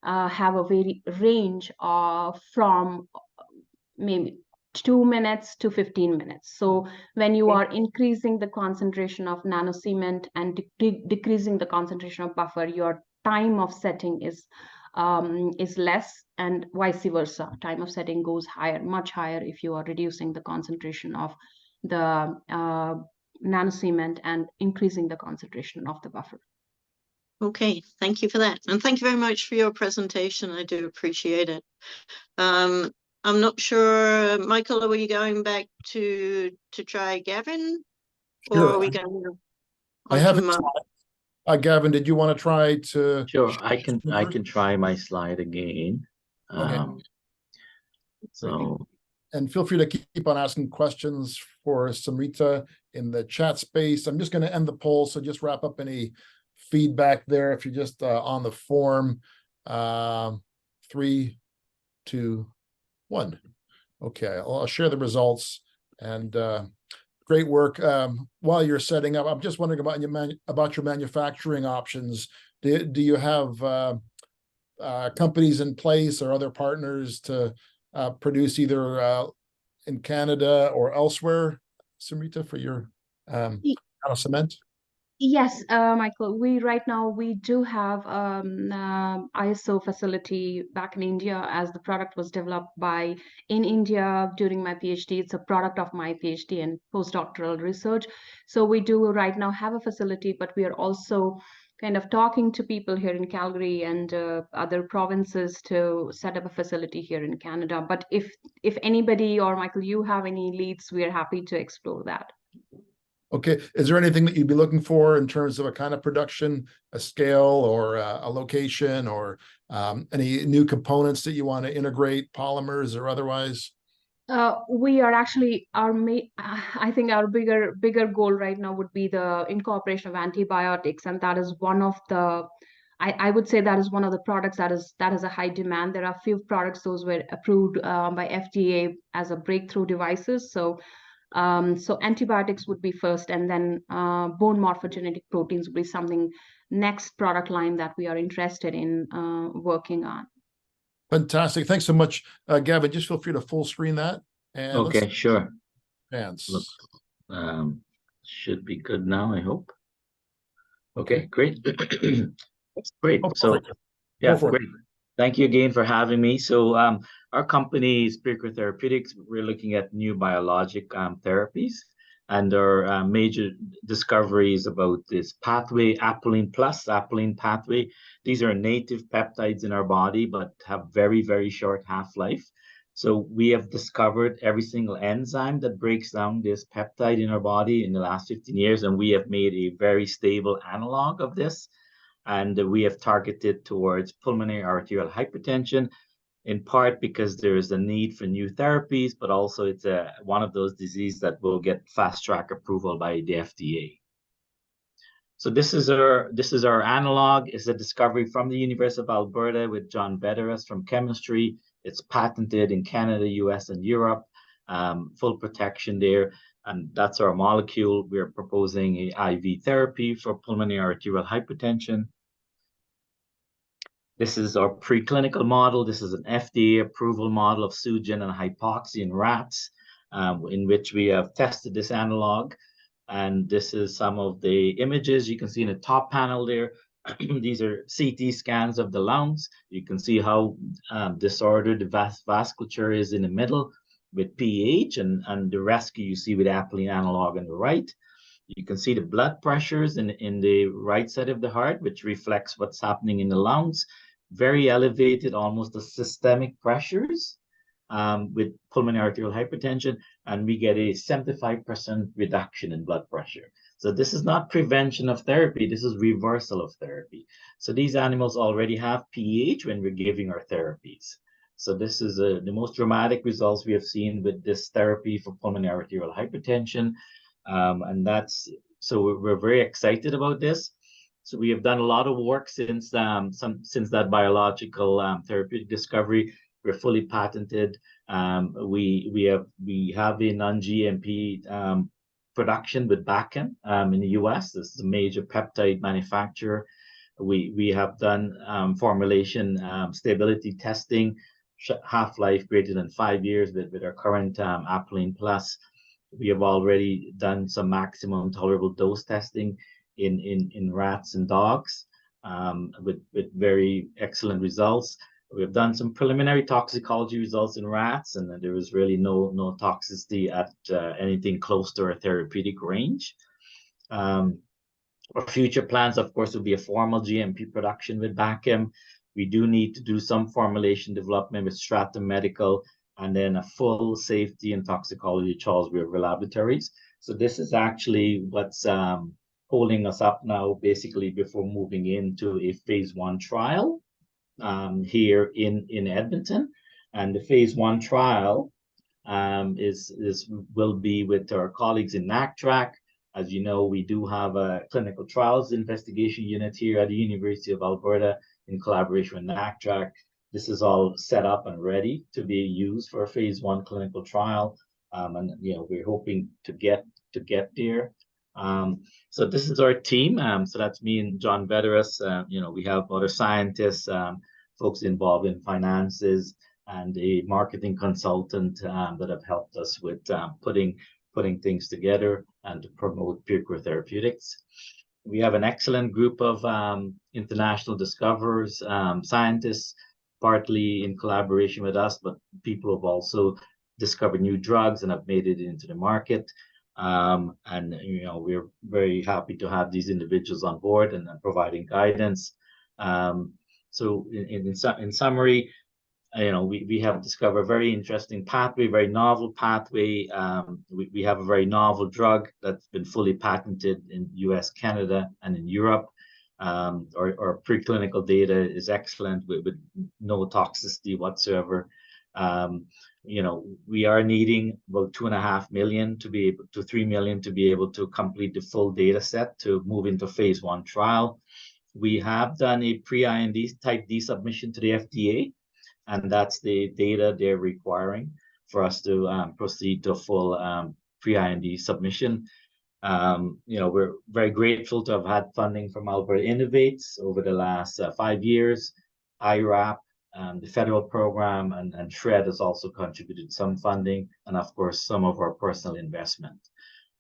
have a very range of from maybe 2 minutes to 15 minutes. So when you are increasing the concentration of nanocement and decreasing the concentration of buffer, your time of setting is less, and vice versa. Time of setting goes higher, much higher, if you are reducing the concentration of the nanocement and increasing the concentration of the buffer. Okay, thank you for that. And thank you very much for your presentation. I do appreciate it. I'm not sure, Michael, are we going back to try Gavin? Sure. Or are we going I haven't. Gavin, did you want to try to? Sure, I can try my slide again. Okay. So. And feel free to keep on asking questions for Sumrita in the chat space. I'm just going to end the poll, so just wrap up any feedback there if you're just on the form. 3, 2, 1. Okay, I'll share the results, and great work. While you're setting up, I'm just wondering about your manufacturing options. Do you have companies in place or other partners to produce either in Canada or elsewhere, Sumrita, for your cement? Yes, Michael, we do have ISO facility back in India, as the product was developed in India during my PhD. It's a product of my PhD and postdoctoral research. So we do right now have a facility, but we are also kind of talking to people here in Calgary and other provinces to set up a facility here in Canada. But if anybody, or Michael, you have any leads, we are happy to explore that. Okay, is there anything that you'd be looking for in terms of a kind of production, a scale, or a location, or any new components that you want to integrate, polymers or otherwise? We are actually, I think our bigger goal right now would be the incorporation of antibiotics, and that is one of the, I would say that is one of the products that is a high demand. There are a few products, those were approved by FDA as a breakthrough devices. So antibiotics would be first, and then bone morphogenetic proteins would be something next product line that we are interested in working on. Fantastic. Thanks so much, Gavin. Just feel free to full screen that. And okay, sure. Look, should be good now, I hope. Okay, great. Great. So, yeah, great. Thank you again for having me. So our company is PEARKO Therapeutics. We're looking at new biologic therapies, and our major discoveries about this pathway, apelin plus, apelin pathway. These are native peptides in our body, but have very, very short half-life. So we have discovered every single enzyme that breaks down this peptide in our body in the last 15 years, and we have made a very stable analog of this. And we have targeted towards pulmonary arterial hypertension, in part because there is a need for new therapies, but also it's one of those diseases that will get fast-track approval by the FDA. So this is our analog. It's a discovery from the University of Alberta with John Bederas from chemistry. It's patented in Canada, US, and Europe. Full protection there. And that's our molecule. We're proposing a IV therapy for pulmonary arterial hypertension. This is our preclinical model. This is an FDA approval model of Sugen and hypoxia in rats, in which we have tested this analog. And this is some of the images you can see in the top panel there. These are CT scans of the lungs. You can see how disordered the vasculature is in the middle with pH, and the rescue you see with apelin analog on the right. You can see the blood pressures in the right side of the heart, which reflects what's happening in the lungs. Very elevated, almost the systemic pressures. with pulmonary arterial hypertension, and we get a 75% reduction in blood pressure. So this is not prevention of therapy, this is reversal of therapy. So these animals already have PEH when we're giving our therapies. So this is the most dramatic results we have seen with this therapy for pulmonary arterial hypertension. So we're very excited about this. So we have done a lot of work since that biological therapeutic discovery. We're fully patented. We have a non-GMP production with Bachem in the US. This is a major peptide manufacturer. We have done formulation stability testing, half-life greater than 5 years with our current Apelline Plus. We have already done some maximum tolerable dose testing in rats and dogs with very excellent results. We have done some preliminary toxicology results in rats, and there was really no toxicity at anything close to our therapeutic range. Our future plans, of course, will be a formal GMP production with Bachem. We do need to do some formulation development with Stratum Medical, and then a full safety and toxicology trials with laboratories. So this is actually what's holding us up now, basically, before moving into a phase 1 trial here in Edmonton. And the phase 1 trial will be with our colleagues in NACTRAC. As you know, we do have a clinical trials investigation unit here at the University of Alberta in collaboration with NACTRAC. This is all set up and ready to be used for a phase 1 clinical trial. And we're hoping to get there. So this is our team. So that's me and John Veteras. We have other scientists, folks involved in finances, and a marketing consultant that have helped us with putting things together and to promote PEARKO Therapeutics. We have an excellent group of international discoverers, scientists, partly in collaboration with us, but people have also discovered new drugs and have made it into the market. We're very happy to have these individuals on board and providing guidance. So in summary, we have discovered a very interesting pathway, very novel pathway. We have a very novel drug that's been fully patented in US, Canada, and in Europe. Our preclinical data is excellent with no toxicity whatsoever. We are needing about 2.5 million to 3 million to be able to complete the full data set to move into phase 1 trial. We have done a pre-IND type D submission to the FDA, and that's the data they're requiring for us to proceed to full pre-IND submission. We're very grateful to have had funding from Alberta Innovates over the last 5 years. IRAP, the federal program, and SHRED has also contributed some funding, and of course some of our personal investment.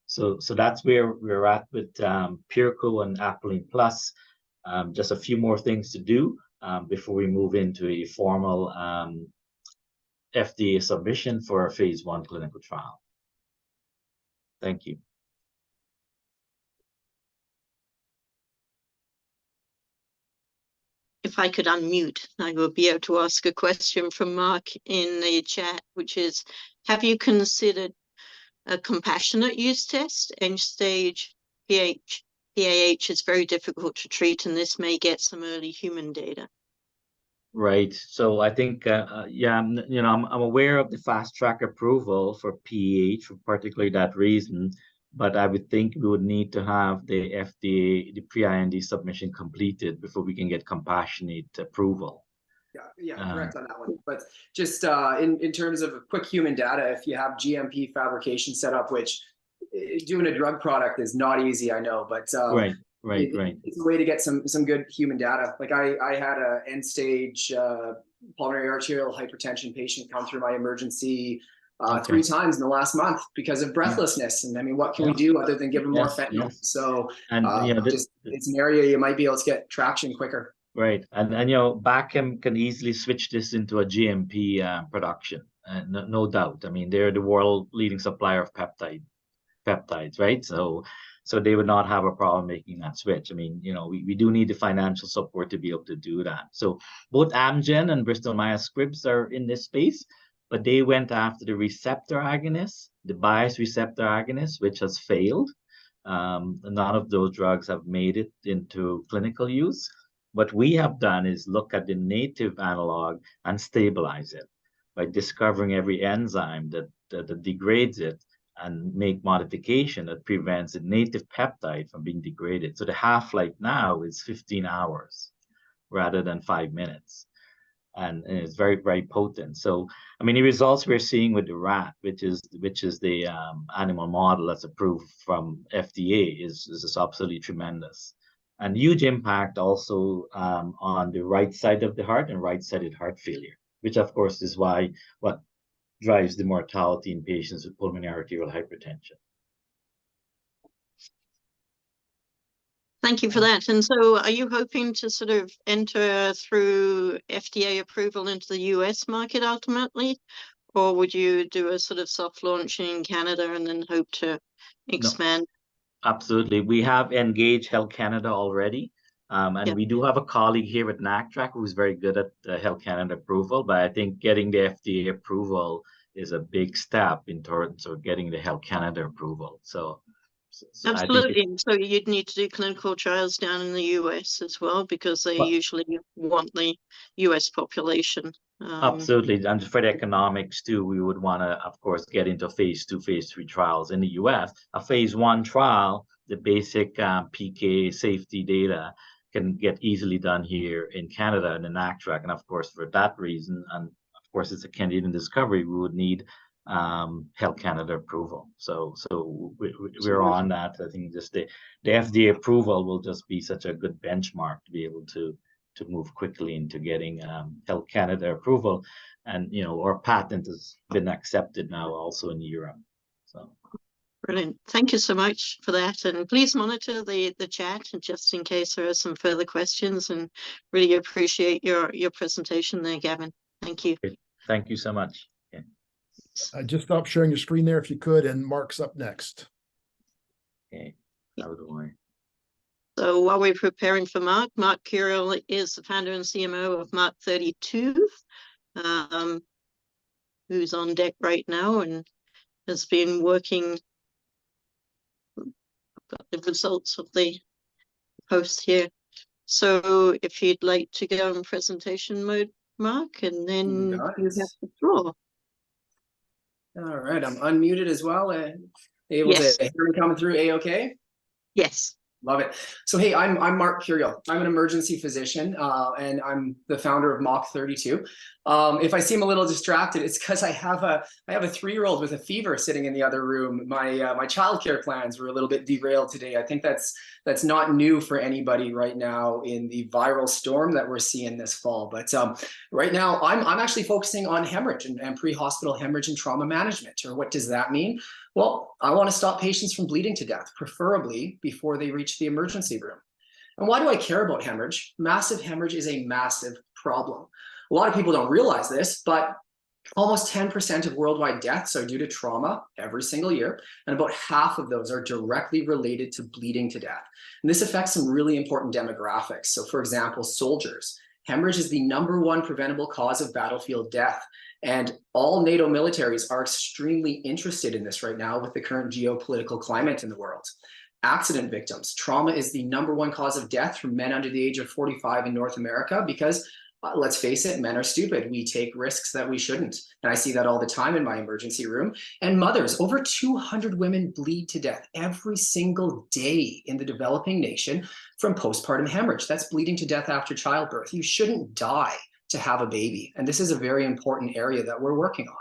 So that's where we're at with PEARKO and Apelline Plus. Just a few more things to do before we move into a formal FDA submission for a phase 1 clinical trial. Thank you. If I could unmute, I will be able to ask a question from Marc in the chat, which is, have you considered a compassionate use test? End stage PAH is very difficult to treat, and this may get some early human data. Right. So I think, I'm aware of the fast track approval for PEH for particularly that reason. But I would think we would need to have the FDA, the pre-IND submission completed before we can get compassionate approval. Yeah, correct on that one. But just in terms of quick human data, if you have GMP fabrication set up, which doing a drug product is not easy, I know, but right. It's a way to get some good human data. Like I had a end stage pulmonary arterial hypertension patient come through my emergency 3 times in the last month because of breathlessness. And I mean, what can we do other than give them more fentanyl? So it's an area you might be able to get traction quicker. Right. And Bachem can easily switch this into a GMP production. No doubt. I mean, they're the world leading supplier of peptides, right? So they would not have a problem making that switch. I mean, we do need the financial support to be able to do that. So both Amgen and Bristol Myers Squibb are in this space. but they went after the receptor agonist, the bias receptor agonist, which has failed. None of those drugs have made it into clinical use. What we have done is look at the native analog and stabilize it by discovering every enzyme that degrades it and make modification that prevents the native peptide from being degraded. So the half-life now is 15 hours rather than 5 minutes. And it's very, very potent. So, I mean, the results we're seeing with the rat, which is the animal model that's approved from FDA, is absolutely tremendous. And huge impact also on the right side of the heart and right-sided heart failure, which of course is what drives the mortality in patients with pulmonary arterial hypertension. Thank you for that. And so are you hoping to sort of enter through FDA approval into the US market ultimately? Or would you do a sort of soft launch in Canada and then hope to expand? No, absolutely. We have engaged Health Canada already. And we do have a colleague here at NACTRAC who's very good at the Health Canada approval, but I think getting the FDA approval is a big step in terms of getting the Health Canada approval. So Absolutely. So you'd need to do clinical trials down in the US as well, because they usually want the US population. Absolutely. And for the economics too, we would want to, of course, get into phase 2, phase 3 trials in the US. A phase 1 trial, the basic PK safety data can get easily done here in Canada and in NACTRAC. And of course, for that reason, and of course, it's a Canadian discovery, we would need Health Canada approval. So we're on that. I think just the FDA approval will just be such a good benchmark to be able to move quickly into getting Health Canada approval. And our patent has been accepted now also in Europe. So brilliant. Thank you so much for that. And please monitor the chat just in case there are some further questions, and really appreciate your presentation there, Gavin. Thank you. Thank you so much. Just stop sharing your screen there if you could, and Marc's up next. Okay, out of the way. So while we're preparing for Marc Curiel is the founder and CMO of Mark 32, who's on deck right now and has been working. I've got the results of the post here. So if you'd like to go in presentation mode, Marc, and then you have the floor. All right, I'm unmuted as well. Able Yes. to hear me coming through A-okay? Yes. Love it. So, hey, I'm Marc Curiel. I'm an emergency physician, and I'm the founder of Mach 32. If I seem a little distracted, it's because I have a 3-year-old with a fever sitting in the other room. My childcare plans were a little bit derailed today. I think that's not new for anybody right now in the viral storm that we're seeing this fall. But right now, I'm actually focusing on hemorrhage and pre-hospital hemorrhage and trauma management. Or what does that mean? Well, I want to stop patients from bleeding to death, preferably before they reach the emergency room. And why do I care about hemorrhage? Massive hemorrhage is a massive problem. A lot of people don't realize this, but almost 10% of worldwide deaths are due to trauma every single year, and about half of those are directly related to bleeding to death. And this affects some really important demographics. So for example, soldiers. Hemorrhage is the #1 preventable cause of battlefield death. And all NATO militaries are extremely interested in this right now with the current geopolitical climate in the world. Accident victims. Trauma is the #1 cause of death for men under the age of 45 in North America because, let's face it, men are stupid. We take risks that we shouldn't. And I see that all the time in my emergency room. And mothers, over 200 women bleed to death every single day in the developing nation from postpartum hemorrhage. That's bleeding to death after childbirth. You shouldn't die to have a baby. And this is a very important area that we're working on.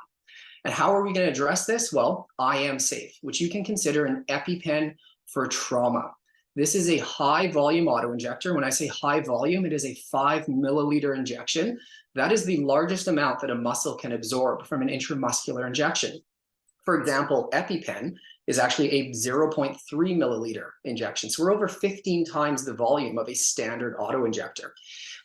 And how are we going to address this? Well, I Am Safe, which you can consider an EpiPen for trauma. This is a high volume auto-injector. When I say high volume, it is a 5 milliliter injection. That is the largest amount that a muscle can absorb from an intramuscular injection. For example, EpiPen is actually a 0.3 milliliter injection. So we're over 15 times the volume of a standard auto-injector.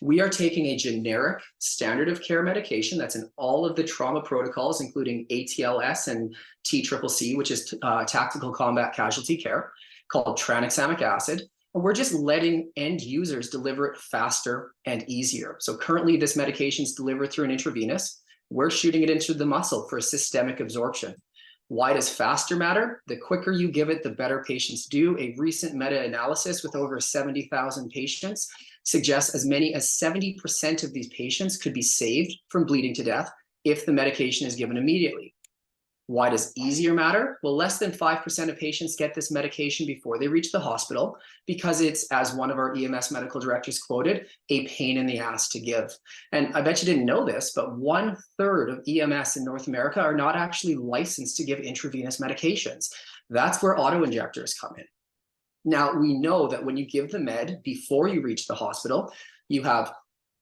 We are taking a generic standard of care medication that's in all of the trauma protocols, including ATLS and TCCC, which is Tactical Combat Casualty Care, called tranexamic acid. And we're just letting end users deliver it faster and easier. So currently this medication is delivered through an intravenous. We're shooting it into the muscle for systemic absorption. Why does faster matter? The quicker you give it, the better patients do. A recent meta-analysis with over 70,000 patients suggests as many as 70% of these patients could be saved from bleeding to death if the medication is given immediately. Why does easier matter? Well, less than 5% of patients get this medication before they reach the hospital because it's, as one of our EMS medical directors quoted, a pain in the ass to give. And I bet you didn't know this, but 1/3 of EMS in North America are not actually licensed to give intravenous medications. That's where auto-injectors come in. Now, we know that when you give the med before you reach the hospital, you have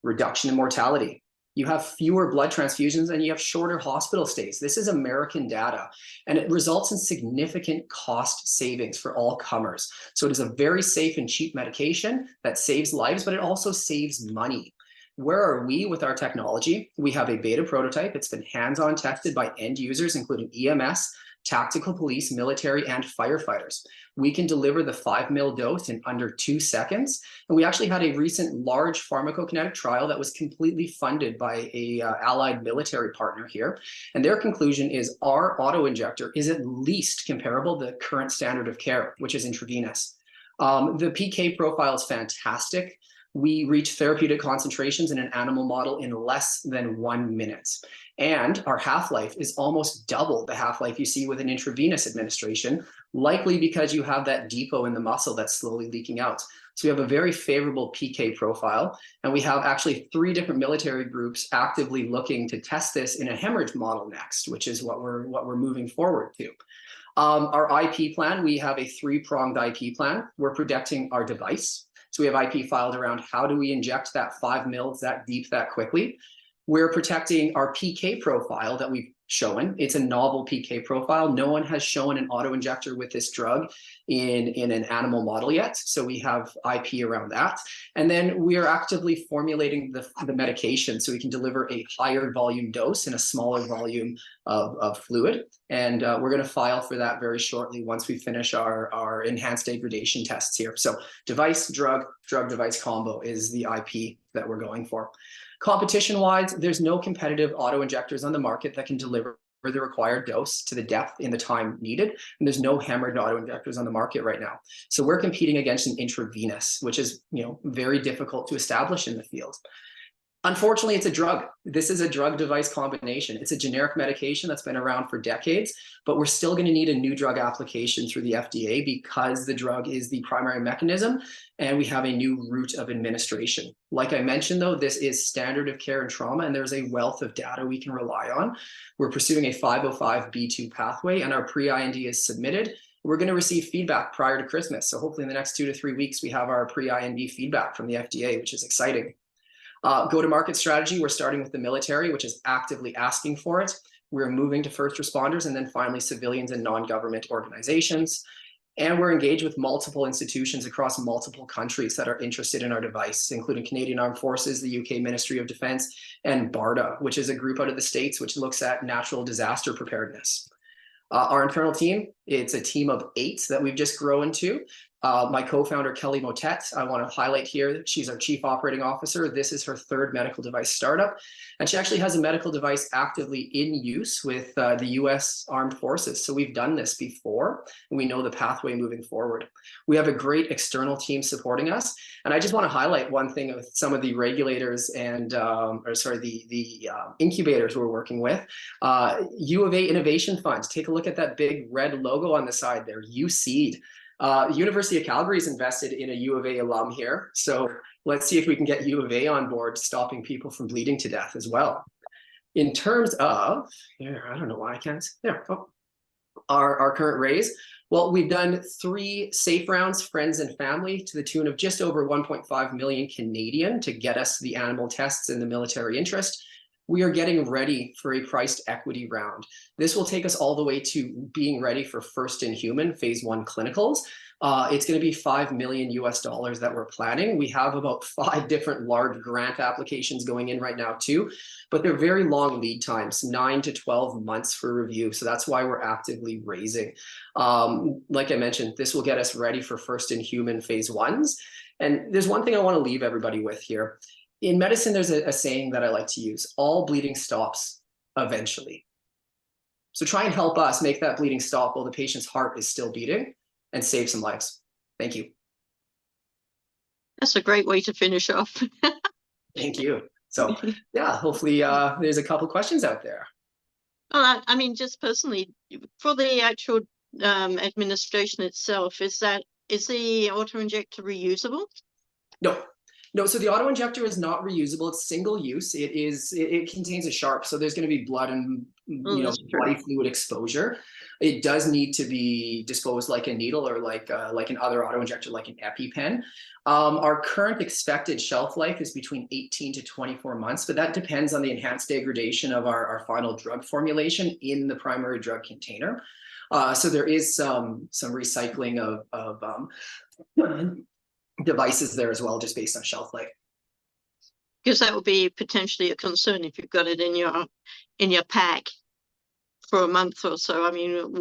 reduction in mortality, you have fewer blood transfusions, and you have shorter hospital stays. This is American data, and it results in significant cost savings for all comers. So it is a very safe and cheap medication that saves lives, but it also saves money. Where are we with our technology? We have a beta prototype. It's been hands-on tested by end users, including EMS, tactical police, military, and firefighters. We can deliver the 5 ml dose in under 2 seconds. And we actually had a recent large pharmacokinetic trial that was completely funded by a allied military partner here. And their conclusion is our auto-injector is at least comparable to the current standard of care, which is intravenous. The PK profile is fantastic. We reach therapeutic concentrations in an animal model in less than 1 minute. And our half-life is almost double the half-life you see with an intravenous administration, likely because you have that depot in the muscle that's slowly leaking out. So we have a very favorable PK profile, and we have actually 3 different military groups actively looking to test this in a hemorrhage model next, which is what we're moving forward to. Our IP plan, we have a 3-pronged IP plan. We're protecting our device. So we have IP filed around how do we inject that 5 ml that deep, that quickly. We're protecting our PK profile that we've shown. It's a novel PK profile. No one has shown an auto-injector with this drug in an animal model yet. So we have IP around that. And then we are actively formulating the medication so we can deliver a higher volume dose in a smaller volume of fluid. And we're going to file for that very shortly once we finish our enhanced degradation tests here. So device, drug, device combo is the IP that we're going for. Competition-wise, there's no competitive auto-injectors on the market that can deliver the required dose to the depth in the time needed, and there's no hemorrhage auto-injectors on the market right now. So we're competing against an intravenous, which is very difficult to establish in the field. Unfortunately, it's a drug. This is a drug-device combination. It's a generic medication that's been around for decades, but we're still going to need a new drug application through the FDA because the drug is the primary mechanism, and we have a new route of administration. Like I mentioned, though, this is standard of care in trauma, and there's a wealth of data we can rely on. We're pursuing a 505(b)(2) pathway, and our pre-IND is submitted. We're going to receive feedback prior to Christmas. So hopefully in the next 2 to 3 weeks, we have our pre-IND feedback from the FDA, which is exciting. Go-to-market strategy, we're starting with the military, which is actively asking for it. We're moving to first responders and then finally civilians and non-government organizations. And we're engaged with multiple institutions across multiple countries that are interested in our device, including Canadian Armed Forces, the UK Ministry of Defence, and BARDA, which is a group out of the States which looks at natural disaster preparedness. Our internal team, it's a team of 8 that we've just grown to. My co-founder, Kelly Motet, I want to highlight here that she's our chief operating officer. This is her 3rd medical device startup. And she actually has a medical device actively in use with the US Armed Forces. So we've done this before, and we know the pathway moving forward. We have a great external team supporting us. And I just want to highlight one thing with some of the regulators and, the incubators we're working with. U of A Innovation Funds. Take a look at that big red logo on the side there, USEED. University of Calgary is invested in a U of A alum here. So let's see if we can get U of A on board, stopping people from bleeding to death as well. In terms of, I don't know why I can't, our current raise. Well, we've done 3 safe rounds, friends and family, to the tune of just over 1.5 million Canadian to get us the animal tests and the military interest. We are getting ready for a priced equity round. This will take us all the way to being ready for first in human phase 1 clinicals. It's going to be $5 million that we're planning. We have about 5 different large grant applications going in right now too, but they're very long lead times, 9 to 12 months for review. So that's why we're actively raising. Like I mentioned, this will get us ready for first in human phase 1s. And there's one thing I want to leave everybody with here. In medicine, there's a saying that I like to use: all bleeding stops eventually. So try and help us make that bleeding stop while the patient's heart is still beating and save some lives. Thank you. That's a great way to finish off. Thank you. So yeah, hopefully there's a couple questions out there. Well, I mean, just personally, for the actual administration itself, is the auto-injector reusable? No, so the auto injector is not reusable. It's single use. It contains a sharp, so there's going to be blood and bloody fluid exposure. It does need to be disposed like a needle or like an other auto injector, like an EpiPen. Our current expected shelf life is between 18 to 24 months, but that depends on the enhanced degradation of our final drug formulation in the primary drug container. So there is some recycling of devices there as well, just based on shelf life. Because that would be potentially a concern if you've got it in your pack for a month or so. I mean,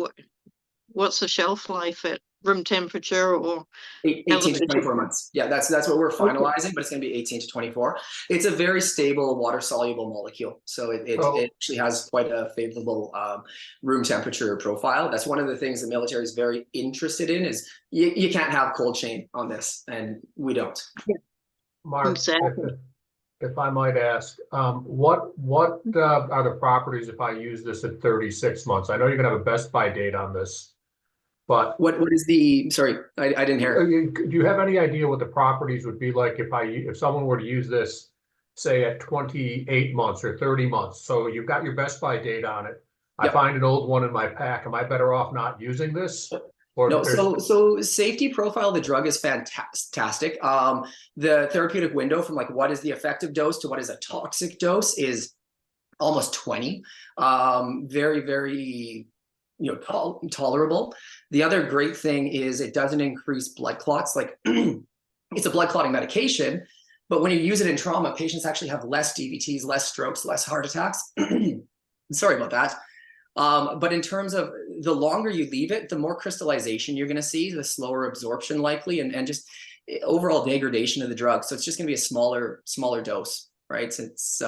what's the shelf life at room temperature or 18 to 24 months? Yeah, that's what we're finalizing, but it's going to be 18 to 24. It's a very stable water soluble molecule, so it actually has quite a favorable room temperature profile. That's one of the things the military is very interested in, is you can't have cold chain on this, and we don't. Marc, if I might ask, what are the properties if I use this at 36 months? I know you're going to have a best by date on this. But what is the, sorry, I didn't hear. Do you have any idea what the properties would be like if someone were to use this, say at 28 months or 30 months? So you've got your best by date on it. I find an old one in my pack. Am I better off not using this? Or no, so safety profile of the drug is fantastic. The therapeutic window from like what is the effective dose to what is a toxic dose is almost 20. Very, very tolerable. The other great thing is it doesn't increase blood clots. Like it's a blood clotting medication, but when you use it in trauma, patients actually have less DVTs, less strokes, less heart attacks. Sorry about that. But in terms of the longer you leave it, the more crystallization you're going to see, the slower absorption likely, and just overall degradation of the drug. So it's just going to be a smaller dose, right? So it's,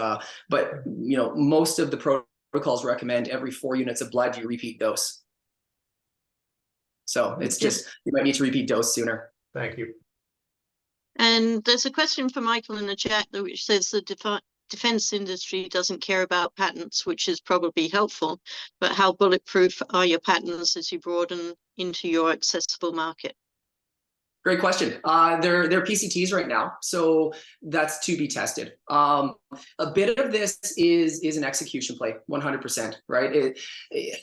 but most of the protocols recommend every 4 units of blood you repeat dose. So it's just, you might need to repeat dose sooner. Thank you. And there's a question for Michael in the chat which says the defense industry doesn't care about patents, which is probably helpful, but how bulletproof are your patents as you broaden into your accessible market? Great question. They're PCTs right now, so that's to be tested. A bit of this is an execution play, 100%, right?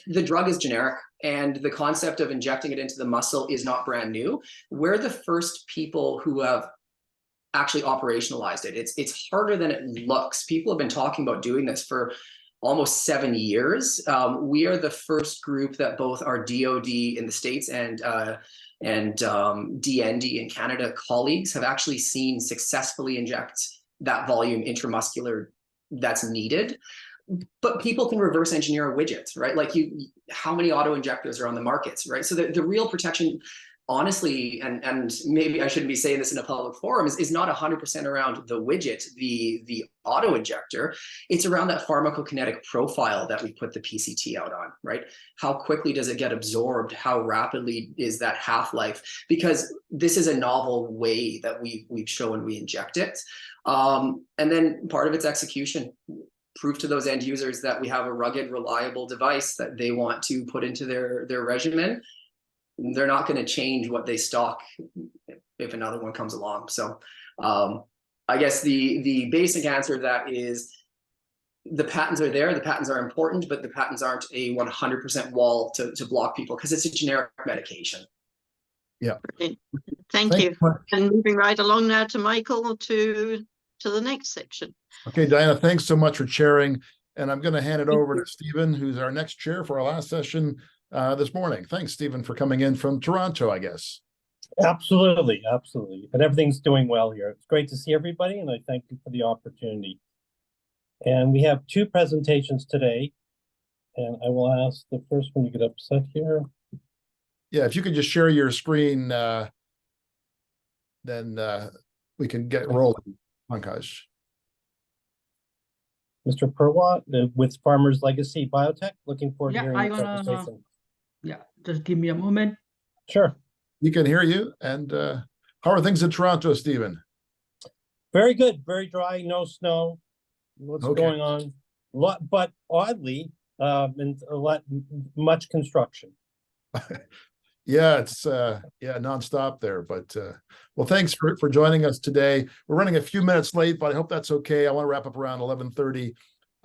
The drug is generic, and the concept of injecting it into the muscle is not brand new. We're the first people who have actually operationalized it. It's harder than it looks. People have been talking about doing this for almost 7 years. We are the first group that both our DoD in the States and DND in Canada colleagues have actually seen successfully inject that volume intramuscular that's needed. But people can reverse engineer a widget, right? Like how many auto injectors are on the markets, right? So the real protection, honestly, and maybe I shouldn't be saying this in a public forum, is not 100% around the widget, the auto injector. It's around that pharmacokinetic profile that we put the PCT out on, right? How quickly does it get absorbed? How rapidly is that half-life? Because this is a novel way that we've shown we inject it. And then part of it's execution. Prove to those end users that we have a rugged, reliable device that they want to put into their regimen. They're not going to change what they stock if another one comes along. So I guess the basic answer to that is the patents are there. The patents are important, but the patents aren't a 100% wall to block people because it's a generic medication. Yeah. Thank you. And moving right along now to Michael to the next section. Okay, Diana, thanks so much for chairing. And I'm going to hand it over to Stephen, who's our next chair for our last session this morning. Thanks, Stephen, for coming in from Toronto, I guess. Absolutely, absolutely. But everything's doing well here. It's great to see everybody, and I thank you for the opportunity. And we have 2 presentations today, and I will ask the first one to get up set here. Yeah, if you could just share your screen, then we can get rolling, Pankaj. Mr. Purwa with Farmers Legacy Biotech. Looking forward to Yeah, hearing I your gonna conversation. just give me a moment. Sure. We can hear you. And how are things in Toronto, Stephen? Very good. Very dry. No snow. What's Okay. going on? But oddly, and much construction. Yeah, it's nonstop there. But well, thanks for joining us today. We're running a few minutes late, but I hope that's okay. I want to wrap up around 11:30.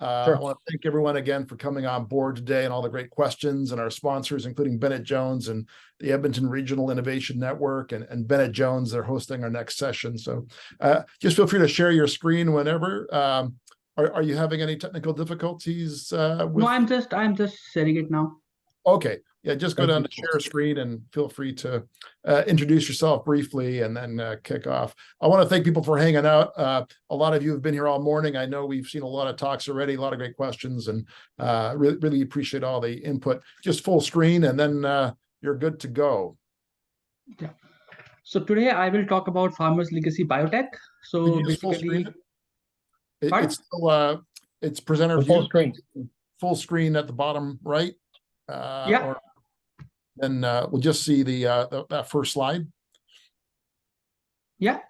Sure. I want to thank everyone again for coming on board today and all the great questions, and our sponsors, including Bennett Jones and the Edmonton Regional Innovation Network and Bennett Jones. They're hosting our next session. So just feel free to share your screen whenever. Are you having any technical difficulties? No, I'm just sharing it now. Okay. Yeah, just go down to share screen and feel free to introduce yourself briefly and then kick off. I want to thank people for hanging out. A lot of you have been here all morning. I know we've seen a lot of talks already, a lot of great questions, and really appreciate all the input. Just full screen and then you're good to go. Yeah. So today I will talk about Farmers Legacy Biotech. So basically, it's still it's presenter view. Full screen. Full screen at the bottom right. Yeah. Or then we'll just see that first slide. Yeah.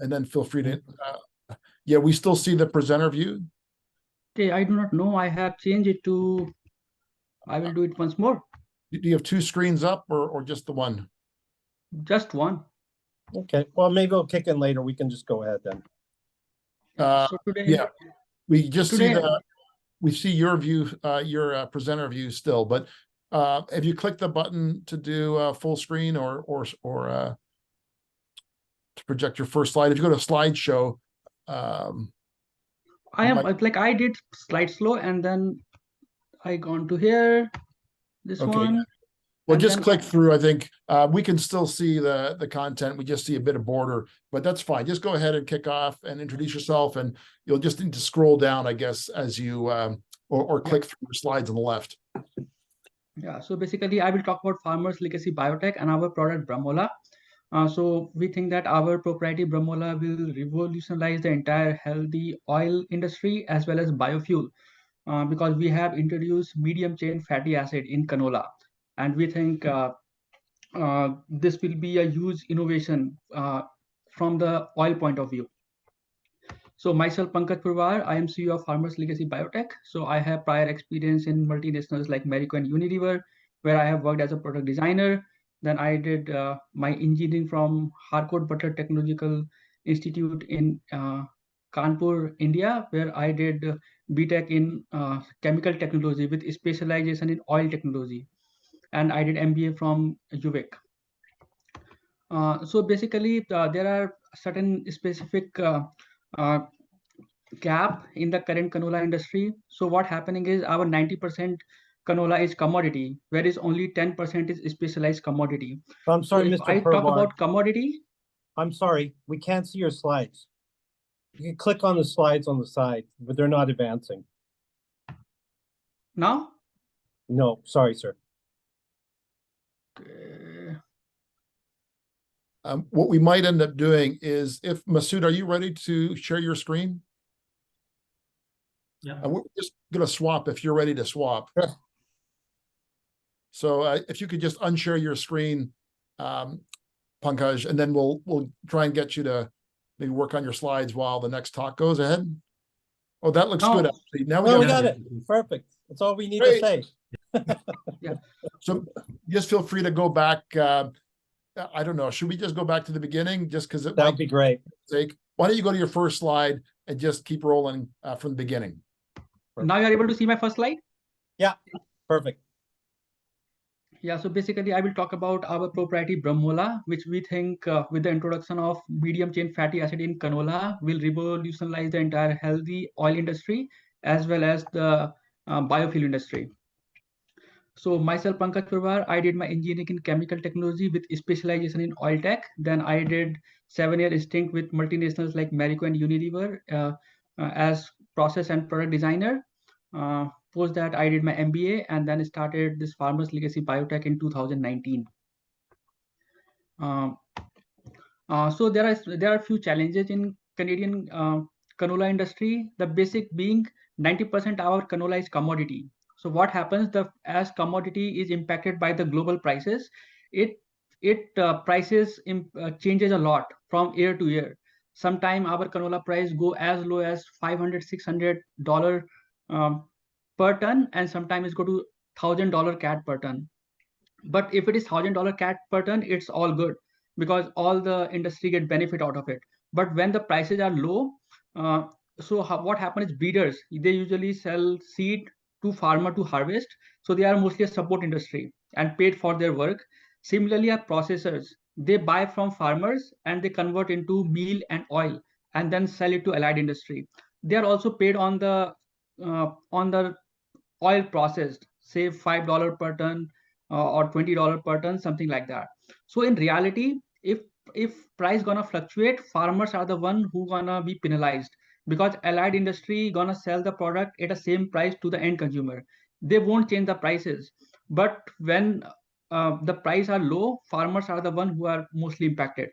And then feel free to. Yeah, we still see the presenter view. Okay, I do not know. I have changed it to. I will do it once more. Do you have two screens up or just the one? Just one. Okay. Well, maybe we'll kick in later. We can just go ahead then. So today, yeah, we just see we see your view, your presenter view still, but have you clicked the button to do full screen or to project your first slide? If you go to slideshow, I did slide slow and then I gone to here, this one. Well, just click through. I think we can still see the content. We just see a bit of border, but that's fine. Just go ahead and kick off and introduce yourself, and you'll just need to scroll down, I guess, as you or click through your slides on the left. Yeah. So basically, I will talk about Farmers Legacy Biotech and our product Bramola. So we think that our proprietary Bramola will revolutionize the entire healthy oil industry as well as biofuel, because we have introduced medium chain fatty acid in canola. And we think this will be a huge innovation from the oil point of view. So myself, Pankaj Purwar, I am CEO of Farmers Legacy Biotech. So I have prior experience in multinationals like PEARKO and Unilever, where I have worked as a product designer. Then I did my engineering from Harcourt Butler Technological Institute in Kanpur, India, where I did BTech in chemical technology with specialization in oil technology. And I did MBA from UVic. So basically, there are certain specific gap in the current canola industry. So what happening is our 90% canola is commodity, whereas only 10% is specialized commodity. I'm sorry, so Mr. I talk Purwar. about commodity. I'm sorry, we can't see your slides. You can click on the slides on the side, but they're not advancing. Now? No, sorry, sir. What we might end up doing is, if Masood, are you ready to share your screen? Yeah. We're just going to swap if you're ready to swap. Sure. So if you could just unshare your screen, Pankaj, and then we'll try and get you to maybe work on your slides while the next talk goes ahead. Oh, that looks good. Actually. Now we got it. Perfect. That's all we need to say. Yeah. So just feel free to go back. I don't know. Should we just go back to the beginning? Just because it might be great. Why don't you go to your first slide and just keep rolling from the beginning? Now you're able to see my first slide? Yeah, perfect. Yeah, so basically I will talk about our proprietary Bramola, which we think with the introduction of medium chain fatty acid in canola will revolutionize the entire healthy oil industry as well as the biofuel industry. So myself, Pankaj Purwar, I did my engineering in chemical technology with specialization in oil tech. Then I did 7-year stint with multinationals like PEARKO and Unilever as process and product designer. Post that, I did my MBA and then started this Farmers Legacy Biotech in 2019. So there are a few challenges in Canadian canola industry. The basic being 90% our canola is commodity. So what happens, as commodity is impacted by the global prices, prices changes a lot from year to year. Sometime our canola price go as low as $500-600 per ton, and sometimes it's go to $1,000 CAD per ton. But if it is $1,000 CAD per ton, it's all good because all the industry get benefit out of it. But when the prices are low, what happens is breeders, they usually sell seed to farmer to harvest. So they are mostly a support industry and paid for their work. Similarly, our processors, they buy from farmers and they convert into meal and oil and then sell it to allied industry. They are also paid on the oil processed, say $5 per ton or $20 per ton, something like that. So in reality, if price gonna fluctuate, farmers are the one who gonna be penalized because allied industry gonna sell the product at the same price to the end consumer. They won't change the prices. But when the price are low, farmers are the one who are mostly impacted.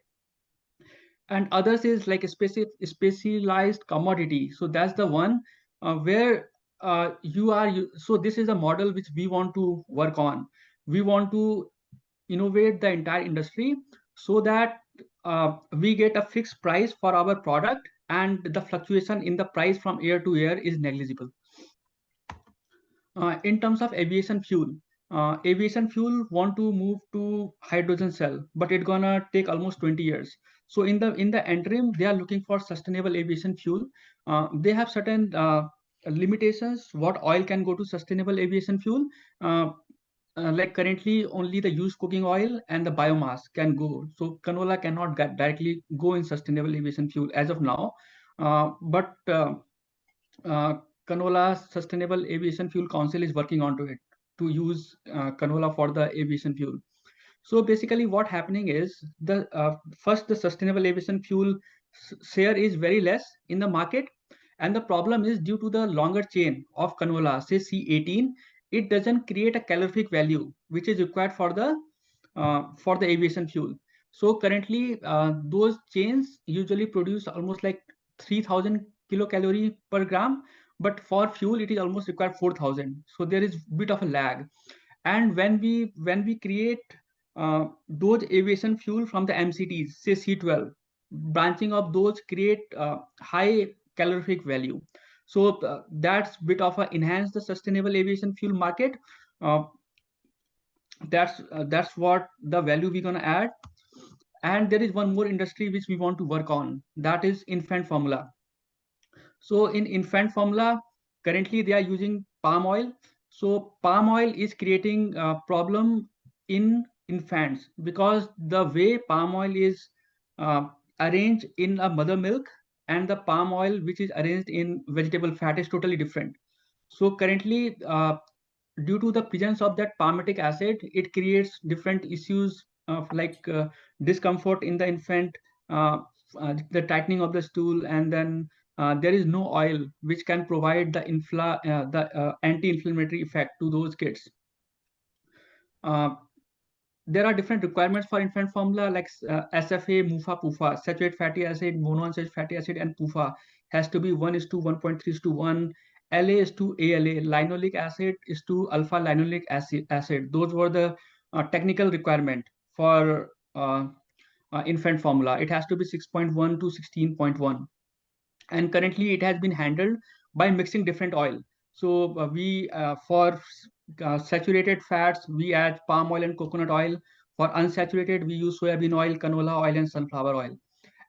And others is like a specialized commodity. So that's the one where so this is a model which we want to work on. We want to innovate the entire industry so that we get a fixed price for our product and the fluctuation in the price from year to year is negligible. In terms of aviation fuel want to move to hydrogen cell, but it's gonna take almost 20 years. So in the interim, they are looking for sustainable aviation fuel. They have certain limitations what oil can go to sustainable aviation fuel. Like currently only the used cooking oil and the biomass can go. So canola cannot directly go in sustainable aviation fuel as of now. But Canola Sustainable Aviation Fuel Council is working onto it to use canola for the aviation fuel. So basically what happening is the sustainable aviation fuel share is very less in the market. And the problem is due to the longer chain of canola, say C18, it doesn't create a calorific value, which is required for the aviation fuel. So currently those chains usually produce almost like 3,000 kilocalorie per gram, but for fuel it is almost required 4,000. So there is a bit of a lag. And when we create those aviation fuel from the MCTs, say C12, branching of those create high calorific value. So that's bit of a enhance the sustainable aviation fuel market. That's what the value we're gonna add. And there is one more industry which we want to work on, that is infant formula. So in infant formula, currently they are using palm oil. So palm oil is creating a problem in infants because the way palm oil is arranged in a mother milk and the palm oil which is arranged in vegetable fat is totally different. So currently, due to the presence of that palmitic acid, it creates different issues of like discomfort in the infant, the tightening of the stool, and then there is no oil which can provide the anti-inflammatory effect to those kids. There are different requirements for infant formula like SFA, MUFA, PUFA, saturated fatty acid, monounsaturated fatty acid, and PUFA has to be 1:1.3:1. LA is to ALA, linoleic acid is to alpha linoleic acid. Those were the technical requirement for infant formula. It has to be 6.1 to 16.1. And currently it has been handled by mixing different oil. So for saturated fats, we add palm oil and coconut oil. For unsaturated, we use soybean oil, canola oil, and sunflower oil.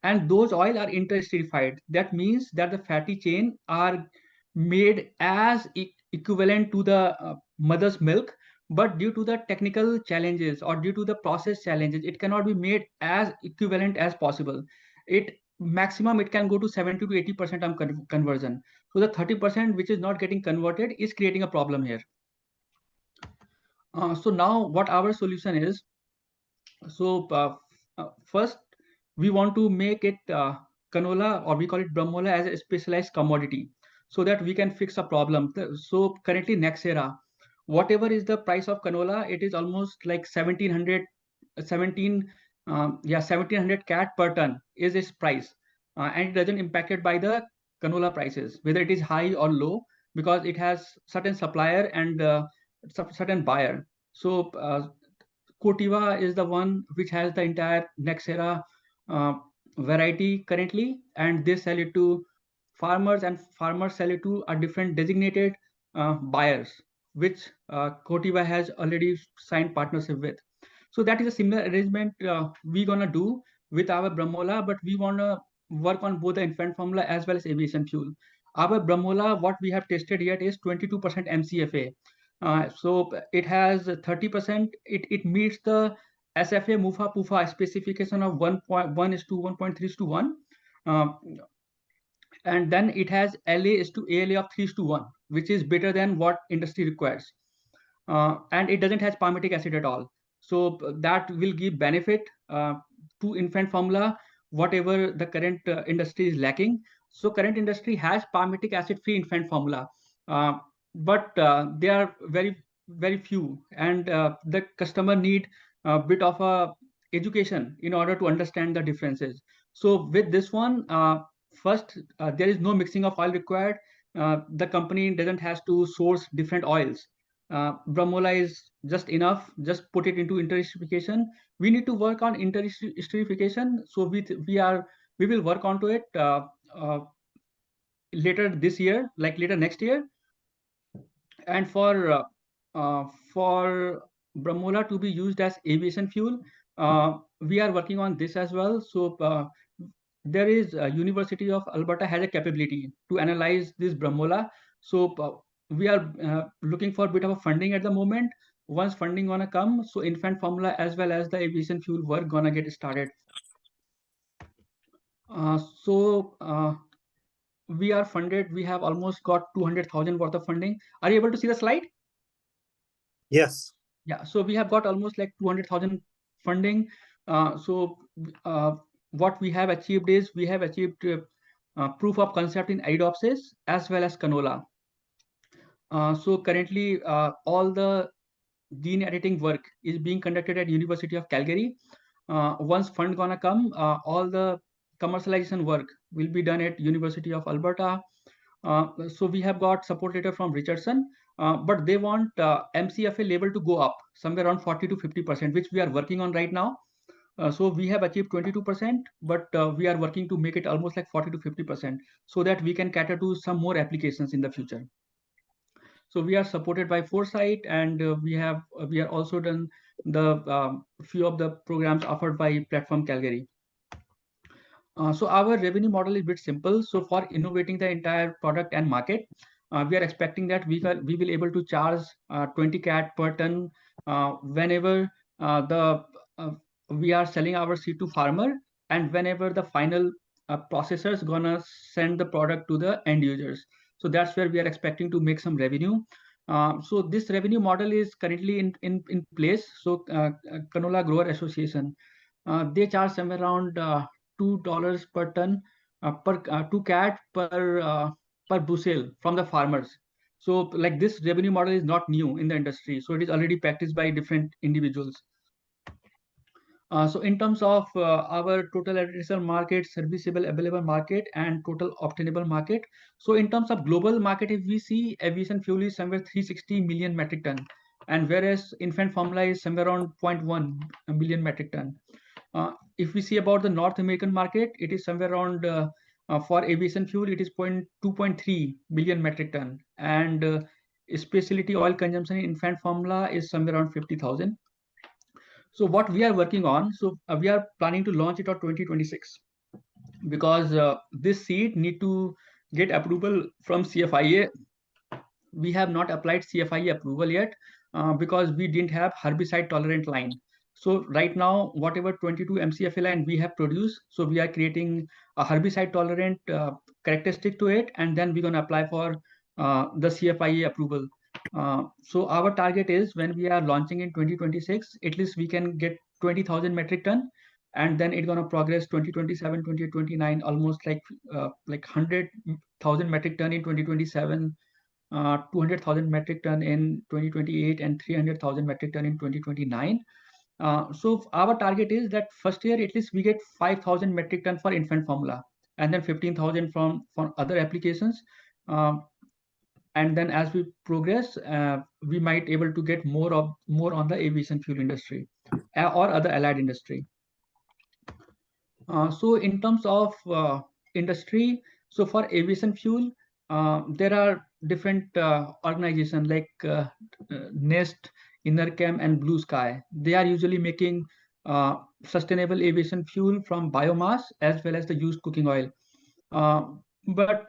And those oil are interesterified. That means that the fatty chain are made as equivalent to the mother's milk, but due to the technical challenges or due to the process challenges, it cannot be made as equivalent as possible. Maximum it can go to 70 to 80% conversion. So the 30% which is not getting converted is creating a problem here. So now what our solution is, so first we want to make it canola, or we call it brahmola, as a specialized commodity so that we can fix a problem. So currently Nexera, whatever is the price of canola, it is almost like 1700 CAD per ton is its price, and it doesn't impacted by the canola prices, whether it is high or low. because it has certain supplier and certain buyer. So Corteva is the one which has the entire Nexera variety currently, and they sell it to farmers, and farmers sell it to a different designated buyers, which Corteva has already signed partnership with. So that is a similar arrangement we're gonna do with our Bramola, but we wanna work on both the infant formula as well as aviation fuel. Our Bramola, what we have tested yet is 22% MCFA. So it has 30%, it meets the SFA MUFA PUFA specification of 1:1:1.3:1. And then it has LA/ALA of 3:1, which is better than what industry requires. And it doesn't have palmitic acid at all. So that will give benefit to infant formula, whatever the current industry is lacking. So current industry has palmitic acid free infant formula, but they are very, very few, and the customer need a bit of a education in order to understand the differences. So with this one, first, there is no mixing of oil required. The company doesn't have to source different oils. Bramola is just enough. Just put it into interesterification. We need to work on interesterification. So we will work onto it later this year, like later next year. And for Bramola to be used as aviation fuel, we are working on this as well. So there is University of Alberta has a capability to analyze this Bramola. So we are looking for a bit of a funding at the moment. Once funding gonna come, so infant formula as well as the aviation fuel work gonna get started. We are funded. We have almost got 200,000 worth of funding. Are you able to see the slide? Yes. Yeah. So we have got almost like 200,000 funding. What we have achieved is we have achieved proof of concept in Aidopsis as well as canola. So currently, all the gene editing work is being conducted at University of Calgary. Once fund gonna come, all the commercialization work will be done at University of Alberta. So we have got support letter from Richardson, but they want MCFA level to go up somewhere around 40 to 50%, which we are working on right now. So we have achieved 22%, but we are working to make it almost like 40 to 50%, so that we can cater to some more applications in the future. So we are supported by Foresight, and we are also done the few of the programs offered by Platform Calgary. So our revenue model is a bit simple. So for innovating the entire product and market, we are expecting that we will able to charge 20 CAD per ton whenever we are selling our seed to farmer, and whenever the final processor is gonna send the product to the end users. So that's where we are expecting to make some revenue. So this revenue model is currently in place. So Canola Grower Association, they charge somewhere around $2 per ton per 2 CAD per bushel from the farmers. So like this revenue model is not new in the industry. So it is already practiced by different individuals. So in terms of our total addressable market, serviceable available market, and total obtainable market. So in terms of global market, if we see, aviation fuel is somewhere 360 million metric ton, and whereas infant formula is somewhere around 0.1 million metric ton. If we see about the North American market, it is somewhere around for aviation fuel, it is 2.3 million metric ton, and specialty oil consumption in infant formula is somewhere around 50,000. So what we are working on, so we are planning to launch it on 2026, because this seed need to get approval from CFIA. We have not applied CFIA approval yet because we didn't have herbicide tolerant line. So right now, whatever 22 MCFA line we have produced, so we are creating a herbicide tolerant characteristic to it, and then we're going to apply for the CFIA approval. So our target is, when we are launching in 2026, at least we can get 20,000 metric ton, and then it's going to progress 2027, 2029, almost like 100,000 metric ton in 2027, 200,000 metric ton in 2028, and 300,000 metric ton in 2029. So our target is that first year at least we get 5,000 metric ton for infant formula, and then 15,000 from other applications. and then as we progress, we might able to get more on the aviation fuel industry or other allied industry. So in terms of industry, so for aviation fuel, there are different organizations like Nest, Innerchem, and Blue Sky. They are usually making sustainable aviation fuel from biomass as well as the used cooking oil. But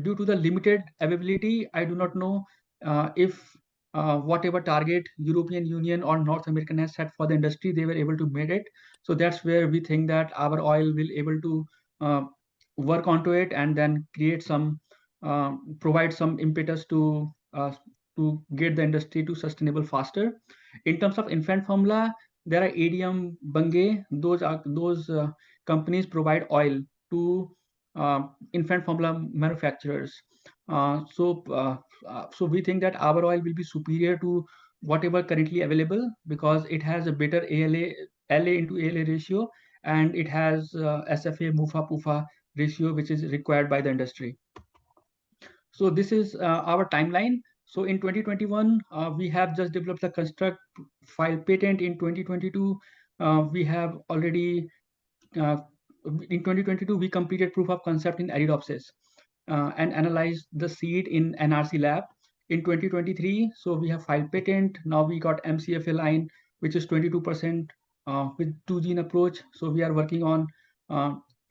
due to the limited availability, I do not know if whatever target European Union or North American has set for the industry, they were able to meet it. So that's where we think that our oil will able to work onto it and then create some, provide some impetus to get the industry to sustainable faster. In terms of infant formula, there are ADM, Bunge. Those companies provide oil to infant formula manufacturers. So we think that our oil will be superior to whatever currently available because it has a better LA into ALA ratio, and it has SFA MUFA PUFA ratio, which is required by the industry. So this is our timeline. So in 2021, we have just developed the construct, file patent. In 2022, we have already in 2022, we completed proof of concept in Arabidopsis and analyzed the seed in NRC lab. In 2023, so we have filed patent. Now we got MCFA line, which is 22% with 2-gene approach. So we are working on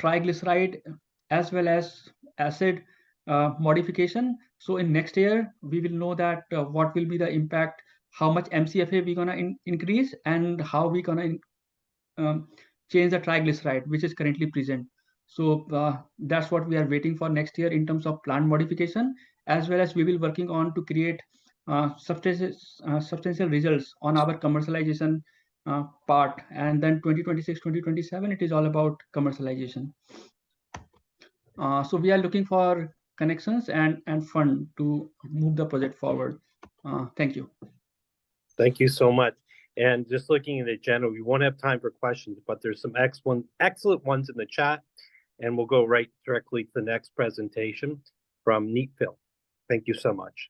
triglyceride as well as acid modification. So in next year, we will know that what will be the impact, how much MCFA we're gonna increase, and how we gonna change the triglyceride, which is currently present. So that's what we are waiting for next year in terms of plant modification, as well as we will working on to create substantial results on our commercialization part. And then 2026, 2027, it is all about commercialization. So we are looking for connections and fund to move the project forward. Thank you. Thank you so much. And just looking at the agenda, we won't have time for questions, but there's some excellent ones in the chat, and we'll go right directly to the next presentation from Neatville. Thank you so much.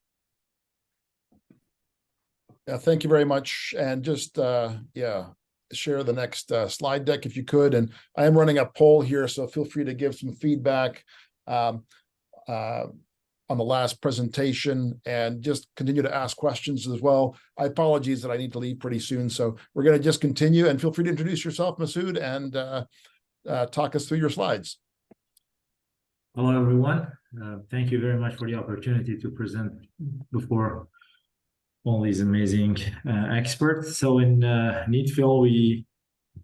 Yeah, thank you very much. And just, share the next slide deck if you could. And I am running a poll here, so feel free to give some feedback on the last presentation and just continue to ask questions as well. I apologize that I need to leave pretty soon, so we're going to just continue, and feel free to introduce yourself, Masood, and talk us through your slides. Hello, everyone. Thank you very much for the opportunity to present before all these amazing experts. So in Neatville, we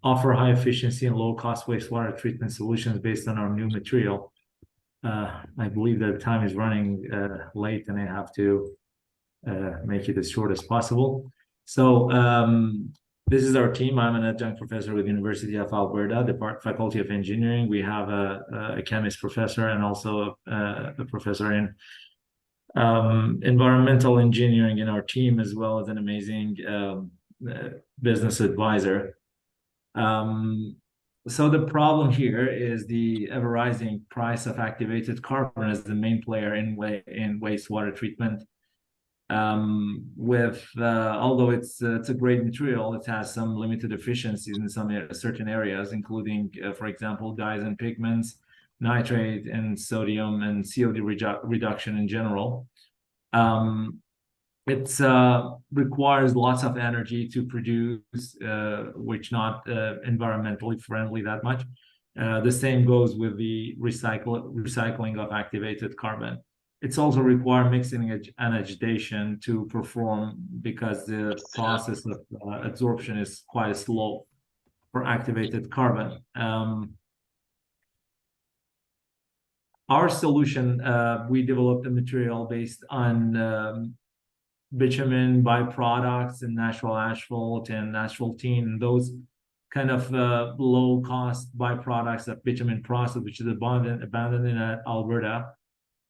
offer high efficiency and low cost wastewater treatment solutions based on our new material. I believe that time is running late, and I have to make it as short as possible. So this is our team. I'm an adjunct professor with the University of Alberta, the Faculty of Engineering. We have a chemist professor and also a professor in environmental engineering in our team, as well as an amazing business advisor. So the problem here is the ever-rising price of activated carbon as the main player in wastewater treatment. Although it's a great material, it has some limited efficiencies in some certain areas, including, for example, dyes and pigments, nitrate and sodium, and COD reduction in general. It requires lots of energy to produce, which not environmentally friendly that much. The same goes with the recycling of activated carbon. It's also require mixing and agitation to perform, because the process of absorption is quite slow for activated carbon. Our solution, we developed a material based on bitumen byproducts and natural asphalt and asphaltene, those kind of low-cost byproducts of bitumen process, which is abundant in Alberta.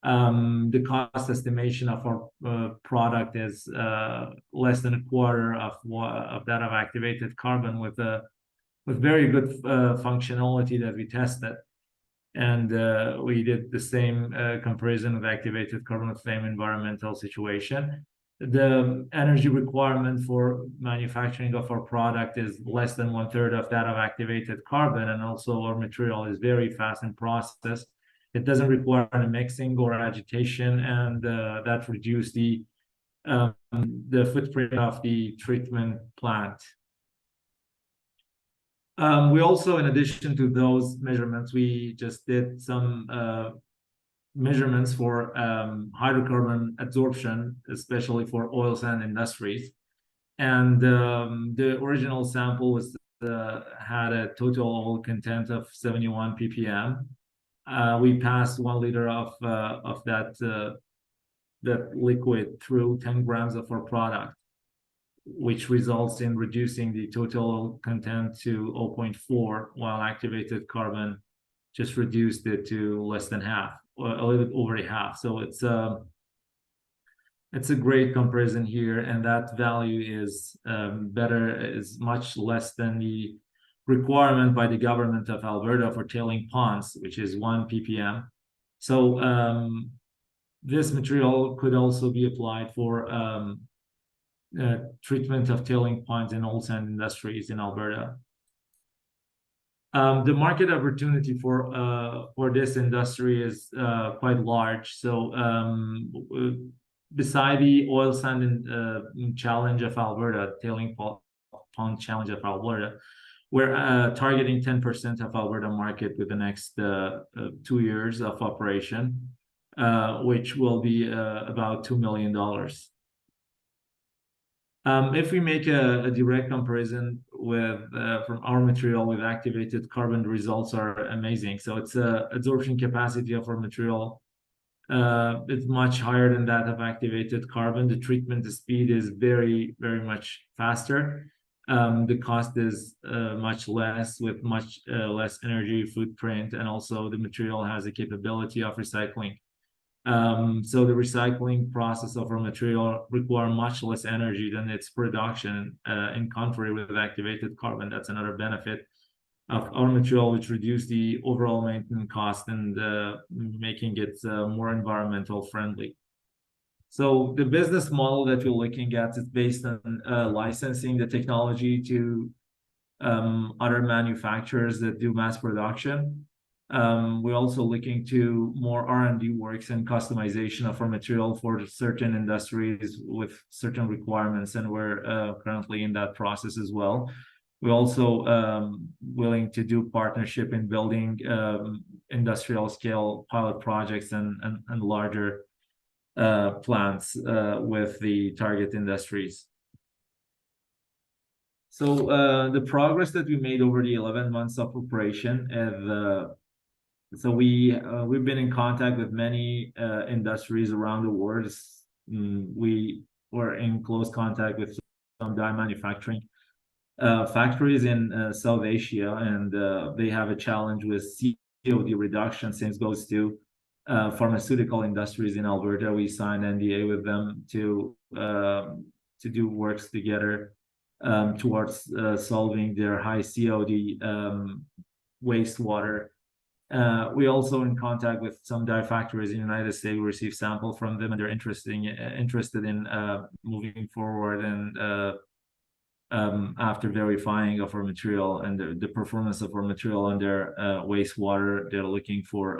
The cost estimation of our product is less than a quarter of that of activated carbon, with very good functionality that we tested. And we did the same comparison of activated carbon with same environmental situation. The energy requirement for manufacturing of our product is less than 1/3 of that of activated carbon, and also our material is very fast in process. It doesn't require any mixing or agitation, and that reduces the footprint of the treatment plant. We also, in addition to those measurements, we just did some measurements for hydrocarbon absorption, especially for oil sand industries. And the original sample was had a total oil content of 71 ppm. We passed 1 liter of that liquid through 10 grams of our product, which results in reducing the total content to 0.4, while activated carbon just reduced it to less than half, or a little bit over half. So it's a great comparison here, and that value is is much less than the requirement by the government of Alberta for tailing ponds, which is 1 ppm. So this material could also be applied for treatment of tailing ponds in oil sand industries in Alberta. The market opportunity for this industry is quite large. So beside the oil sand challenge of Alberta, tailing pond challenge of Alberta, we're targeting 10% of Alberta market with the next 2 years of operation, which will be about $2 million. If we make a direct comparison with from our material with activated carbon, the results are amazing. So it's absorption capacity of our material. It's much higher than that of activated carbon. The treatment speed is very, very much faster. The cost is much less, with much less energy footprint, and also the material has a capability of recycling. So the recycling process of our material require much less energy than its production, in contrary with activated carbon. That's another benefit of our material, which reduce the overall maintenance cost and making it more environmental friendly. So the business model that we're looking at is based on licensing the technology to other manufacturers that do mass production. We're also looking to more R&D works and customization of our material for certain industries with certain requirements, and we're currently in that process as well. We're also willing to do partnership in building industrial scale pilot projects and larger plants with the target industries. So the progress that we made over the 11 months of operation, so we've been in contact with many industries around the world. We were in close contact with some dye manufacturing factories in South Asia, and they have a challenge with COD reduction. Same goes to pharmaceutical industries in Alberta. We signed NDA with them to do works together towards solving their high COD wastewater. We also in contact with some dye factories in the United States. We received samples from them, and they're interested in moving forward, and after verifying of our material and the performance of our material under wastewater, they're looking for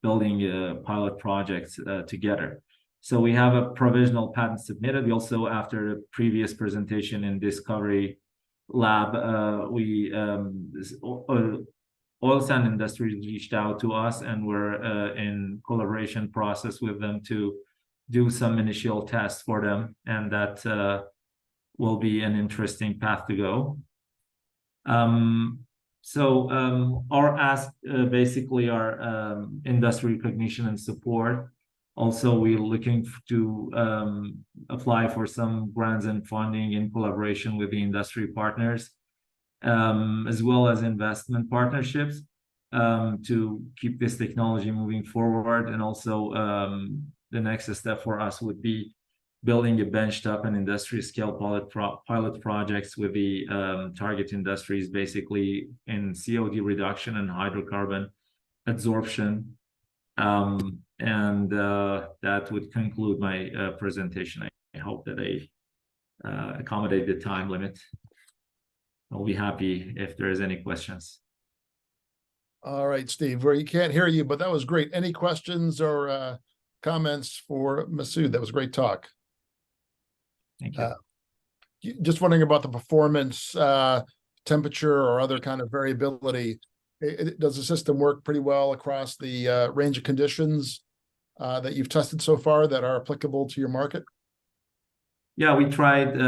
building pilot projects together. So we have a provisional patent submitted. We also, after the previous presentation in DiscoveryLab, oil sand industry reached out to us, and we're in collaboration process with them to do some initial tests for them, and that will be an interesting path to go. Our ask basically our industry recognition and support. Also, we're looking to apply for some grants and funding in collaboration with the industry partners, as well as investment partnerships to keep this technology moving forward. And also the next step for us would be building a benchtop and industry scale pilot projects with the target industries, basically in COD reduction and hydrocarbon absorption. And that would conclude my presentation. I hope that I accommodate the time limit. I'll be happy if there's any questions. All right, Steve, where you can't hear you, but that was great. Any questions or comments for Masood? That was a great talk. Thank you. Just wondering about the performance, temperature, or other kind of variability. Does the system work pretty well across the range of conditions that you've tested so far that are applicable to your market? Yeah, we tried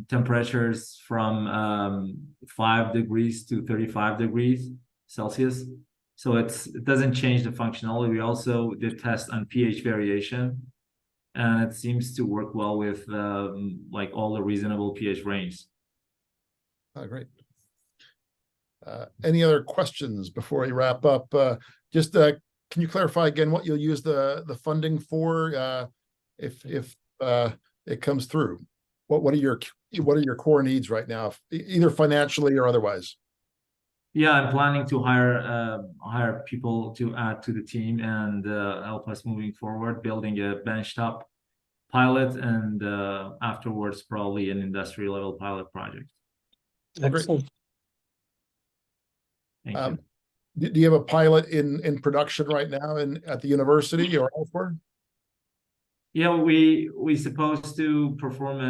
temperatures from 5 degrees to 35 degrees Celsius. So it doesn't change the functionality. We also did test on pH variation, and it seems to work well with like all the reasonable pH range. Oh, great. Any other questions before we wrap up? Just can you clarify again what you'll use the funding for if it comes through? What are your core needs right now, either financially or otherwise? Yeah, I'm planning to hire people to add to the team and help us moving forward, building a benchtop pilot, and afterwards probably an industry level pilot project. Excellent. Thank you. Do you have a pilot in production right now at the university or elsewhere? Yeah, we supposed to perform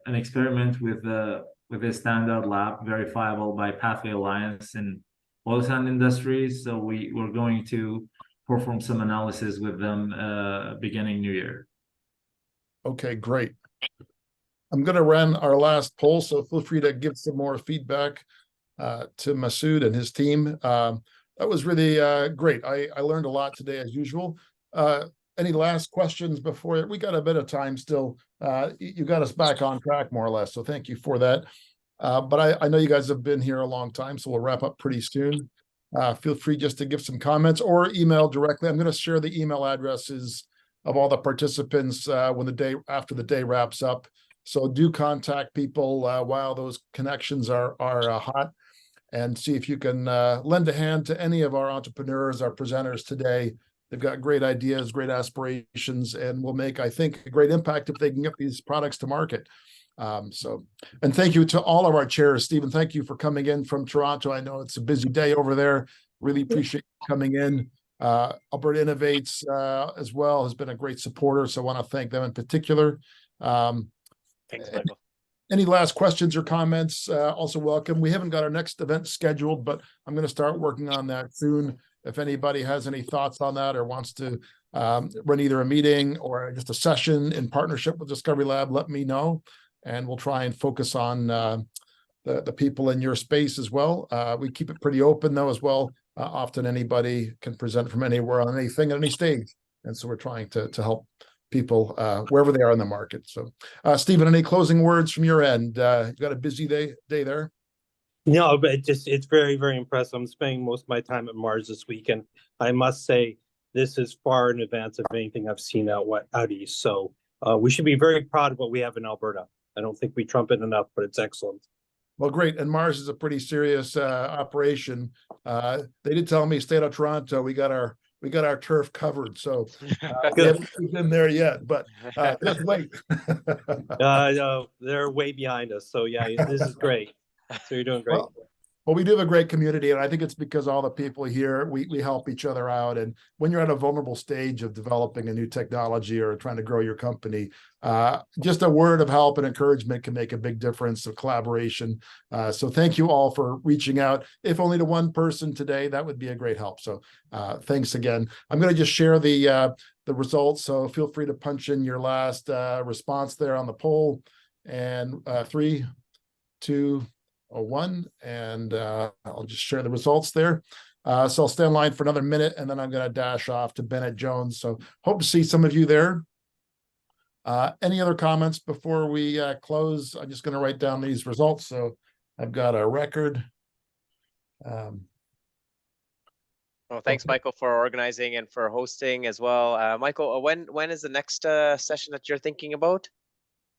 an experiment with a standard lab verifiable by Pathway Alliance in oil sand industries. So we're going to perform some analysis with them beginning new year. Okay, great. I'm going to run our last poll, so feel free to give some more feedback to Masood and his team. That was really great. I learned a lot today as usual. Any last questions before we got a bit of time still? You got us back on track more or less, so thank you for that. But I know you guys have been here a long time, so we'll wrap up pretty soon. Feel free just to give some comments or email directly. I'm going to share the email addresses of all the participants after the day wraps up. So do contact people while those connections are hot, and see if you can lend a hand to any of our entrepreneurs, our presenters today. They've got great ideas, great aspirations, and will make, I think, a great impact if they can get these products to market. And thank you to all of our chairs. Stephen, thank you for coming in from Toronto. I know it's a busy day over there. Really appreciate you coming in. Alberta Innovates as well has been a great supporter, so I want to thank them in particular. Thanks, Michael. Any last questions or comments? Also welcome. We haven't got our next event scheduled, but I'm going to start working on that soon. If anybody has any thoughts on that or wants to run either a meeting or just a session in partnership with DiscoveryLab, let me know, and we'll try and focus on the people in your space as well. We keep it pretty open though as well. Often anybody can present from anywhere on anything at any stage, and so we're trying to help people wherever they are in the market. So, Stephen, any closing words from your end? You've got a busy day there. No, but it's very, very impressive. I'm spending most of my time at Mars this weekend. I must say, this is far in advance of anything I've seen out east. So we should be very proud of what we have in Alberta. I don't think we trump it enough, but it's excellent. Well, great. And Mars is a pretty serious operation. They did tell me, state of Toronto, we got our turf covered. So we haven't been there yet, but just wait. They're way behind us. So yeah, this is great. So you're doing great. Well, we do have a great community, and I think it's because all the people here, we help each other out. And when you're at a vulnerable stage of developing a new technology or trying to grow your company, just a word of help and encouragement can make a big difference of collaboration. So thank you all for reaching out. If only to one person today, that would be a great help. So thanks again. I'm going to just share the results. So feel free to punch in your last response there on the poll. And 3, 2, 1, and I'll just share the results there. So I'll stay in line for another minute, and then I'm going to dash off to Bennett Jones. So hope to see some of you there. Any other comments before we close? I'm just going to write down these results. So I've got a record. Well, thanks, Michael, for organizing and for hosting as well. Michael, when is the next session that you're thinking about?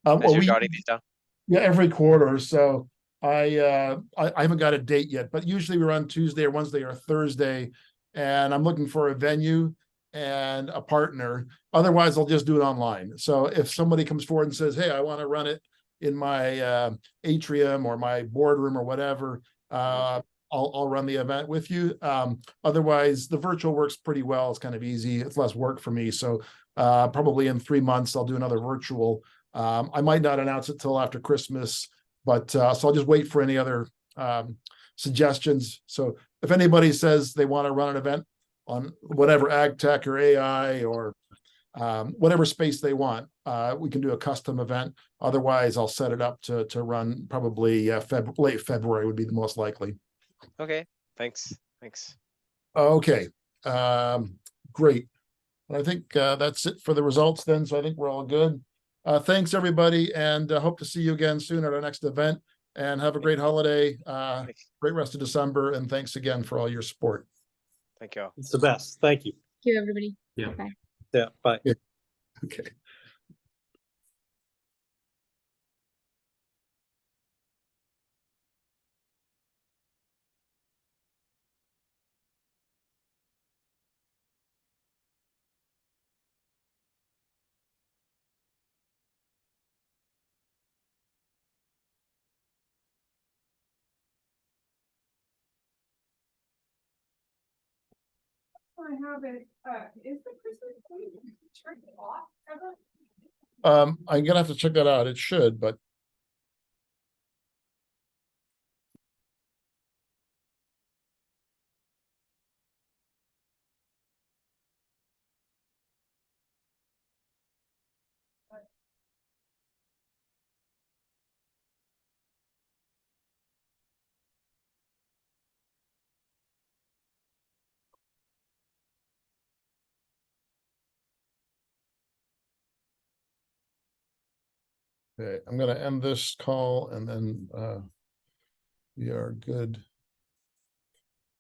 As you're jotting these down? Yeah, every quarter. So I haven't got a date yet, but usually we run Tuesday or Wednesday or Thursday. and I'm looking for a venue and a partner. Otherwise, I'll just do it online. So if somebody comes forward and says, hey, I want to run it in my atrium or my boardroom or whatever, I'll run the event with you. Otherwise, the virtual works pretty well. It's kind of easy. It's less work for me. So probably in 3 months, I'll do another virtual. I might not announce it till after Christmas, but so I'll just wait for any other suggestions. So if anybody says they want to run an event on whatever ag tech or AI or whatever space they want, we can do a custom event. Otherwise, I'll set it up to run probably late February would be the most likely. Okay, thanks. Okay, great. I think that's it for the results then. So I think we're all good. Thanks everybody, and hope to see you again soon at our next event. And have a great holiday, great rest of December, and thanks again for all your support. Thank you all. It's the best. Thank you. Thank you, everybody. Yeah. Bye. Yeah, bye. Yeah. Okay. I have it. Is the Christmas tree turned off ever? I'm gonna have to check that out. It should, but okay, I'm gonna end this call and then we are good.